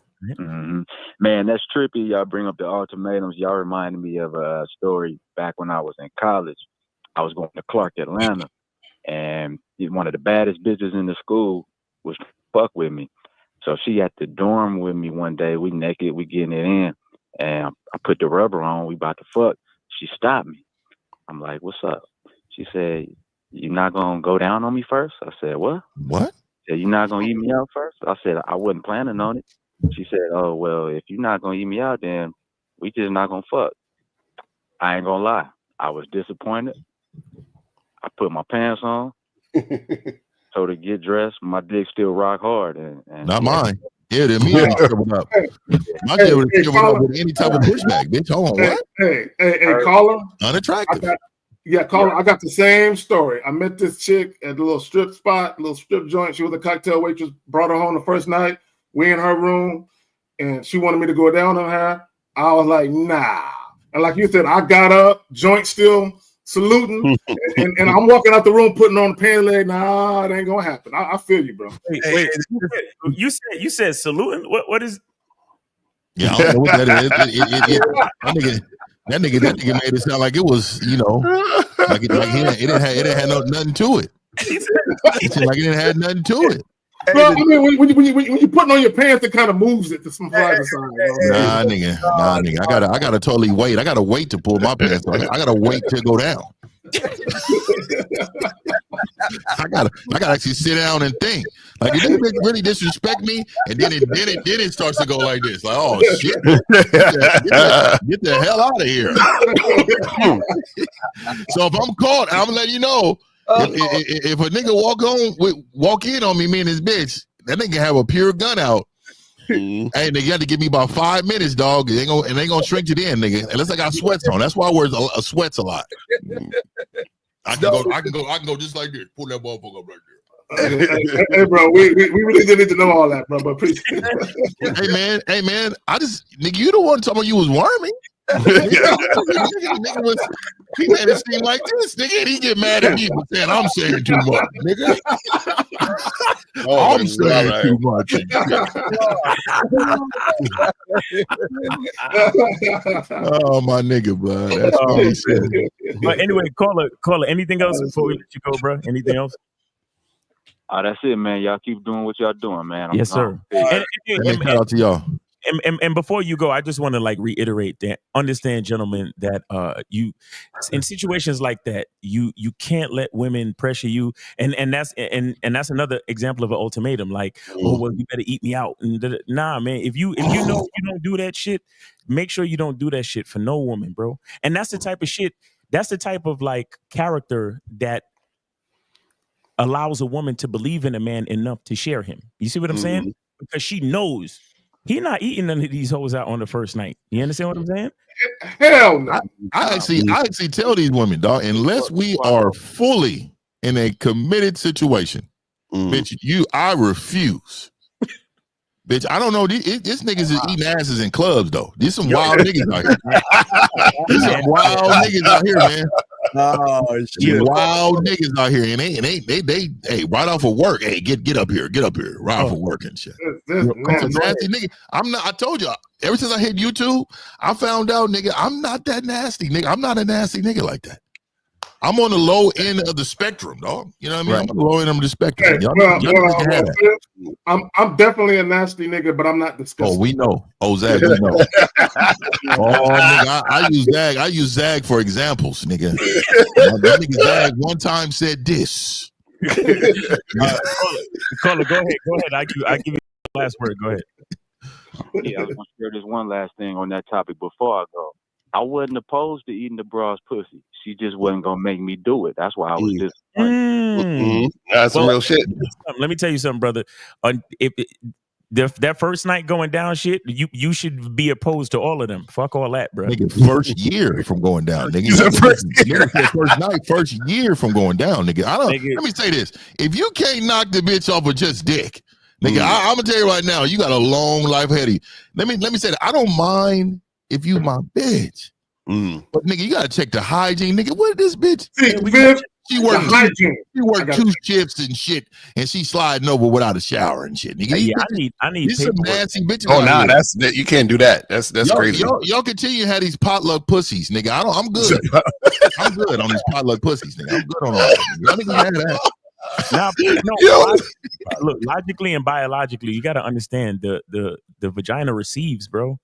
man, that's trippy. Y'all bring up the ultimatums. Y'all reminded me of a story back when I was in college. I was going to Clark, Atlanta, and one of the baddest bitches in the school was fuck with me. So she at the dorm with me one day. We naked, we getting it in, and I put the rubber on. We about to fuck. She stopped me. I'm like, "What's up?" She said, "You not gonna go down on me first?" I said, "What?" What? She said, "You not gonna eat me out first?" I said, "I wasn't planning on it." She said, "Oh, well, if you're not gonna eat me out, then we just not gonna fuck." I ain't gonna lie. I was disappointed. I put my pants on, told her to get dressed. My dick still rock hard. And not mine. Yeah, then me shriveled up. My dick would have shriveled up with any type of pushback, bitch. Hold on, what? Hey, caller. Unattractive. Caller. I got the same story. I met this chick at a little strip spot, little strip joint. She was a cocktail waitress. Brought her home the first night. We in her room, and she wanted me to go down on her. I was like, nah. And like you said, I got up, joint still saluting, and I'm walking out the room putting on the pant leg. Nah, it ain't gonna happen. I feel you, bro. Wait, you said saluting? What is? Yeah, I don't know what that is. That nigga made it sound like it was, like it didn't have nothing to it. It seemed like it didn't have nothing to it. Bro, I mean, when you putting on your pants, it kind of moves it to some side to side. Nah, nigga. I gotta totally wait. I gotta wait to pull my pants on. I gotta wait to go down. I gotta actually sit down and think. Like, if this bitch really disrespect me, and then it starts to go like this. Like, oh shit, get the hell out of here. So if I'm caught, I'm gonna let you know. If a nigga walk in on me and his bitch, that nigga have a pure gun out. Hey, nigga, you have to give me about 5 minutes, dog. They ain't gonna shrink it in, nigga. Unless I got sweats on. That's why I wear sweats a lot. I can go just like this. Pull that motherfucker up right there. Hey, bro, we really didn't need to know all that, bro. But please. Hey man, nigga, you the one talking about you was wormy. Nigga he made it seem like this, nigga, and he get mad at me for saying I'm saying too much, nigga. I'm saying too much. Oh, my nigga, bro. That's what he said. But anyway, caller, anything else before we let you go, bro? Anything else? That's it, man. Y'all keep doing what y'all doing, man. Yes, sir. And shout out to y'all. And before you go, I just want to reiterate that, understand, gentlemen, that you, in situations like that, you can't let women pressure you, and that's another example of an ultimatum. Like, oh well, you better eat me out. And nah, man, if you know you don't do that shit, make sure you don't do that shit for no woman, bro. And that's the type of shit. That's the type of character that allows a woman to believe in a man enough to share him. You see what I'm saying? Because she knows. He not eating none of these hoes out on the first night. You understand what I'm saying? Hell no. I actually tell these women, dog, unless we are fully in a committed situation, bitch, I refuse. Bitch, I don't know. This niggas is eating asses in clubs, though. These some wild niggas out here. These some wild niggas out here, man. Oh shit! Wild niggas out here, and they hey, right off of work. Hey, get up here, right off of work and shit. I'm some nasty nigga. I'm not. I told you. Ever since I hit YouTube, I found out, nigga, I'm not that nasty, nigga. I'm not a nasty nigga like that. I'm on the low end of the spectrum, dog. You know what I mean? Right. I'm on the low end of the spectrum. Hey, I'm definitely a nasty nigga, but I'm not disgusting. Oh, we know. Oh, Zag, we know. Nigga, I use Zag. I use Zag for examples, nigga. That nigga Zag one time said this. Caller, go ahead. I give you the last word. Go ahead. Yeah, I was gonna share this one last thing on that topic before I go. I wasn't opposed to eating the broad's pussy. She just wasn't gonna make me do it. That's why I was disappointed. That's some real shit. Let me tell you something, brother. That first night going down shit, you should be opposed to all of them. Fuck all that, bro. Nigga, first year from going down, nigga. First year from going down, nigga. Let me say this: if you can't knock the bitch off with just dick, nigga, I'm gonna tell you right now, you got a long life ahead of you. Let me say that I don't mind if you my bitch, but nigga, you gotta check the hygiene, nigga. What is this bitch? She worked two shifts and shit, and she sliding over without a shower and shit. Nigga, I need these some nasty bitches. Oh nah, that's you can't do that. That's crazy. Y'all continue to have these potluck pussies, nigga. I'm good. I'm good on these potluck pussies, nigga. I'm good on all that. Y'all niggas have that. Now, look, logically and biologically, you got to understand the vagina receives, bro.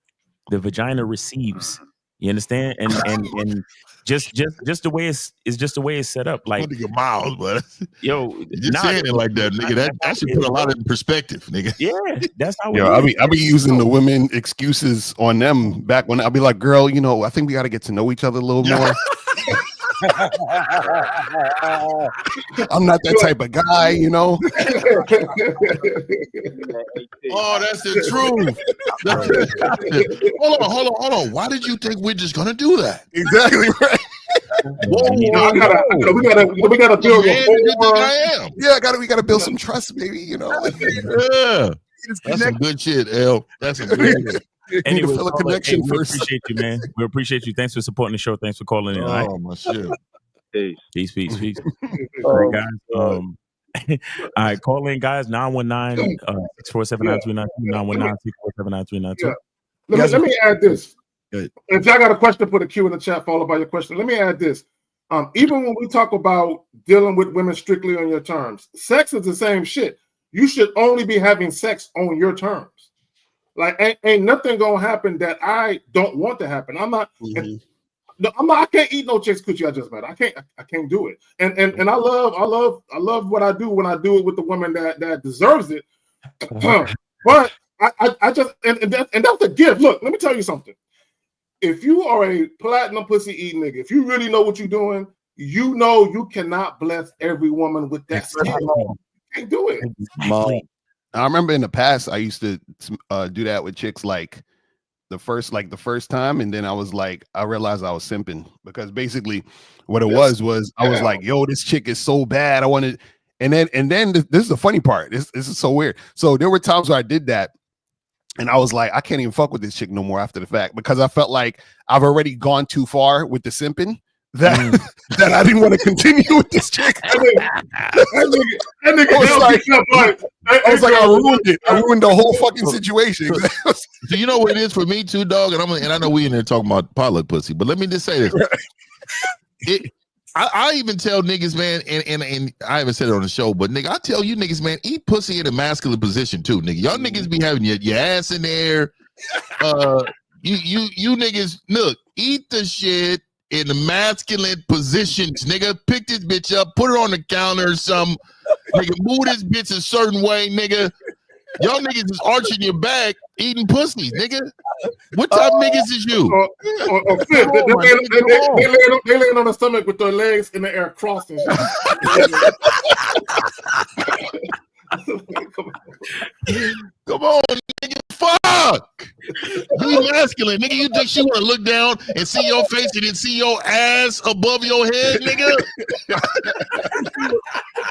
The vagina receives. You understand? And just the way it's just the way it's set up. Like your miles, but yo, just saying it like that, nigga. That should put a lot in perspective, nigga. Yeah, that's how. I be using the women excuses on them back when I'll be like, girl, you know, I think we got to get to know each other a little more. I'm not that type of guy, you know. Oh, that's the truth. Hold on. Why did you think we're just gonna do that? Exactly right. We gotta build we gotta build some trust, baby. You know. Yeah. That's some good shit, L. That's some good shit. Anyway, feel a connection we first. appreciate you, man. We appreciate you. Thanks for supporting the show. Thanks for calling in. Oh, all right? my shit. Peace. All right, guys. All right, call in, guys. 919 647-9392. 919-647-9392. Let me add this. If y'all got a question, put a Q in the chat followed by your question. Let me add this. Even when we talk about dealing with women strictly on your terms, sex is the same shit. You should only be having sex on your terms. Like ain't nothing gonna happen that I don't want to happen. I'm not. I can't eat no chick's coochie I just met. I can't do it. And I love what I do when I do it with the woman that deserves it. But I just and that's a gift. Look, let me tell you something. If you are a platinum pussy eating nigga, if you really know what you're doing, you know you cannot bless every woman with that skill. You can't do it. I remember in the past I used to do that with chicks like the first time, and then I was like, I realized I was simping because basically what it was I was like, yo, this chick is so bad. I wanted, and then this is the funny part. This is so weird. So there were times where I did that, and I was like, I can't even fuck with this chick no more after the fact because I felt like I've already gone too far with the simping. That I didn't want to continue with this chick. I was like, I ruined it. I ruined the whole fucking situation. So you know what it is for me too, dog. And I know we in there talking about potluck pussy, but let me just say this. I even tell niggas, man, and I haven't said it on the show, but nigga, I tell you niggas, man, eat pussy in a masculine position too, nigga. Y'all niggas be having your ass in there. You niggas, look, eat the shit in the masculine positions, nigga. Pick this bitch up, put her on the counter or something. Nigga, move this bitch a certain way, nigga. Y'all niggas is arching your back, eating pussies, nigga. What type of niggas is you? They laying on the stomach with their legs in the air crossing. Come on, nigga. Fuck. Be masculine, nigga. You think she want to look down and see your face and then see your ass above your head, nigga?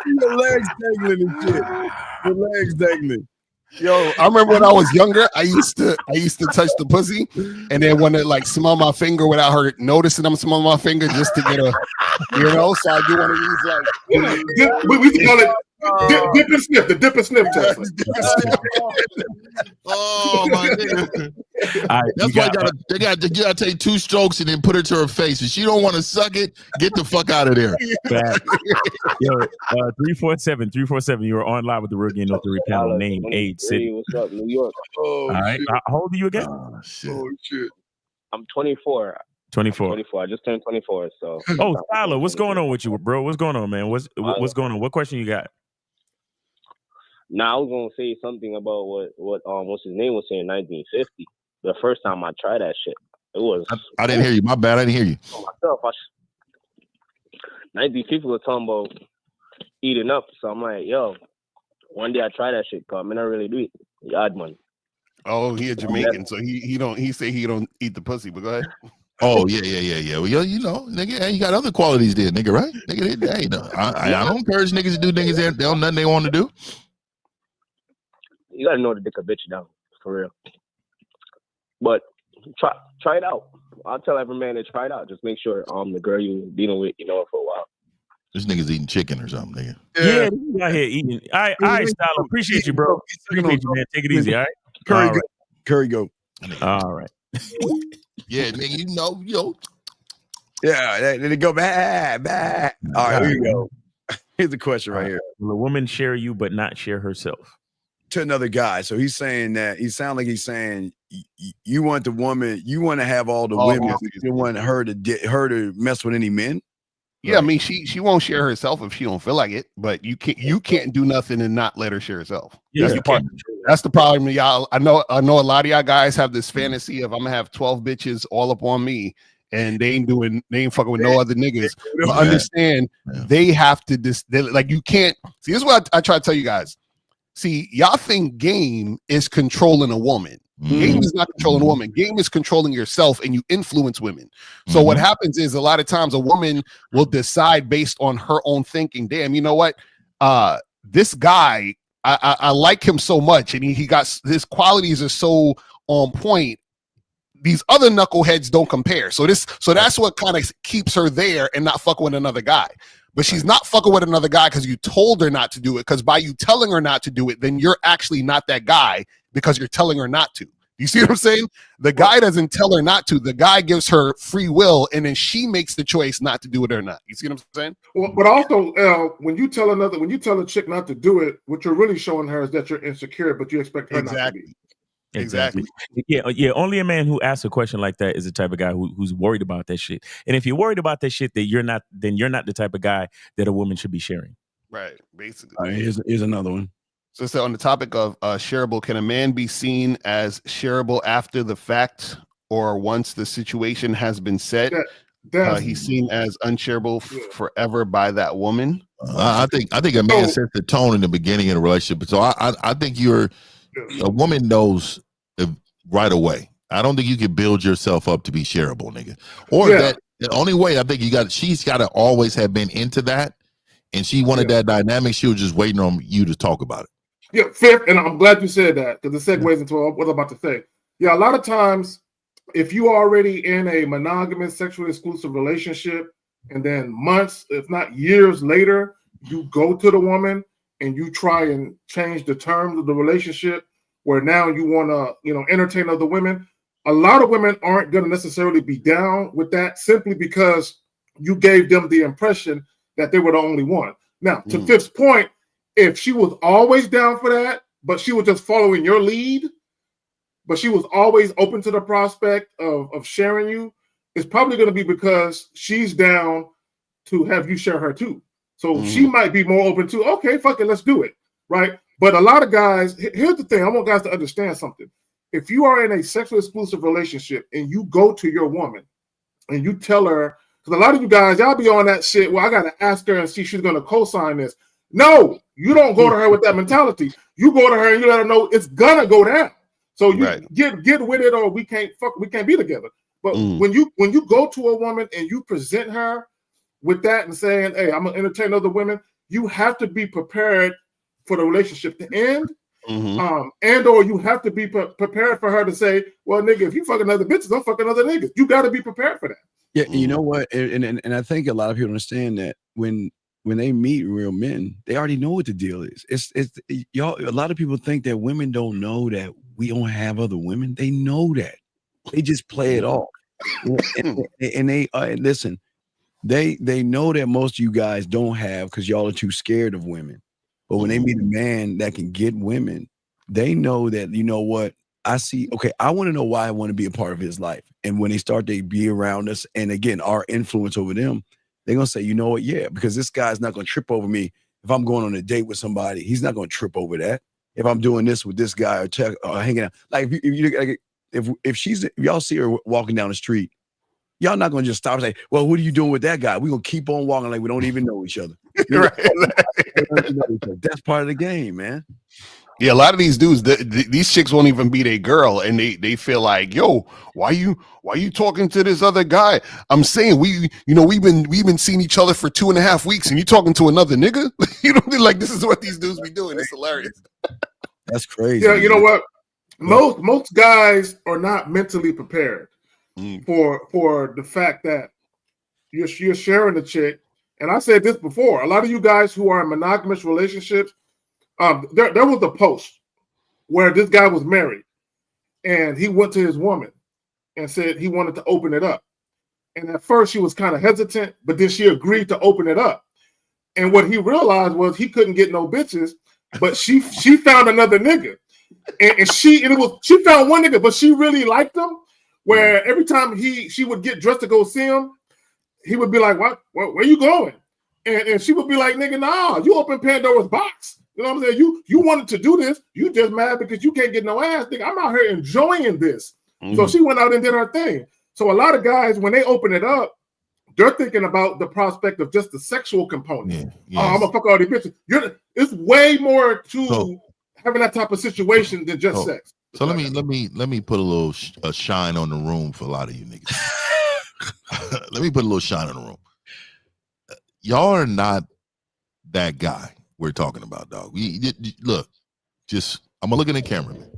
Your legs dangling and shit. Your legs dangling. Yo, I remember when I was younger, I used to touch the pussy, and then want to like smell my finger without her noticing I'm smelling my finger just to get a, So I do one of these like. We call it dip and sniff. The dip and sniff test. Oh my nigga. That's why you gotta take 2 strokes and then put it to her face. If she don't want to suck it, get the fuck out of there. Yo, 347. You are on live with the Real Game No Theory panel. Name, age, city. What's up, New York? All right. How old are you again? Oh shit. I'm 24. 24. 24. I just turned 24. So. Oh, Tyler, what's going on with you, bro? What's going on, man? What's going on? What question you got? Now I was gonna say something about what's his name was saying 1950. The first time I tried that shit, it was. I didn't hear you. My bad. I didn't hear you. For myself, 1950 was talking about eating up. So I'm like, yo, one day I try that shit, cause I mean I really do it. Yard money. Oh, he a Jamaican, so he don't eat the pussy. But go ahead. Oh yeah. Well, nigga, you got other qualities there, nigga, right? Nigga, I don't encourage niggas to do things they don't nothing they want to do. You gotta know to dick a bitch down, for real. But try it out. I'll tell every man to try it out. Just make sure the girl you dealing with, you know her for a while. This nigga's eating chicken or something, nigga. Yeah, this out here eating. All right, Styler. Appreciate you, bro. Appreciate you, man. Take it easy, all right? Curry go. All right. Yeah, nigga, yo. Yeah, then it go back. All right, here you go. Here's the question right here. Will a woman share you but not share herself? To another guy. So he's saying that he sounds like he's saying you want the woman, you want to have all the women, you don't want her to mess with any men. Yeah, right. I mean she won't share herself if she don't feel like it, but you can't do nothing and not let her share herself. Yeah, that's the problem, y'all. I know a lot of y'all guys have this fantasy of I'm gonna have 12 bitches all up on me and they ain't fucking with no other niggas. But understand they have to like you can't see. This is what I try to tell you guys. See, y'all think game is controlling a woman. Game is not controlling a woman. Game is controlling yourself, and you influence women. So what happens is a lot of times a woman will decide based on her own thinking. Damn, you know what? This guy, I like him so much, and he got his qualities are so on point. These other knuckleheads don't compare. So that's what kind of keeps her there and not fucking with another guy. But she's not fucking with another guy because you told her not to do it. Because by you telling her not to do it, then you're actually not that guy because you're telling her not to. You see what I'm saying? The guy doesn't tell her not to. The guy gives her free will, and then she makes the choice not to do it or not. You see what I'm saying? Well, but also, when you tell a chick not to do it, what you're really showing her is that you're insecure, but you expect her not to be. Exactly. Yeah. Only a man who asks a question like that is the type of guy who's worried about that shit. And if you're worried about that shit, then you're not the type of guy that a woman should be sharing. Right. Basically. All right, here's another one. So on the topic of shareable, can a man be seen as shareable after the fact or once the situation has been set? He's seen as unshareable forever by that woman. I think a man sets the tone in the beginning of the relationship. So I think a woman knows right away. I don't think you can build yourself up to be shareable, nigga. Or that the only way I think she's got to always have been into that, and she wanted that dynamic. She was just waiting on you to talk about it. Yeah, fifth, and I'm glad you said that because it segues into what I'm about to say. Yeah, a lot of times, if you are already in a monogamous, sexually exclusive relationship, and then months, if not years later, you go to the woman and you try and change the terms of the relationship, where now you want to, entertain other women. A lot of women aren't going to necessarily be down with that simply because you gave them the impression that they were the only one. Now, to Fifth's point, if she was always down for that, but she was just following your lead, but she was always open to the prospect of sharing you, it's probably going to be because she's down to have you share her too. So she might be more open to, okay, fuck it, let's do it, right? But a lot of guys, here's the thing, I want guys to understand something. If you are in a sexually exclusive relationship and you go to your woman and you tell her, because a lot of you guys, y'all be on that shit, well, I got to ask her and see if she's going to co-sign this. No, you don't go to her with that mentality. You go to her and you let her know it's going to go down. So you get with it or we can't be together. But when you go to a woman and you present her with that and saying, hey, I'm going to entertain other women, you have to be prepared for the relationship to end. And or you have to be prepared for her to say, well, nigga, if you fucking other bitches, I'm fucking other niggas. You got to be prepared for that. Yeah, you know what? And I think a lot of people understand that when they meet real men, they already know what the deal is. It's y'all. A lot of people think that women don't know that we don't have other women. They know that. They just play it off. And they listen. They know that most of you guys don't have because y'all are too scared of women. But when they meet a man that can get women, they know that, you know what, I see, okay, I want to know why I want to be a part of his life. And when they start to be around us, and again, our influence over them, they're going to say, you know what, yeah, because this guy's not going to trip over me. If I'm going on a date with somebody, he's not going to trip over that. If I'm doing this with this guy or hanging out, like if y'all see her walking down the street, y'all not going to just stop and say, well, what are you doing with that guy? We're going to keep on walking like we don't even know each other. That's part of the game, man. Yeah, a lot of these dudes, these chicks won't even be their girl, and they feel like, yo, why you talking to this other guy? I'm saying we've been seeing each other for 2.5 weeks, and you talking to another nigga? You know, like this is what these dudes be doing. It's hilarious. That's crazy. Yeah, you know what? Most guys are not mentally prepared for the fact that you're sharing a chick. And I said this before. A lot of you guys who are in monogamous relationships. There was a post where this guy was married and he went to his woman and said he wanted to open it up. And at first she was kind of hesitant, but then she agreed to open it up. And what he realized was he couldn't get no bitches, but she found another nigga. And she found one nigga, but she really liked him. Where every time she would get dressed to go see him, he would be like, "What? Where you going?" And she would be like, "Nigga, nah, you open Pandora's box." You know what I'm saying? You wanted to do this. You just mad because you can't get no ass. Nigga, I'm out here enjoying this. So she went out and did her thing. So a lot of guys, when they open it up, they're thinking about the prospect of just the sexual component. Oh, I'm gonna fuck all these bitches. It's way more to having that type of situation than just sex. So let me put a little shine on the room for a lot of you niggas. Let me put a little shine on the room. Y'all are not that guy we're talking about, dog. Look, I'm gonna look in the camera, man.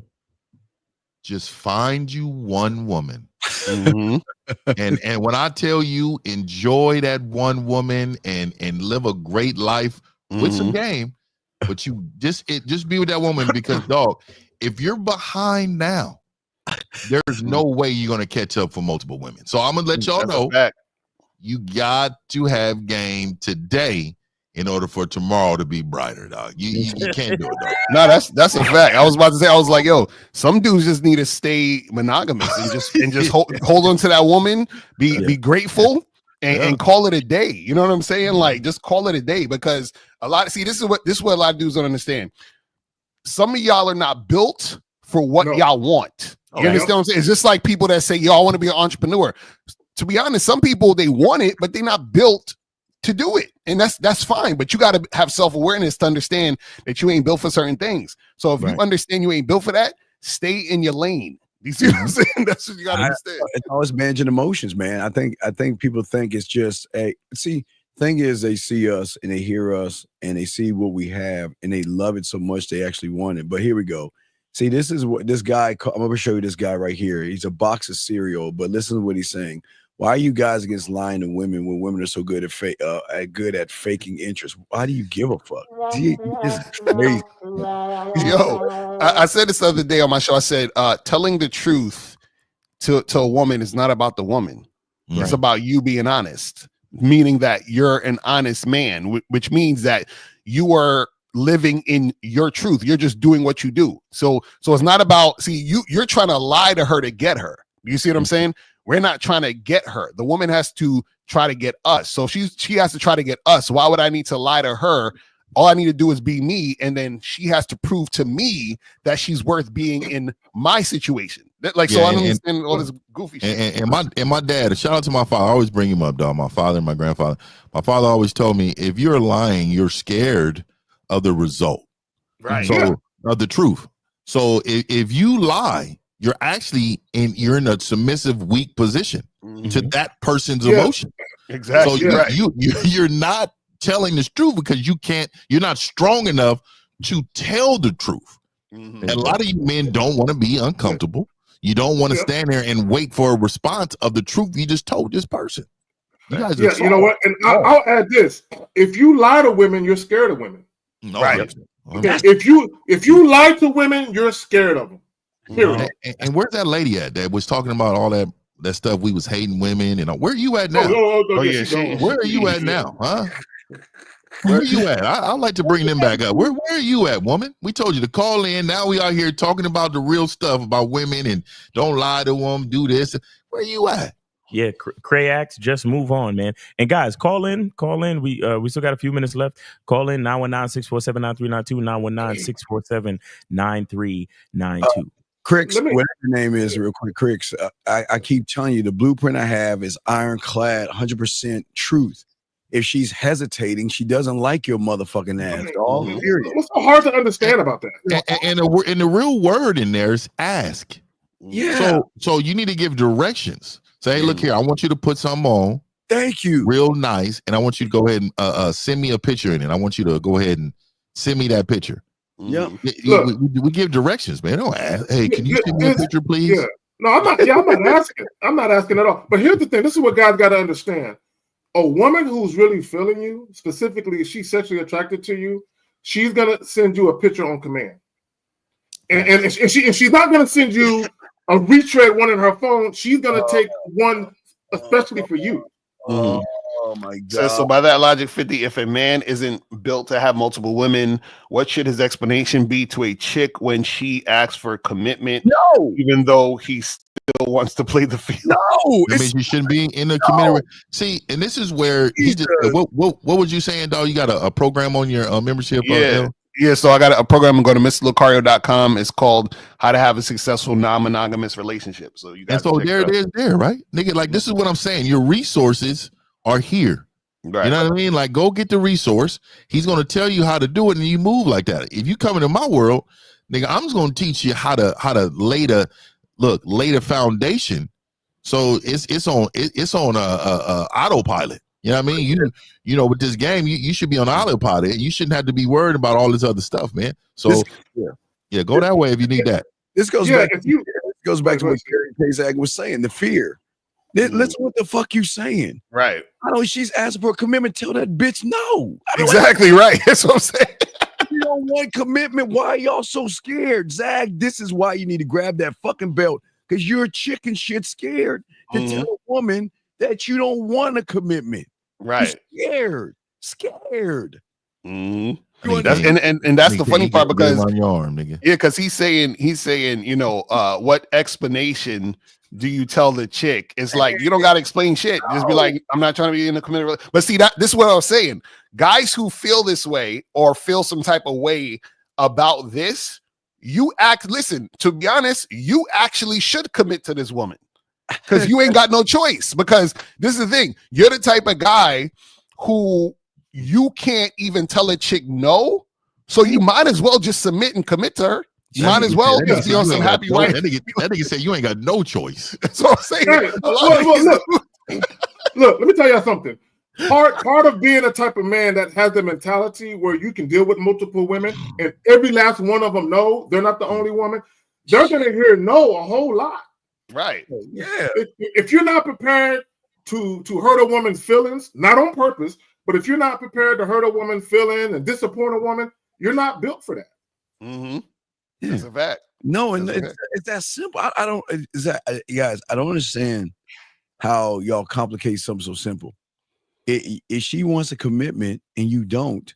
Just find you one woman. And when I tell you enjoy that one woman and live a great life with some game, but you just be with that woman because, dog, if you're behind now, there's no way you're gonna catch up for multiple women. So I'm gonna let y'all know you got to have game today in order for tomorrow to be brighter, dog. You can't do it, dog. No, that's a fact. I was about to say, I was like, yo, some dudes just need to stay monogamous and just hold on to that woman, be grateful and call it a day. You know what I'm saying? Like, just call it a day, because this is what a lot of dudes don't understand. Some of y'all are not built for what y'all want. You understand what I'm saying? It's just like people that say, yo, I want to be an entrepreneur. To be honest, some people, they want it, but they're not built to do it, and that's fine. But you got to have self-awareness to understand that you ain't built for certain things. So if you understand you ain't built for that, stay in your lane. You see what I'm saying? That's what you got to understand. It's always managing emotions, man. I think people think it's just thing is, they see us and they hear us and they see what we have and they love it so much they actually want it. But here we go. See, this is what this guy. I'm going to show you this guy right here. He's a box of cereal, but listen to what he's saying. Why are you guys against lying to women when women are so good at faking interest? Why do you give a fuck? This is crazy. Yo, I said this the other day on my show. I said, telling the truth to a woman is not about the woman. Right. It's about you being honest, meaning that you're an honest man, which means that you are living in your truth. You're just doing what you do. So it's not about, you're trying to lie to her to get her. You see what I'm saying? We're not trying to get her. The woman has to try to get us. So she has to try to get us. Why would I need to lie to her? All I need to do is be me, and then she has to prove to me that she's worth being in my situation. Like, so I don't understand all this goofy shit. And my dad, shout out to my father. I always bring him up, dog. My father and my grandfather. My father always told me, if you're lying, you're scared of the result. Right. So of the truth. So if you lie, you're in a submissive, weak position to that person's emotion. Exactly. So you're not telling the truth because you're not strong enough to tell the truth. And a lot of you men don't want to be uncomfortable. You don't want to stand there and wait for a response of the truth you just told this person. You guys are you know what? And I'll add this: if you lie to women, you're scared of women. Right. Okay. If you lie to women, you're scared of them. Period. And where's that lady at that was talking about all that stuff? We was hating women, and where are you at now? Where are you at now, huh? Where are you at? I'd like to bring them back up. Where are you at, woman? We told you to call in. Now we out here talking about the real stuff about women and don't lie to them, do this. Where you at? Yeah, Crayax, just move on, man. And guys, call in. We still got a few minutes left. Call in 919-647-9392, 919-647-9392. Cricks, whatever your name is, real quick, Cricks. I keep telling you, the blueprint I have is ironclad, 100% truth. If she's hesitating, she doesn't like your motherfucking ass. All period. What's so hard to understand about that? And the real word in there is ask. Yeah. So you need to give directions. Say, hey, look here, I want you to put something on. Thank you. Real nice. And I want you to go ahead and send me a picture in it. I want you to go ahead and send me that picture. Yep. We give directions, man. Don't ask. Hey, can you send me a picture, please? Yeah. No, I'm not asking. I'm not asking at all. But here's the thing. This is what guys got to understand. A woman who's really feeling you, specifically if she's sexually attracted to you, she's gonna send you a picture on command. And she's not gonna send you a retread one in her phone. She's gonna take one especially for you. Oh my God. So by that logic, 50, if a man isn't built to have multiple women, what should his explanation be to a chick when she asks for commitment? No, even though he still wants to play the field. No, I mean, you shouldn't be in a committed. See, and this is where he just. What was you saying, dog? You got a program on your membership? Yeah, so I got a program. I'm going to MrLucario.com. It's called How to Have a Successful Non-Monogamous Relationship. So you guys. And so there it is, right, nigga. Like this is what I'm saying. Your resources are here. Right. You know what I mean? Like, go get the resource. He's going to tell you how to do it, and you move like that. If you come into my world, nigga, I'm just going to teach you how to lay the foundation. So it's on autopilot. You know what I mean? You know, with this game, you should be on autopilot. You shouldn't have to be worried about all this other stuff, man. So go that way if you need that. This goes back. This goes back to what Gary Paysack was saying. The fear. Listen, what the fuck you saying? Right. I know she's asking for a commitment. Tell that bitch no. Exactly right. That's what I'm saying. You don't want commitment. Why are y'all so scared? Zag, this is why you need to grab that fucking belt. Because you're a chicken shit scared to tell a woman that you don't want a commitment. Right. You're scared. That's and that's the funny part because on your arm, nigga. Yeah, because he's saying, you know, what explanation do you tell the chick? It's like you don't gotta explain shit. Just be like, I'm not trying to be in a committed. But see, this is what I was saying. Guys who feel this way or feel some type of way about this, listen, to be honest, you actually should commit to this woman. Because you ain't got no choice. Because this is the thing. You're the type of guy who you can't even tell a chick no. So you might as well just submit and commit to her. You might as well just be on some happy wife. That nigga said you ain't got no choice. That's what I'm saying. Look, let me tell y'all something. Part of being a type of man that has the mentality where you can deal with multiple women and every last one of them know they're not the only woman, they're going to hear no a whole lot. Right. Yeah. If you're not prepared to hurt a woman's feelings, not on purpose, but if you're not prepared to hurt a woman's feeling and disappoint a woman, you're not built for that. That's a fact. No, and it's that simple. I don't. Is that guys? I don't understand how y'all complicate something so simple. If she wants a commitment and you don't,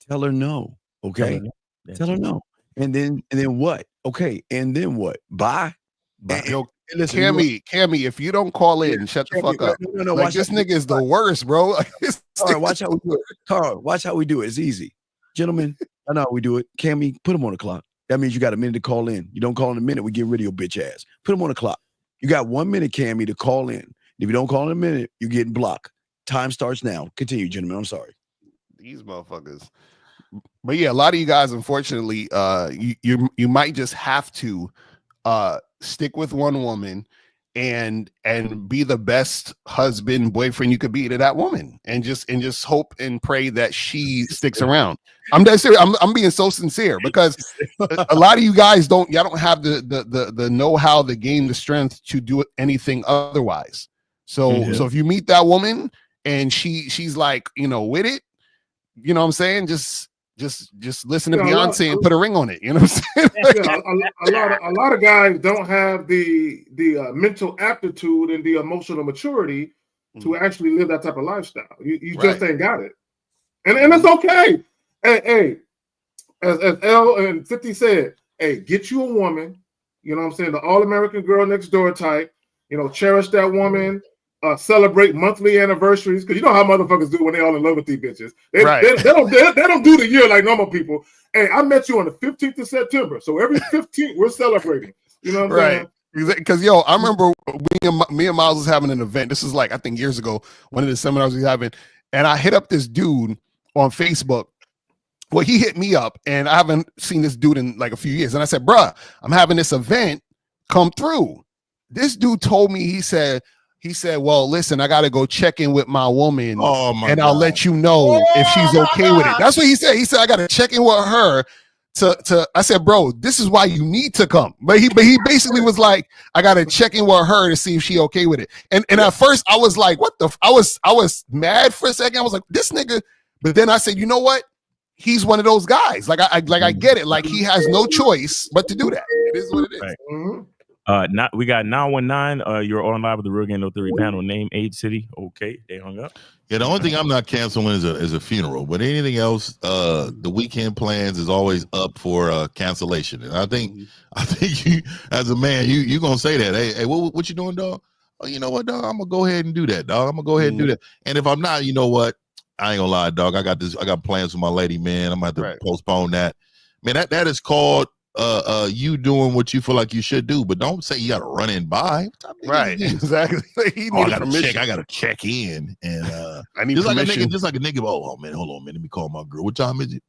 tell her no. Okay, tell her no, and then what? Okay, and then what? Bye. Yo, listen, Cammy, if you don't call in, shut the fuck up. No, like, this nigga is the worst, bro. All right, watch how we do it. Carl, watch how we do it. It's easy, gentlemen. I know how we do it. Cammy, put him on the clock. That means you got a minute to call in. You don't call in a minute, we get rid of your bitch ass. Put him on the clock. You got 1 minute, Cammy, to call in. If you don't call in a minute, you're getting blocked. Time starts now. Continue, gentlemen. I'm sorry. These motherfuckers. But yeah, a lot of you guys, unfortunately, you might just have to stick with one woman and be the best husband, boyfriend you could be to that woman, and just hope and pray that she sticks around. I'm dead serious. I'm being so sincere, because a lot of you guys don't have the know-how, the game, the strength to do anything otherwise. So if you meet that woman and she's like, with it, you know what I'm saying? Just listen to Beyonce and put a ring on it. You know what I'm saying? A lot of guys don't have the mental aptitude and the emotional maturity to actually live that type of lifestyle. You just ain't got it, and it's okay. Hey, as L and 50 said, hey, get you a woman. You know what I'm saying? The all-American girl next door type. Cherish that woman. Celebrate monthly anniversaries, because you know how motherfuckers do when they all in love with these bitches. They don't do the year like normal people. Hey, I met you on the 15th of September, so every 15th we're celebrating. You know what I'm saying? Because I remember me and Miles was having an event. This is like, I think, years ago, one of the seminars we were having, and I hit up this dude on Facebook. Well, he hit me up, and I haven't seen this dude in like a few years. And I said, bruh, I'm having this event, come through. This dude told me, he said, well, listen, I got to go check in with my woman, and I'll let you know if she's okay with it. That's what he said. He said, I got to check in with her I said, bro, this is why you need to come. But he basically was like, I got to check in with her to see if she okay with it. And at first I was like, what the, I was mad for a second. I was like, this nigga. But then I said, you know what? He's one of those guys. Like I get it. Like, he has no choice but to do that. It is what it is. Right. We got 919. You're on live with the Real Game No Theory panel. Name, age, city. Okay, they hung up. Yeah, the only thing I'm not canceling is a funeral, but anything else, the weekend plans is always up for cancellation. And I think you, as a man, you gonna say that. Hey, what you doing, dog? Oh, you know what, dog? I'm gonna go ahead and do that, dog. I'm gonna go ahead and do that. And if I'm not, you know what? I ain't gonna lie, dog. I got plans with my lady, man. I'm gonna have to postpone that. Man, that is called you doing what you feel like you should do, but don't say you gotta run in by. Right, exactly. I gotta check in, and I need just permission. like a nigga. Oh man, hold on, man. Let me call my girl. What time is it?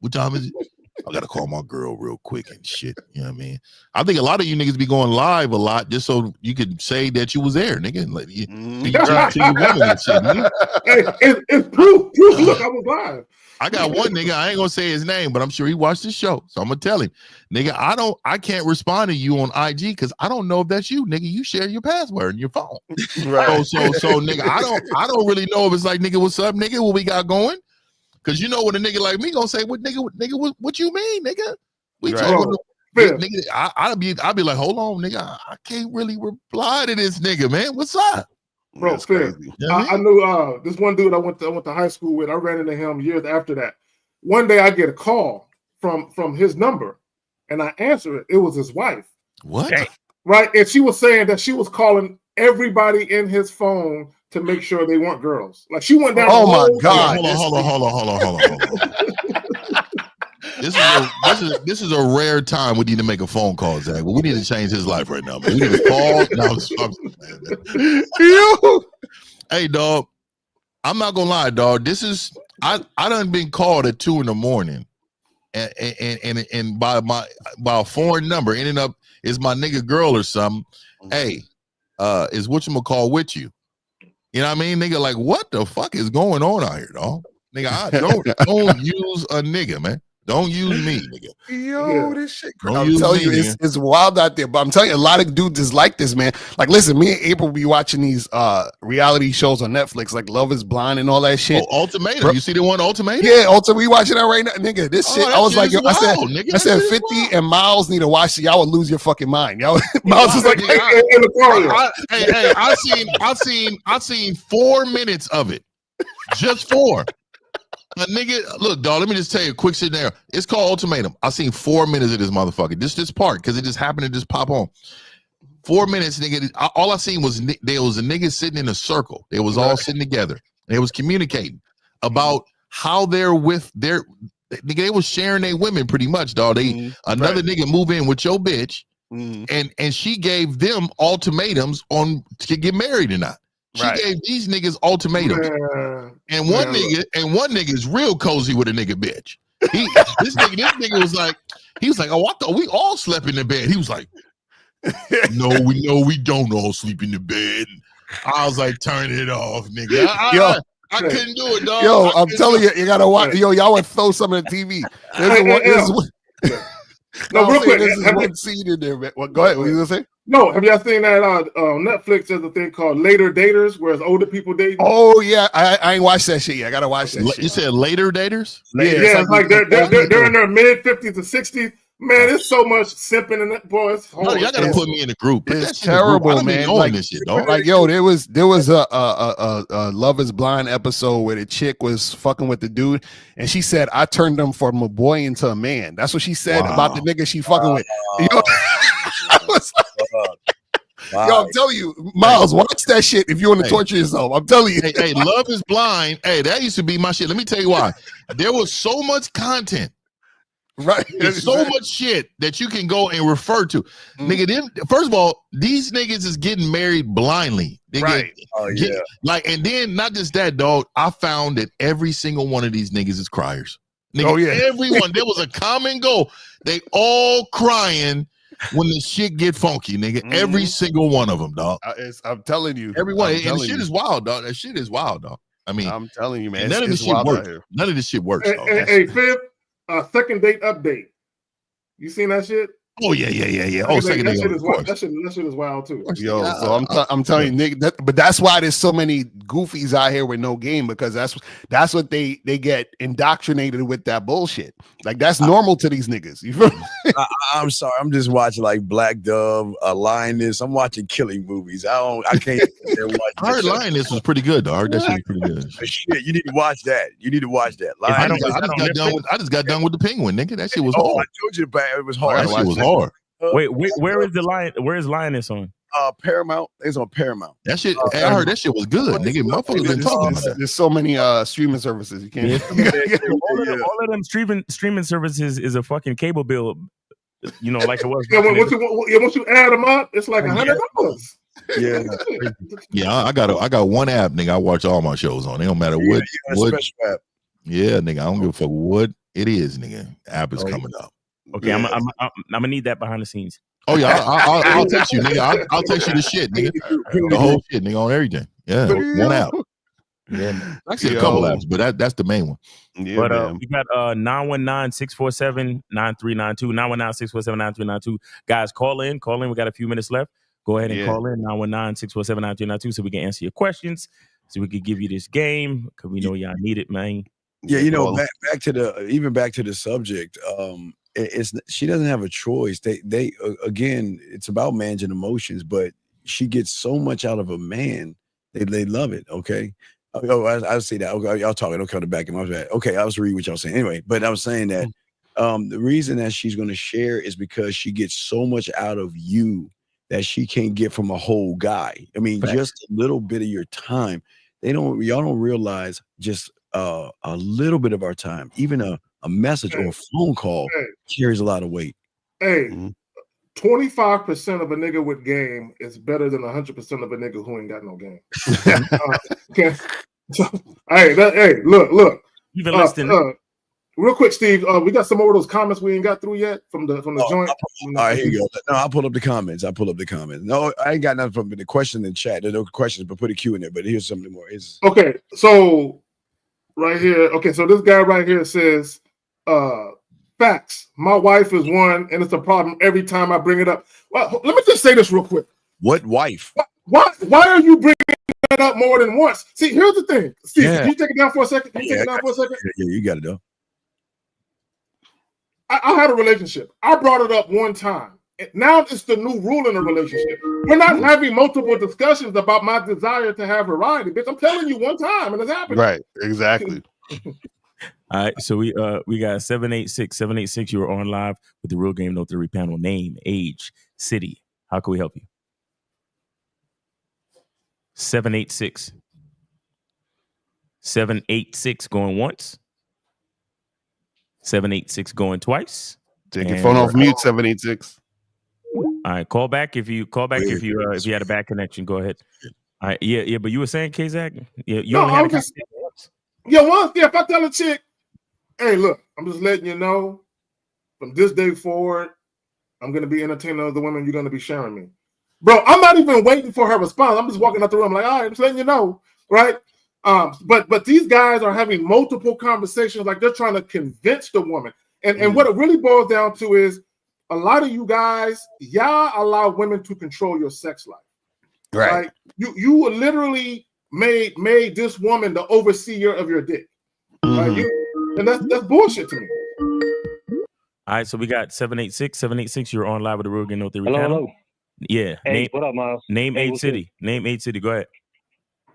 I gotta call my girl real quick and shit. You know what I mean? I think a lot of you niggas be going live a lot just so you could say that you was there, nigga. Like, you hey, it's proof. Look, I was live. I got one nigga, I ain't gonna say his name, but I'm sure he watched the show. So I'm gonna tell him, nigga, I can't respond to you on IG because I don't know if that's you, nigga. You share your password in your phone. Right. So nigga, I don't really know if it's like, nigga, what's up, nigga? What we got going? Cause you know what a nigga like me gonna say, what you mean, nigga? We talking nigga, I'll be like, hold on, nigga. I can't really reply to this nigga, man. What's up? Bro, fair. I knew this one dude I went to high school with. I ran into him years after that. One day I get a call from his number, and I answer it. It was his wife. What? Right, and she was saying that she was calling everybody in his phone to make sure they weren't girls. Like, she went down. Oh my God! Hold on. This is a rare time we need to make a phone call, Zach. But we need to change his life right now, man. We need to call. Hey, dog. I'm not gonna lie, dog. This is I done been called at 2 a.m. and by a foreign number, ending up is my nigga girl or something. Hey, is whatchamacall with you? You know what I mean, nigga? Like, what the fuck is going on out here, dog? Nigga, I don't use a nigga, man. Don't use me, nigga. Yo, this shit. I'm telling you, it's wild out there. But I'm telling you, a lot of dudes is like this, man. Like, listen, me and April be watching these reality shows on Netflix, like Love Is Blind and all that shit. Oh, Ultimatum. Bro, you see the one Ultimatum? Yeah, Ultimatum. We watching that right now, nigga. This shit. I was like, I said 50 and Miles need to watch it. Y'all would lose your fucking mind. Y'all, Miles is like, hey, I've seen 4 minutes of it, just 4. A nigga, look, dog, let me just tell you a quick scenario. It's called Ultimatum. I seen 4 minutes of this motherfucker. This part, because it just happened to just pop on. 4 minutes, nigga. All I seen was there was a nigga sitting in a circle. They was all sitting together. They was communicating about how they're with their nigga. They was sharing their women pretty much, dog. Another nigga move in with your bitch, and she gave them ultimatums on to get married or not. She gave these niggas ultimatums, and one nigga is real cozy with a nigga bitch. This nigga was like, oh, I thought we all slept in the bed. He was like, No, we don't all sleep in the bed. I was like, turn it off, nigga. I couldn't do it, dog. Yo, I'm telling you, you gotta watch. Yo, y'all would throw some of the TV. No, real quick. There's one scene in there, man. Go ahead. What you gonna say? No, have y'all seen that Netflix? There's a thing called Later Daters, where it's older people dating. Oh yeah, I ain't watched that shit yet. I gotta watch that. You said Later Daters? Yeah, it's like they're in their mid 50s to 60s. Man, it's so much simping in that, boy. It's y'all gotta put me in the group. It's terrible, man. Like, this shit, dog. Like, yo, there was a Love Is Blind episode where the chick was fucking with the dude, and she said, "I turned him from a boy into a man." That's what she said about the nigga she fucking with. Yo, yo, I'm telling you, Miles, watch that shit if you want to torture yourself. I'm telling you. Hey, Love Is Blind. Hey, that used to be my shit. Let me tell you why. There was so much content. Right. There's so much shit that you can go and refer to. Nigga, first of all, these niggas is getting married blindly. Right. And then not just that, dog. I found that every single one of these niggas is criers. Nigga, everyone. There was a common goal. They all crying when the shit get funky, nigga. Every single one of them, dog. I'm telling you. Everyone. And the shit is wild, dog. That shit is wild, dog. I mean, I'm telling you, man. None of this shit works. None of this shit works, dog. Hey, Fifth. Second date update. You seen that shit? Oh yeah. Oh, second date. That shit is wild too. Yo, so I'm telling you, nigga. But that's why there's so many goofies out here with no game, because that's what they get indoctrinated with, that bullshit. Like, that's normal to these niggas. You feel me? I'm sorry. I'm just watching like Black Dove, Lioness. I'm watching killing movies. I can't. I heard Lioness was pretty good, though. I heard that shit was pretty good. Shit, you need to watch that. I just got done with the Penguin, nigga. That shit was hard. I told you it was hard. That shit was hard. Wait, where is the lion? Where is Lioness on? Paramount. It's on Paramount. That shit. I heard that shit was good, nigga. Motherfuckers been talking about that. There's so many streaming services you can't. All of them streaming services is a fucking cable bill. You know, like it was. Once you add them up, it's like $100. Yeah, I got one app, nigga. I watch all my shows on. It don't matter what. Special app. Yeah, nigga. I don't give a fuck what it is, nigga. App is coming up. Okay, I'm gonna need that behind the scenes. Oh yeah, I'll text you, nigga. I'll text you the shit, nigga. The whole shit, nigga, on everything. Yeah, one app. Yeah, actually a couple apps, but that's the main one. Yeah, but we got 919-647-9392, 919-647-9392. Guys, call in. We got a few minutes left. Go ahead and call in 919-647-9392 so we can answer your questions, so we can give you this game, because we know y'all need it, man. Yeah, you know, back to the subject. She doesn't have a choice. They again, it's about managing emotions, but she gets so much out of a man. They love it. Okay. I'll say that. Okay, y'all talking. Okay, on the back of my head. Okay, I was reading what y'all saying. Anyway, but I was saying that the reason that she's going to share is because she gets so much out of you that she can't get from a whole guy. I mean, just a little bit of your time. Y'all don't realize just a little bit of our time, even a message or a phone call carries a lot of weight. Hey, 25% of a nigga with game is better than 100% of a nigga who ain't got no game. Okay. So, hey, look. Even less than real quick, Steve. We got some more of those comments we ain't got through yet from the joint. All right, here you go. No, I'll pull up the comments. No, I ain't got nothing from the question in chat. There's no questions, but put a Q in there. But here's something more. Okay, so right here. Okay, so this guy right here says, facts. My wife is one, and it's a problem every time I bring it up. Well, let me just say this real quick. What wife? Why are you bringing it up more than once? See, here's the thing. Steve, can you take it down for a second? Yeah, you got it, though. I had a relationship. I brought it up one time. Now it's the new rule in the relationship. We're not having multiple discussions about my desire to have variety, bitch. I'm telling you one time, and it's happening. Right, exactly. All right, so we got 786. You are on live with the Real Game No Theory panel. Name, age, city. How can we help you? 786 going once. 786 going twice. Take your phone off mute. 786. All right, call back if you had a bad connection. Go ahead. All right, yeah, but you were saying, K-Zach? You only had a conversation once. If I tell a chick, hey, look, I'm just letting you know from this day forward, I'm going to be entertaining other women. You're going to be sharing me. Bro, I'm not even waiting for her response. I'm just walking out the room like, all right, I'm just letting you know, right? But these guys are having multiple conversations, like they're trying to convince the woman. And what it really boils down to is a lot of you guys, y'all allow women to control your sex life. Right. Like, you literally made this woman the overseer of your dick. Right? And that's bullshit to me. All right, so we got 786. You're on live with the Real Getting No Theory Hello, panel. hello. Yeah. Hey, what up, Miles? Name Hey, 8 what's city. Name 8 city. Go ahead.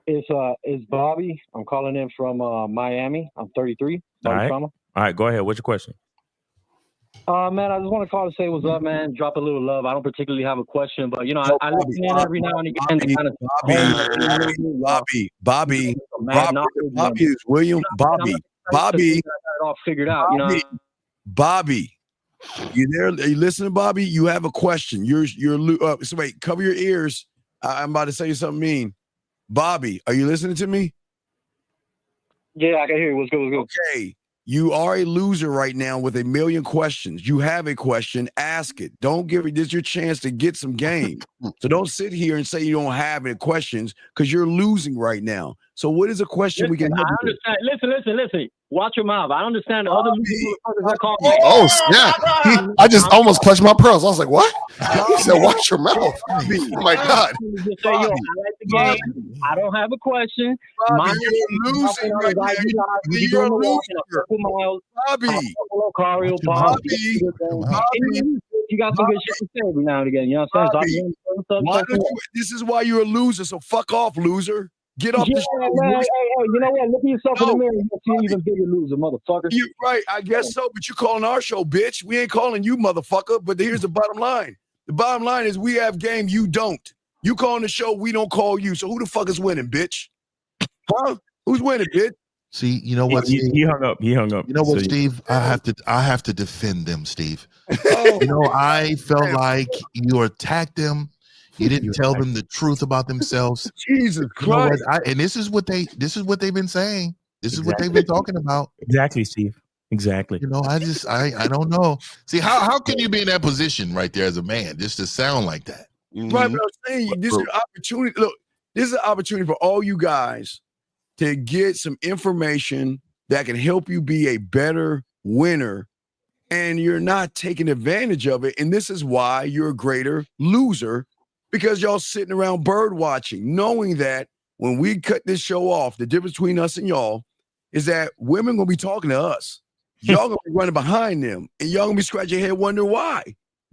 It's Bobby. I'm calling in from Miami. I'm 33. All right. Trauma. All right, go ahead. What's your question? Man, I just want to call to say what's up, man. Drop a little love. I don't particularly have a question, but I listen in every now and again to kind of Bobby is William. Bobby. all figured out. Bobby. You there? Are you listening, Bobby? You have a question. So wait, cover your ears. I'm about to say something mean. Bobby, are you listening to me? Yeah, I can hear you. What's good? Okay. You are a loser right now with a million questions. You have a question, ask it. Don't give it. This is your chance to get some game. So don't sit here and say you don't have any questions because you're losing right now. So what is a question we can help you with? Listen. Watch your mouth. I understand the other motherfuckers that call me. Oh, snap. I just almost clutched my pearls. I was like, what? He said, watch your mouth. Oh, my God. Just say, yo, I like the game. I don't have a question. Bobby, you're losing right now. You're a loser. Bobby. You got some good shit to say every now and again. You know what I'm saying? This is why you're a loser, so fuck off, loser. Get off the show. Man, hey, you know what? Look at yourself in the mirror. You'll see an even bigger loser, motherfucker. You're right. I guess so, but you're calling our show, bitch. We ain't calling you, motherfucker. But here's the bottom line. The bottom line is we have game, you don't. You calling the show, we don't call you. So who the fuck is winning, bitch? Huh? Who's winning, bitch? See, you know what, Steve? He hung up. You know what, Steve? I have to defend them, Steve. I felt like you attacked them. You didn't tell them the truth about themselves. Jesus Christ! And this is what they've been saying. This is what they've been talking about. Exactly, Steve. Exactly. I don't know. See, how can you be in that position right there as a man, just to sound like that? Right, but I'm saying this is an opportunity. Look, this is an opportunity for all you guys to get some information that can help you be a better winner, and you're not taking advantage of it. And this is why you're a greater loser. Because y'all sitting around bird watching, knowing that when we cut this show off, the difference between us and y'all is that women gonna be talking to us. Y'all gonna be running behind them, and y'all gonna be scratching your head wondering why.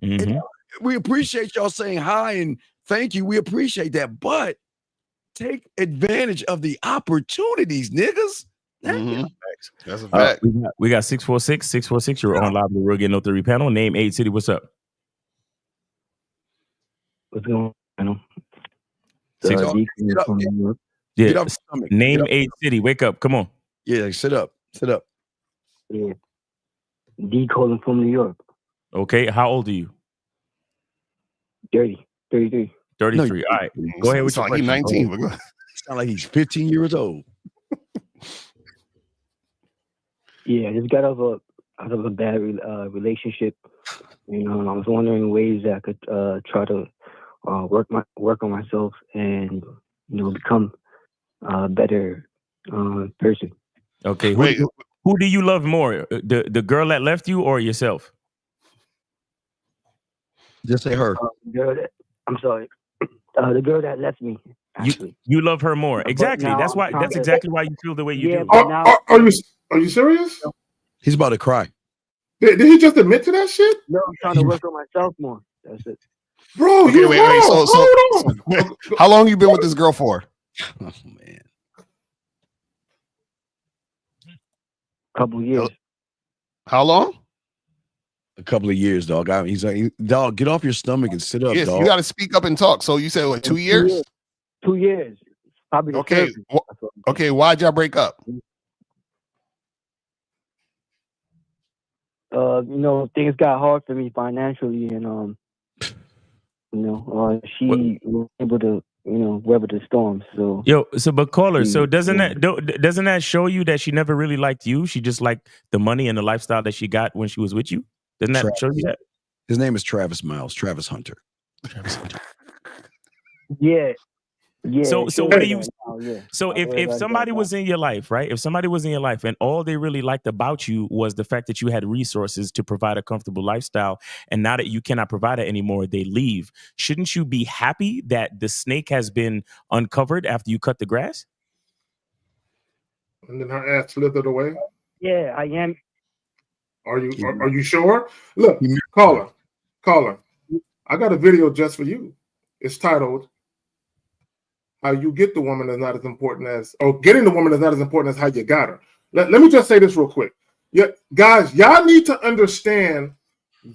And we appreciate y'all saying hi and thank you. We appreciate that, but take advantage of the opportunities, niggas. That's a fact. We got 646. You're on live with the Real Getting No Theory panel. Name 8 city. What's up? What's going on? Get off your stomach. Name 8 city. Wake up. Come on. Yeah, sit up. Yeah. D calling from New York. Okay. How old are you? 33. 33. No, all right. Go ahead with your question. 19. Sound like he's 15 years old. Yeah, I just got out of a bad relationship. You know, and I was wondering ways that I could try to work on myself and become a better person. Okay. Who do you love more, the girl that left you or yourself? Just say her. I'm sorry. The girl that left me. Actually, you love her more. Exactly. That's exactly why you feel the way you do. Are you serious? He's about to cry. Did he just admit to that shit? No, I'm trying to work on myself more. That's it. Bro, okay, wait. So how long you been with this girl for? Oh man. Couple of years. How long? A couple of years, dog. He's like, dog, get off your stomach and sit up, yes, dog. You got to speak up and talk. So you said what? 2 years? 2 years. Probably. Okay. Okay. Why'd y'all break up? Things got hard for me financially, and she was able to, weather the storm. So but caller, so doesn't that show you that she never really liked you? She just liked the money and the lifestyle that she got when she was with you. Doesn't that show you that? His name is Travis Miles, Travis Hunter. Travis Hunter. Yeah. Yeah. So what do you? Yeah. So if somebody was in your life, right? If somebody was in your life and all they really liked about you was the fact that you had resources to provide a comfortable lifestyle, and now that you cannot provide it anymore, they leave. Shouldn't you be happy that the snake has been uncovered after you cut the grass? And then her ass slithered away. Yeah, I am. Are you sure? Look, caller. I got a video just for you. It's titled "How You Get the Woman Is Not As Important As," or "Getting the Woman Is Not As Important As How You Got Her." Let me just say this real quick. Yeah, guys, y'all need to understand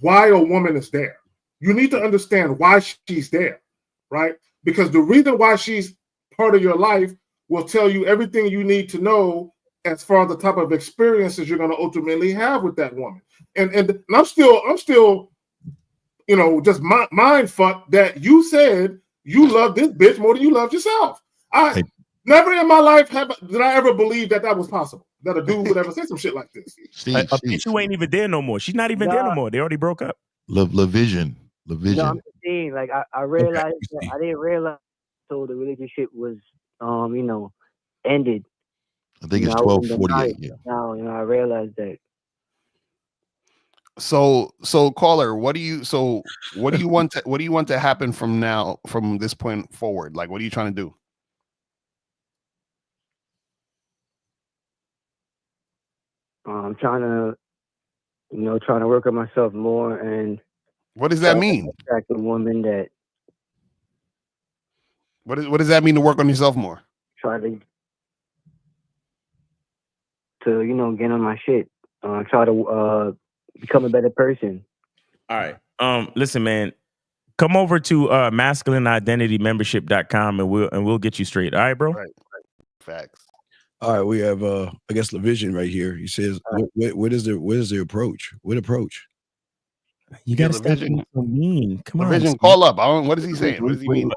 why a woman is there. You need to understand why she's there, right? Because the reason why she's part of your life will tell you everything you need to know as far as the type of experiences you're going to ultimately have with that woman. And I'm still, you know, just mind fucked that you said you love this bitch more than you love yourself. Never in my life did I ever believe that was possible. That a dude would ever say some shit like this. A bitch who ain't even there no more. She's not even there no more. They already broke up. LaVision. No, I'm saying, like, I realized that I didn't realize so the relationship was, you know, ended. I think it's 12:48. Yeah. Now, you know, I realized that. So caller, what do you want to happen from this point forward? Like, what are you trying to do? I'm trying to work on myself more. And what does that mean? Attract a woman that. What does that mean to work on yourself more? Try to you know, get on my shit. Try to become a better person. All right. Listen, man. Come over to masculineidentitymembership.com and we'll get you straight. All right, bro? Right. Facts. All right, we have I guess LaVision right here. He says, what is the approach? What approach? You gotta stop being so mean. Come on. LaVision, call up. What is he saying? What does he mean?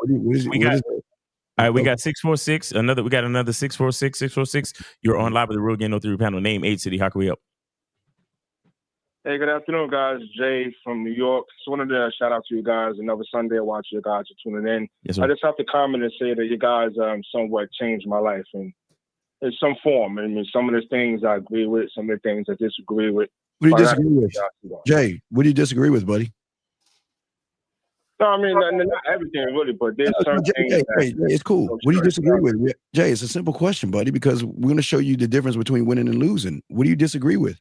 All right, we got 646. We got another 646. You're on live with the Real Game No 3 panel. Name 8 City. How can we help? Hey, good afternoon, guys. Jay from New York. Just wanted to shout out to you guys. Another Sunday, I watch you guys are tuning in. Yes, sir. I just have to comment and say that you guys somewhat changed my life in some form. I mean, some of the things I agree with, some of the things I disagree with. What do you disagree with? Jay, what do you disagree with, buddy? No, I mean, not everything really, but there's certain things. Jay, it's cool. What do you disagree with? Jay, it's a simple question, buddy, because we're going to show you the difference between winning and losing. What do you disagree with?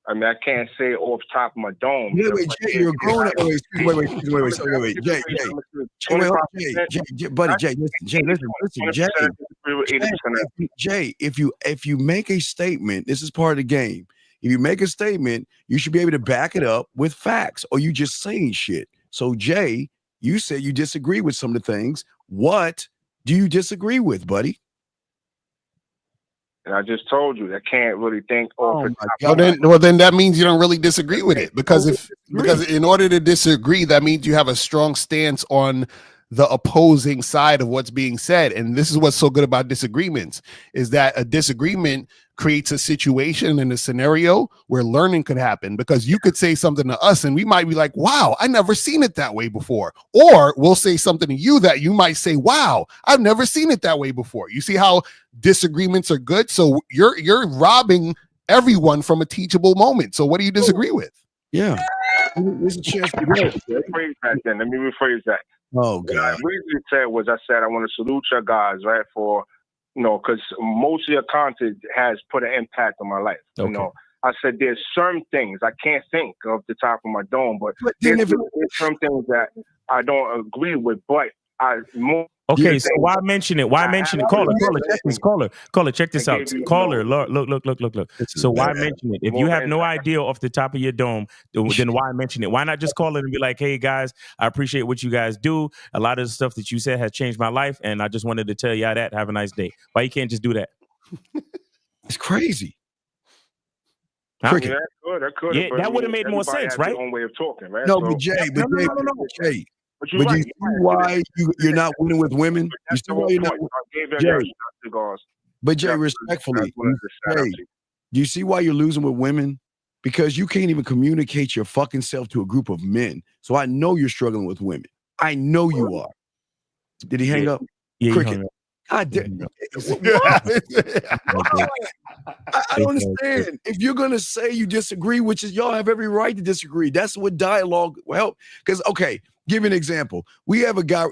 I mean, I can't say off the top of my dome. Wait, Jay, you're growing up. Wait, Jay, buddy, Jay, listen, Jay, if you make a statement, this is part of the game. If you make a statement, you should be able to back it up with facts, or you just saying shit. So, Jay, you said you disagree with some of the things. What do you disagree with, buddy? And I just told you, I can't really think. Well, then that means you don't really disagree with it, because in order to disagree, that means you have a strong stance on the opposing side of what's being said. And this is what's so good about disagreements, is that a disagreement creates a situation and a scenario where learning could happen, because you could say something to us and we might be like, wow, I never seen it that way before. Or we'll say something to you that you might say, wow, I've never seen it that way before. You see how disagreements are good? So you're robbing everyone from a teachable moment. So what do you disagree with? Yeah. There's a chance to go. Let me rephrase that. Oh, God. What I originally said was, I said I want to salute your guys, right, for, you know, because most of your content has put an impact on my life. Okay. You know, I said there's certain things I can't think of the top of my dome, but there's some things that I don't agree with, but Okay, so why mention it? Why mention it? Caller, check this. Caller, check this out. Caller, look. So why mention it? If you have no idea off the top of your dome, then why mention it? Why not just call it and be like, hey, guys, I appreciate what you guys do. A lot of the stuff that you said has changed my life, and I just wanted to tell y'all that. Have a nice day. Why you can't just do that? It's crazy. Huh? Yeah, that would have made more sense, right? Their own way of talking, right? No, but Jay, Jay. But you see why you're not winning with women? You see why you're not Jay. But Jay, respectfully, Jay, do you see why you're losing with women? because you can't even communicate your fucking self to a group of men. So I know you're struggling with women. I know you are. Did he hang up? Yeah, Cricket. God damn. I don't understand. If you're gonna say you disagree, which is y'all have every right to disagree. That's what dialogue will help. Because okay, give you an example. We have a guy.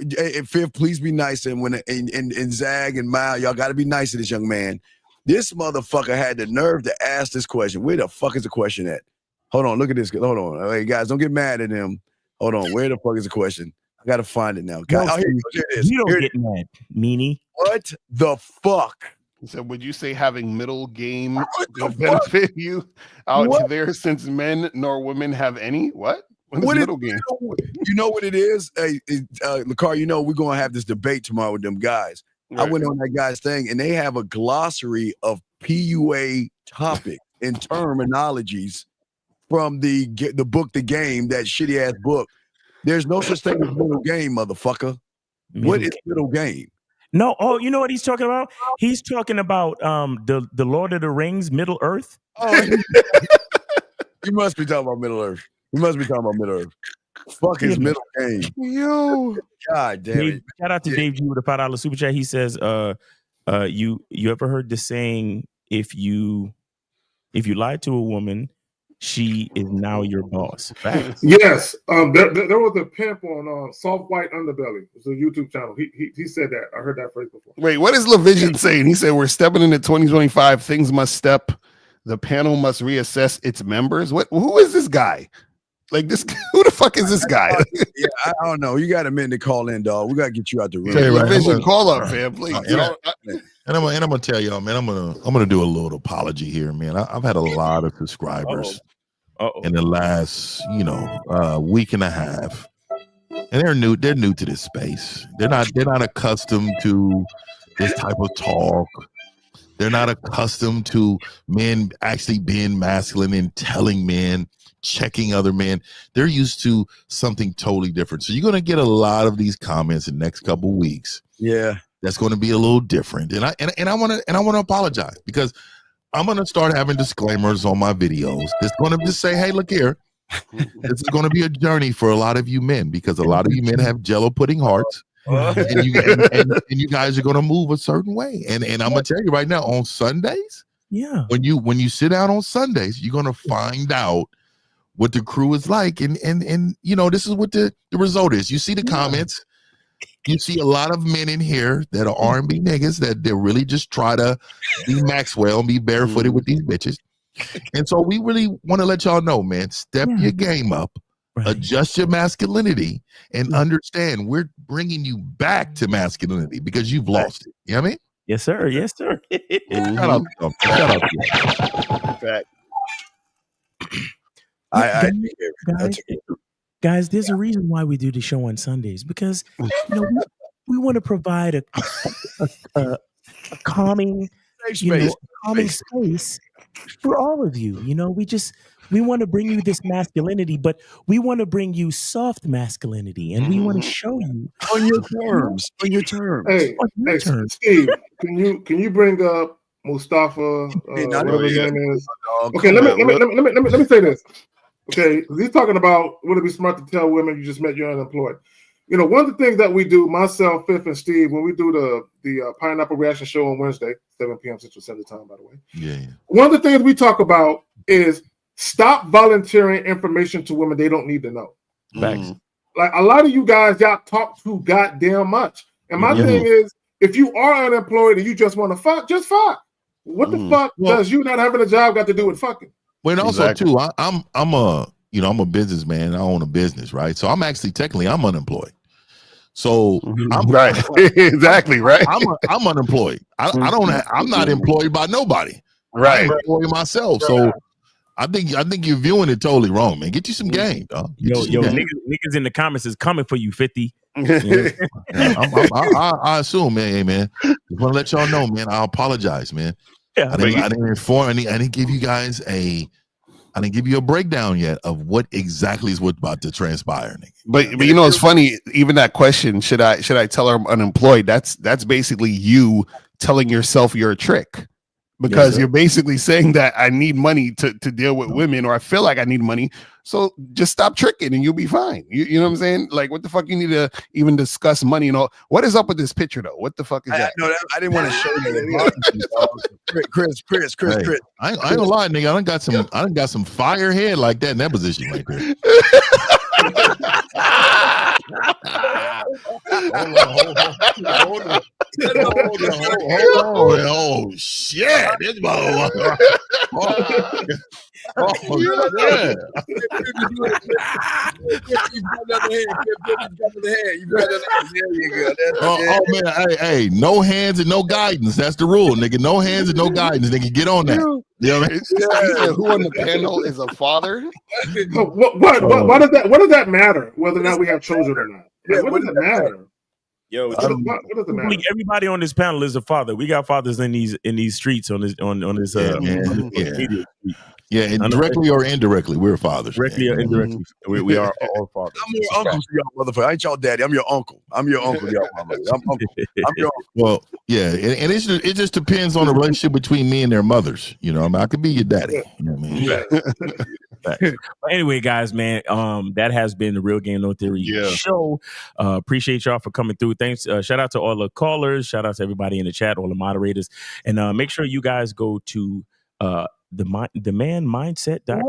Fifth, please be nice. And when and Zag and Mile, y'all got to be nice to this young man. This motherfucker had the nerve to ask this question. Where the fuck is the question at? Hold on, look at this. Hold on. Hey guys, don't get mad at him. Hold on. Where the fuck is the question? I gotta find it now. God, No, here it is. you don't get mad, meanie. What the fuck? So would you say having middle game would benefit you out there since men nor women have any? What? What is middle game? You know what it is? Hey, Lacar, you know we're gonna have this debate tomorrow with them guys. Right. I went on that guy's thing and they have a glossary of PUA topics and terminologies from the book, The Game, that shitty ass book. There's no such thing as middle game, motherfucker. What is middle game? No, you know what he's talking about? He's talking about the Lord of the Rings, Middle Earth. Oh, you must be talking about Middle Earth. You must be talking about Middle Earth. Fuck his middle game. Yo. God damn it. Shout out to Dave G with a $5 super chat. He says, you ever heard the saying, if you lie to a woman, she is now your boss. Facts. Yes. There was a pimp on Soft White Underbelly. It's a YouTube channel. He said that. I heard that phrase before. Wait, what is LaVision saying? He said we're stepping into 2025. Things must step. The panel must reassess its members. Who is this guy? Like this? Who the fuck is this guy? Yeah, I don't know. You got a minute to call in, dog. We gotta get you out the room. LaVision, call up, fam, please. And I'm gonna tell y'all, man. I'm gonna do a little apology here, man. I've had a lot of subscribers in the last, week and a half, and they're new. They're new to this space. They're not accustomed to this type of talk. They're not accustomed to men actually being masculine and telling men, checking other men. They're used to something totally different. So you're gonna get a lot of these comments in the next couple of weeks. Yeah, that's going to be a little different. And I want to apologize because I'm going to start having disclaimers on my videos. It's going to just say, hey, look here. This is going to be a journey for a lot of you men because a lot of you men have Jello pudding hearts. And you guys are going to move a certain way. And I'm going to tell you right now, on Sundays, when you sit down on Sundays, you're going to find out what the crew is like. And this is what the result is. You see the comments. You see a lot of men in here that are R&B niggas that they really just try to be Maxwell and be barefooted with these bitches. And so we really want to let y'all know, man, step your game up, adjust your masculinity, and understand we're bringing you back to masculinity because you've lost it. You know what I mean? Yes, sir. Yes, sir. Shout out to you. Guys, there's a reason why we do the show on Sundays because we want to provide a calming, space for all of you. We want to bring you this masculinity, but we want to bring you soft masculinity, and we want to show you on your terms. On your terms. Hey, Steve, can you bring up Mustafa? Whatever his name is. Okay, let me say this. Okay, he's talking about would it be smart to tell women you just met you're unemployed. One of the things that we do, myself, Fifth, and Steve, when we do the Pineapple Reaction Show on Wednesday, 7 p.m. Central Standard Time, by the way. Yeah. One of the things we talk about is stop volunteering information to women they don't need to know. Thanks. Like a lot of you guys, y'all talk too goddamn much. And my thing is, if you are unemployed and you just want to fuck, just fuck. What the fuck does you not having a job got to do with fucking? Well, and also too, I'm a businessman. I own a business, right? So I'm unemployed. So I'm right, exactly right. I'm unemployed. I'm not employed by nobody. Right, I'm employed myself. So I think you're viewing it totally wrong, man. Get you some game, dog. Niggas in the comments is coming for you, 50. I assume, man. Hey, man, just want to let y'all know, man. I apologize, man. Yeah, I didn't inform. I didn't give you guys I didn't give you a breakdown yet of what exactly is what's about to transpire. But it's funny. Even that question, should I tell her I'm unemployed? That's basically you telling yourself you're a trick. because you're basically saying that I need money to deal with women, or I feel like I need money. So just stop tricking and you'll be fine. You know what I'm saying? Like, what the fuck you need to even discuss money and all? What is up with this picture though? What the fuck is that? No, I didn't want to show that. Chris. Hey, I ain't gonna lie, nigga. I done got some fire head like that in that position right there. Hold on. Oh shit! This motherfucker. Yeah. Oh man, hey, no hands and no guidance. That's the rule, nigga. No hands and no guidance, nigga. Get on that. You know what I mean? Who on the panel is a father? What does that matter? Whether or not we have children or not? Yeah, what does it matter? Yo, everybody on this panel is a father. We got fathers in these streets on this media. Yeah, and directly or indirectly, we're fathers. Directly or indirectly, we are all fathers. I'm your uncle to y'all, motherfucker. I ain't y'all daddy. I'm your uncle. I'm your uncle to y'all, motherfucker. I'm your uncle. Well, yeah, and it just depends on the relationship between me and their mothers. You know, I mean, I could be your daddy. You know what I mean? But anyway, guys, man, that has been the Real Game No Theory show. Appreciate y'all for coming through. Thanks. Shout out to all the callers. Shout out to everybody in the chat, all the moderators, and make sure you guys go to themanmindset.com.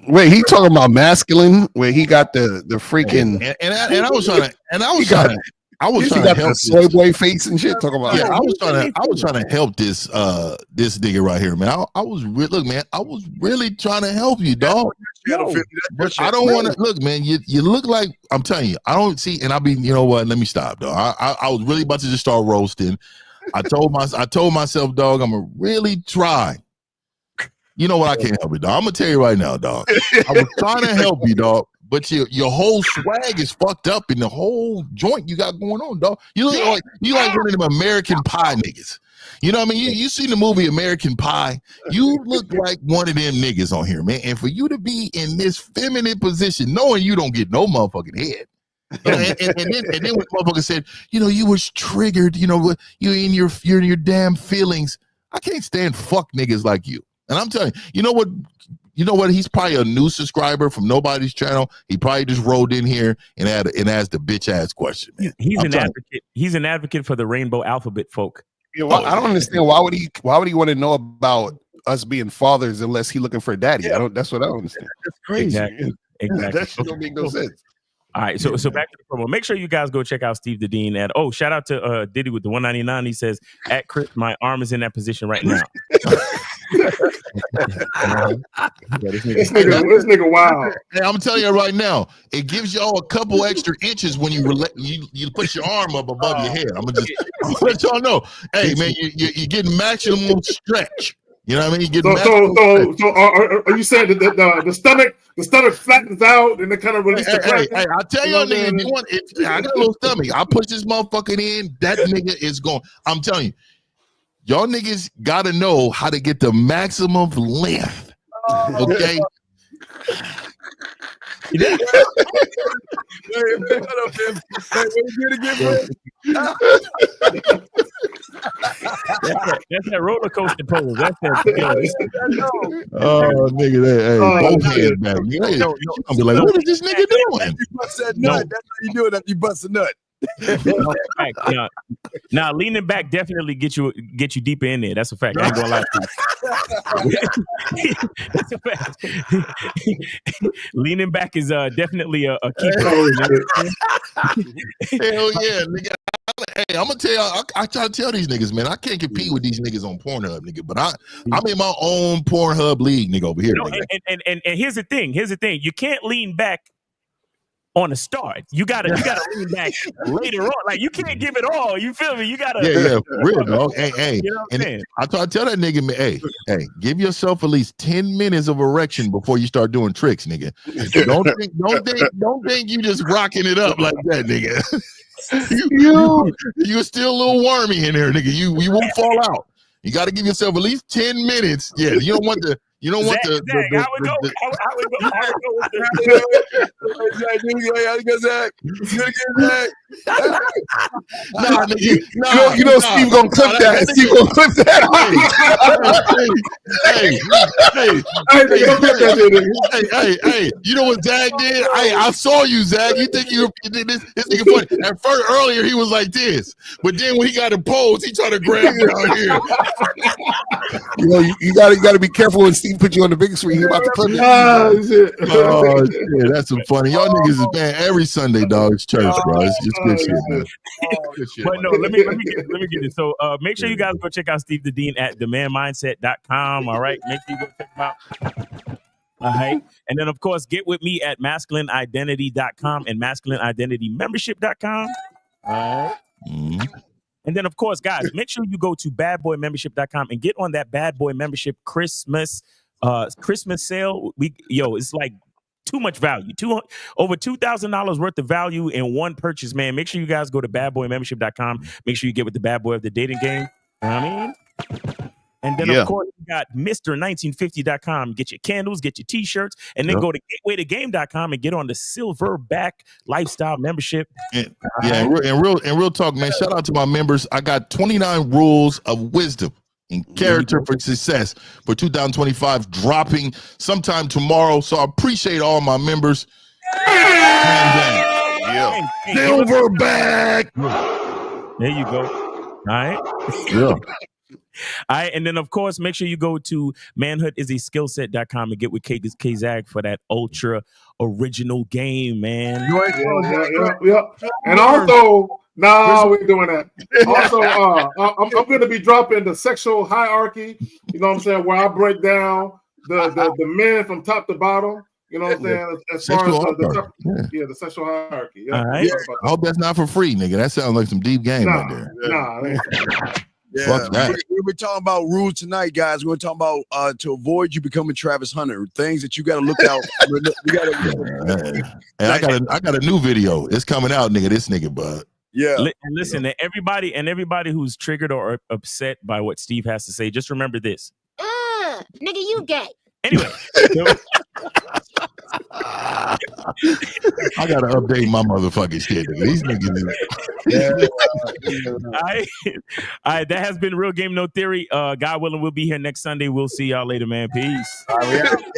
Wait, he talking about masculine where he got the freaking and I was trying to help the soy boy face and shit. Talking about I was trying to help this nigga right here, man. I was really trying to help you, dog. But I don't want to look, man. You look like, I'm telling you, I don't see, and you know what? Let me stop, dog. I was really about to just start roasting. I told myself, dog, I'm gonna really try. You know what? I can't help it, dog. I'm gonna tell you right now, dog. I was trying to help you, dog, but your whole swag is fucked up in the whole joint you got going on, dog. You look like one of them American Pie niggas. You know what I mean? You seen the movie American Pie? You look like one of them niggas on here, man. And for you to be in this feminine position, knowing you don't get no motherfucking head. You know, and then when the motherfucker said, you know, you was triggered, you know, you're in your damn feelings. I can't stand fuck niggas like you. And I'm telling you, you know what? He's probably a new subscriber from nobody's channel. He probably just rolled in here and asked the bitch ass question. Man. He's an advocate. He's an advocate for the rainbow alphabet folk. Yeah, well, I don't understand why would he want to know about us being fathers unless he looking for a daddy? That's what I don't understand. That's crazy. Exactly. That shit don't make no sense. All right, so back to the promo. Make sure you guys go check out Steve the Dean at shout out to Diddy with the 199. He says, at Chris, my arm is in that position right now. This nigga wild. Hey, I'm telling you right now, it gives y'all a couple extra inches when you put your arm up above your head. I'm gonna let y'all know. Hey man, you're getting maximum stretch. You know what I mean? You get so are you saying that the stomach flattens out and it kind of releases the pressure? Hey, I'll tell y'all nigga, I got a little stomach. I push this motherfucker in, that nigga is going. I'm telling you, y'all niggas gotta know how to get the maximum length. Okay. That's that roller coaster pose. That's that. Oh, nigga, both hands back. I'm be like, what is this nigga doing? You bust that nut. That's how you do it after you bust a nut. Now leaning back definitely get you deeper in there. That's a fact. I ain't gonna lie to you. That's a fact. Leaning back is definitely a key part. Hell yeah, nigga. Hey, I'm gonna tell y'all. I try to tell these niggas, man, I can't compete with these niggas on Pornhub, nigga. But I'm in my own Pornhub league, nigga, over here. And here's the thing. You can't lean back on a start. You gotta lean back later on. Like you can't give it all. You feel me? You gotta for real, dog. Hey, you know what I'm saying? I try to tell that nigga, man, hey, give yourself at least 10 minutes of erection before you start doing tricks, nigga. Don't think you just rocking it up like that, nigga. You're still a little wormy in there, nigga. You won't fall out. You got to give yourself at least 10 minutes. Yeah, you don't want You don't want Zach, how it go? How it go with Nah, nigga. You know Steve gonna clip that. Steve gonna clip that. Hey, you know what Zach did? I saw you, Zach. You think you did this nigga funny. At first, earlier, he was like this. But then when he got a pose, he tried to grab down here. You know, you gotta be careful when Steve put you on the big screen. He about to clip it. Oh, shit, that's some funny. Y'all niggas is man every Sunday, dog. It's church, bro. It's just good shit, man. Good shit, but no, let me get it. So make sure you guys go check out Steve the Dean at demandmindset.com. All right. Make sure you go check him out. All right. And then, of course, get with me at masculineidentity.com and masculineidentitymembership.com. All right. Mm-hmm. And then, of course, guys, make sure you go to badboymembership.com and get on that Bad Boy Membership Christmas sale. It's like too much value. Over $2,000 worth of value in one purchase, man. Make sure you guys go to badboymembership.com. Make sure you get with the bad boy of the dating game. You know what I mean? And then, of course, you got Mr1950.com. Get your candles, get your T-shirts, and then go to gatewaytogame.com and get on the Silverback Lifestyle membership. And real talk, man. Shout out to my members. I got 29 rules of wisdom and character for success for 2025 dropping sometime tomorrow. So I appreciate all my members. Silverback. There you go. All right. Yeah. All right, and then of course, make sure you go to manhoodisashskillset.com and get with K-Zag for that ultra original game, man. Yeah. And also, we're doing that. Also, I'm going to be dropping the sexual hierarchy. You know what I'm saying? Where I break down the men from top to bottom. You know what I'm saying? As far as the sexual hierarchy. Yeah. All right. I hope that's not for free, nigga. That sounds like some deep game right there. Yeah, Fuck that. we're talking about rules tonight, guys. We're talking about to avoid you becoming Travis Hunter, things that you got to look out. And I got a new video. It's coming out, nigga. This nigga, bud. Yeah. And listen, everybody who's triggered or upset by what Steve has to say, just remember this. Nigga, you gay. Anyway. I gotta update my motherfucking shit. These niggas. All right, that has been Real Game No Theory. God willing, we'll be here next Sunday. We'll see y'all later, man. Peace.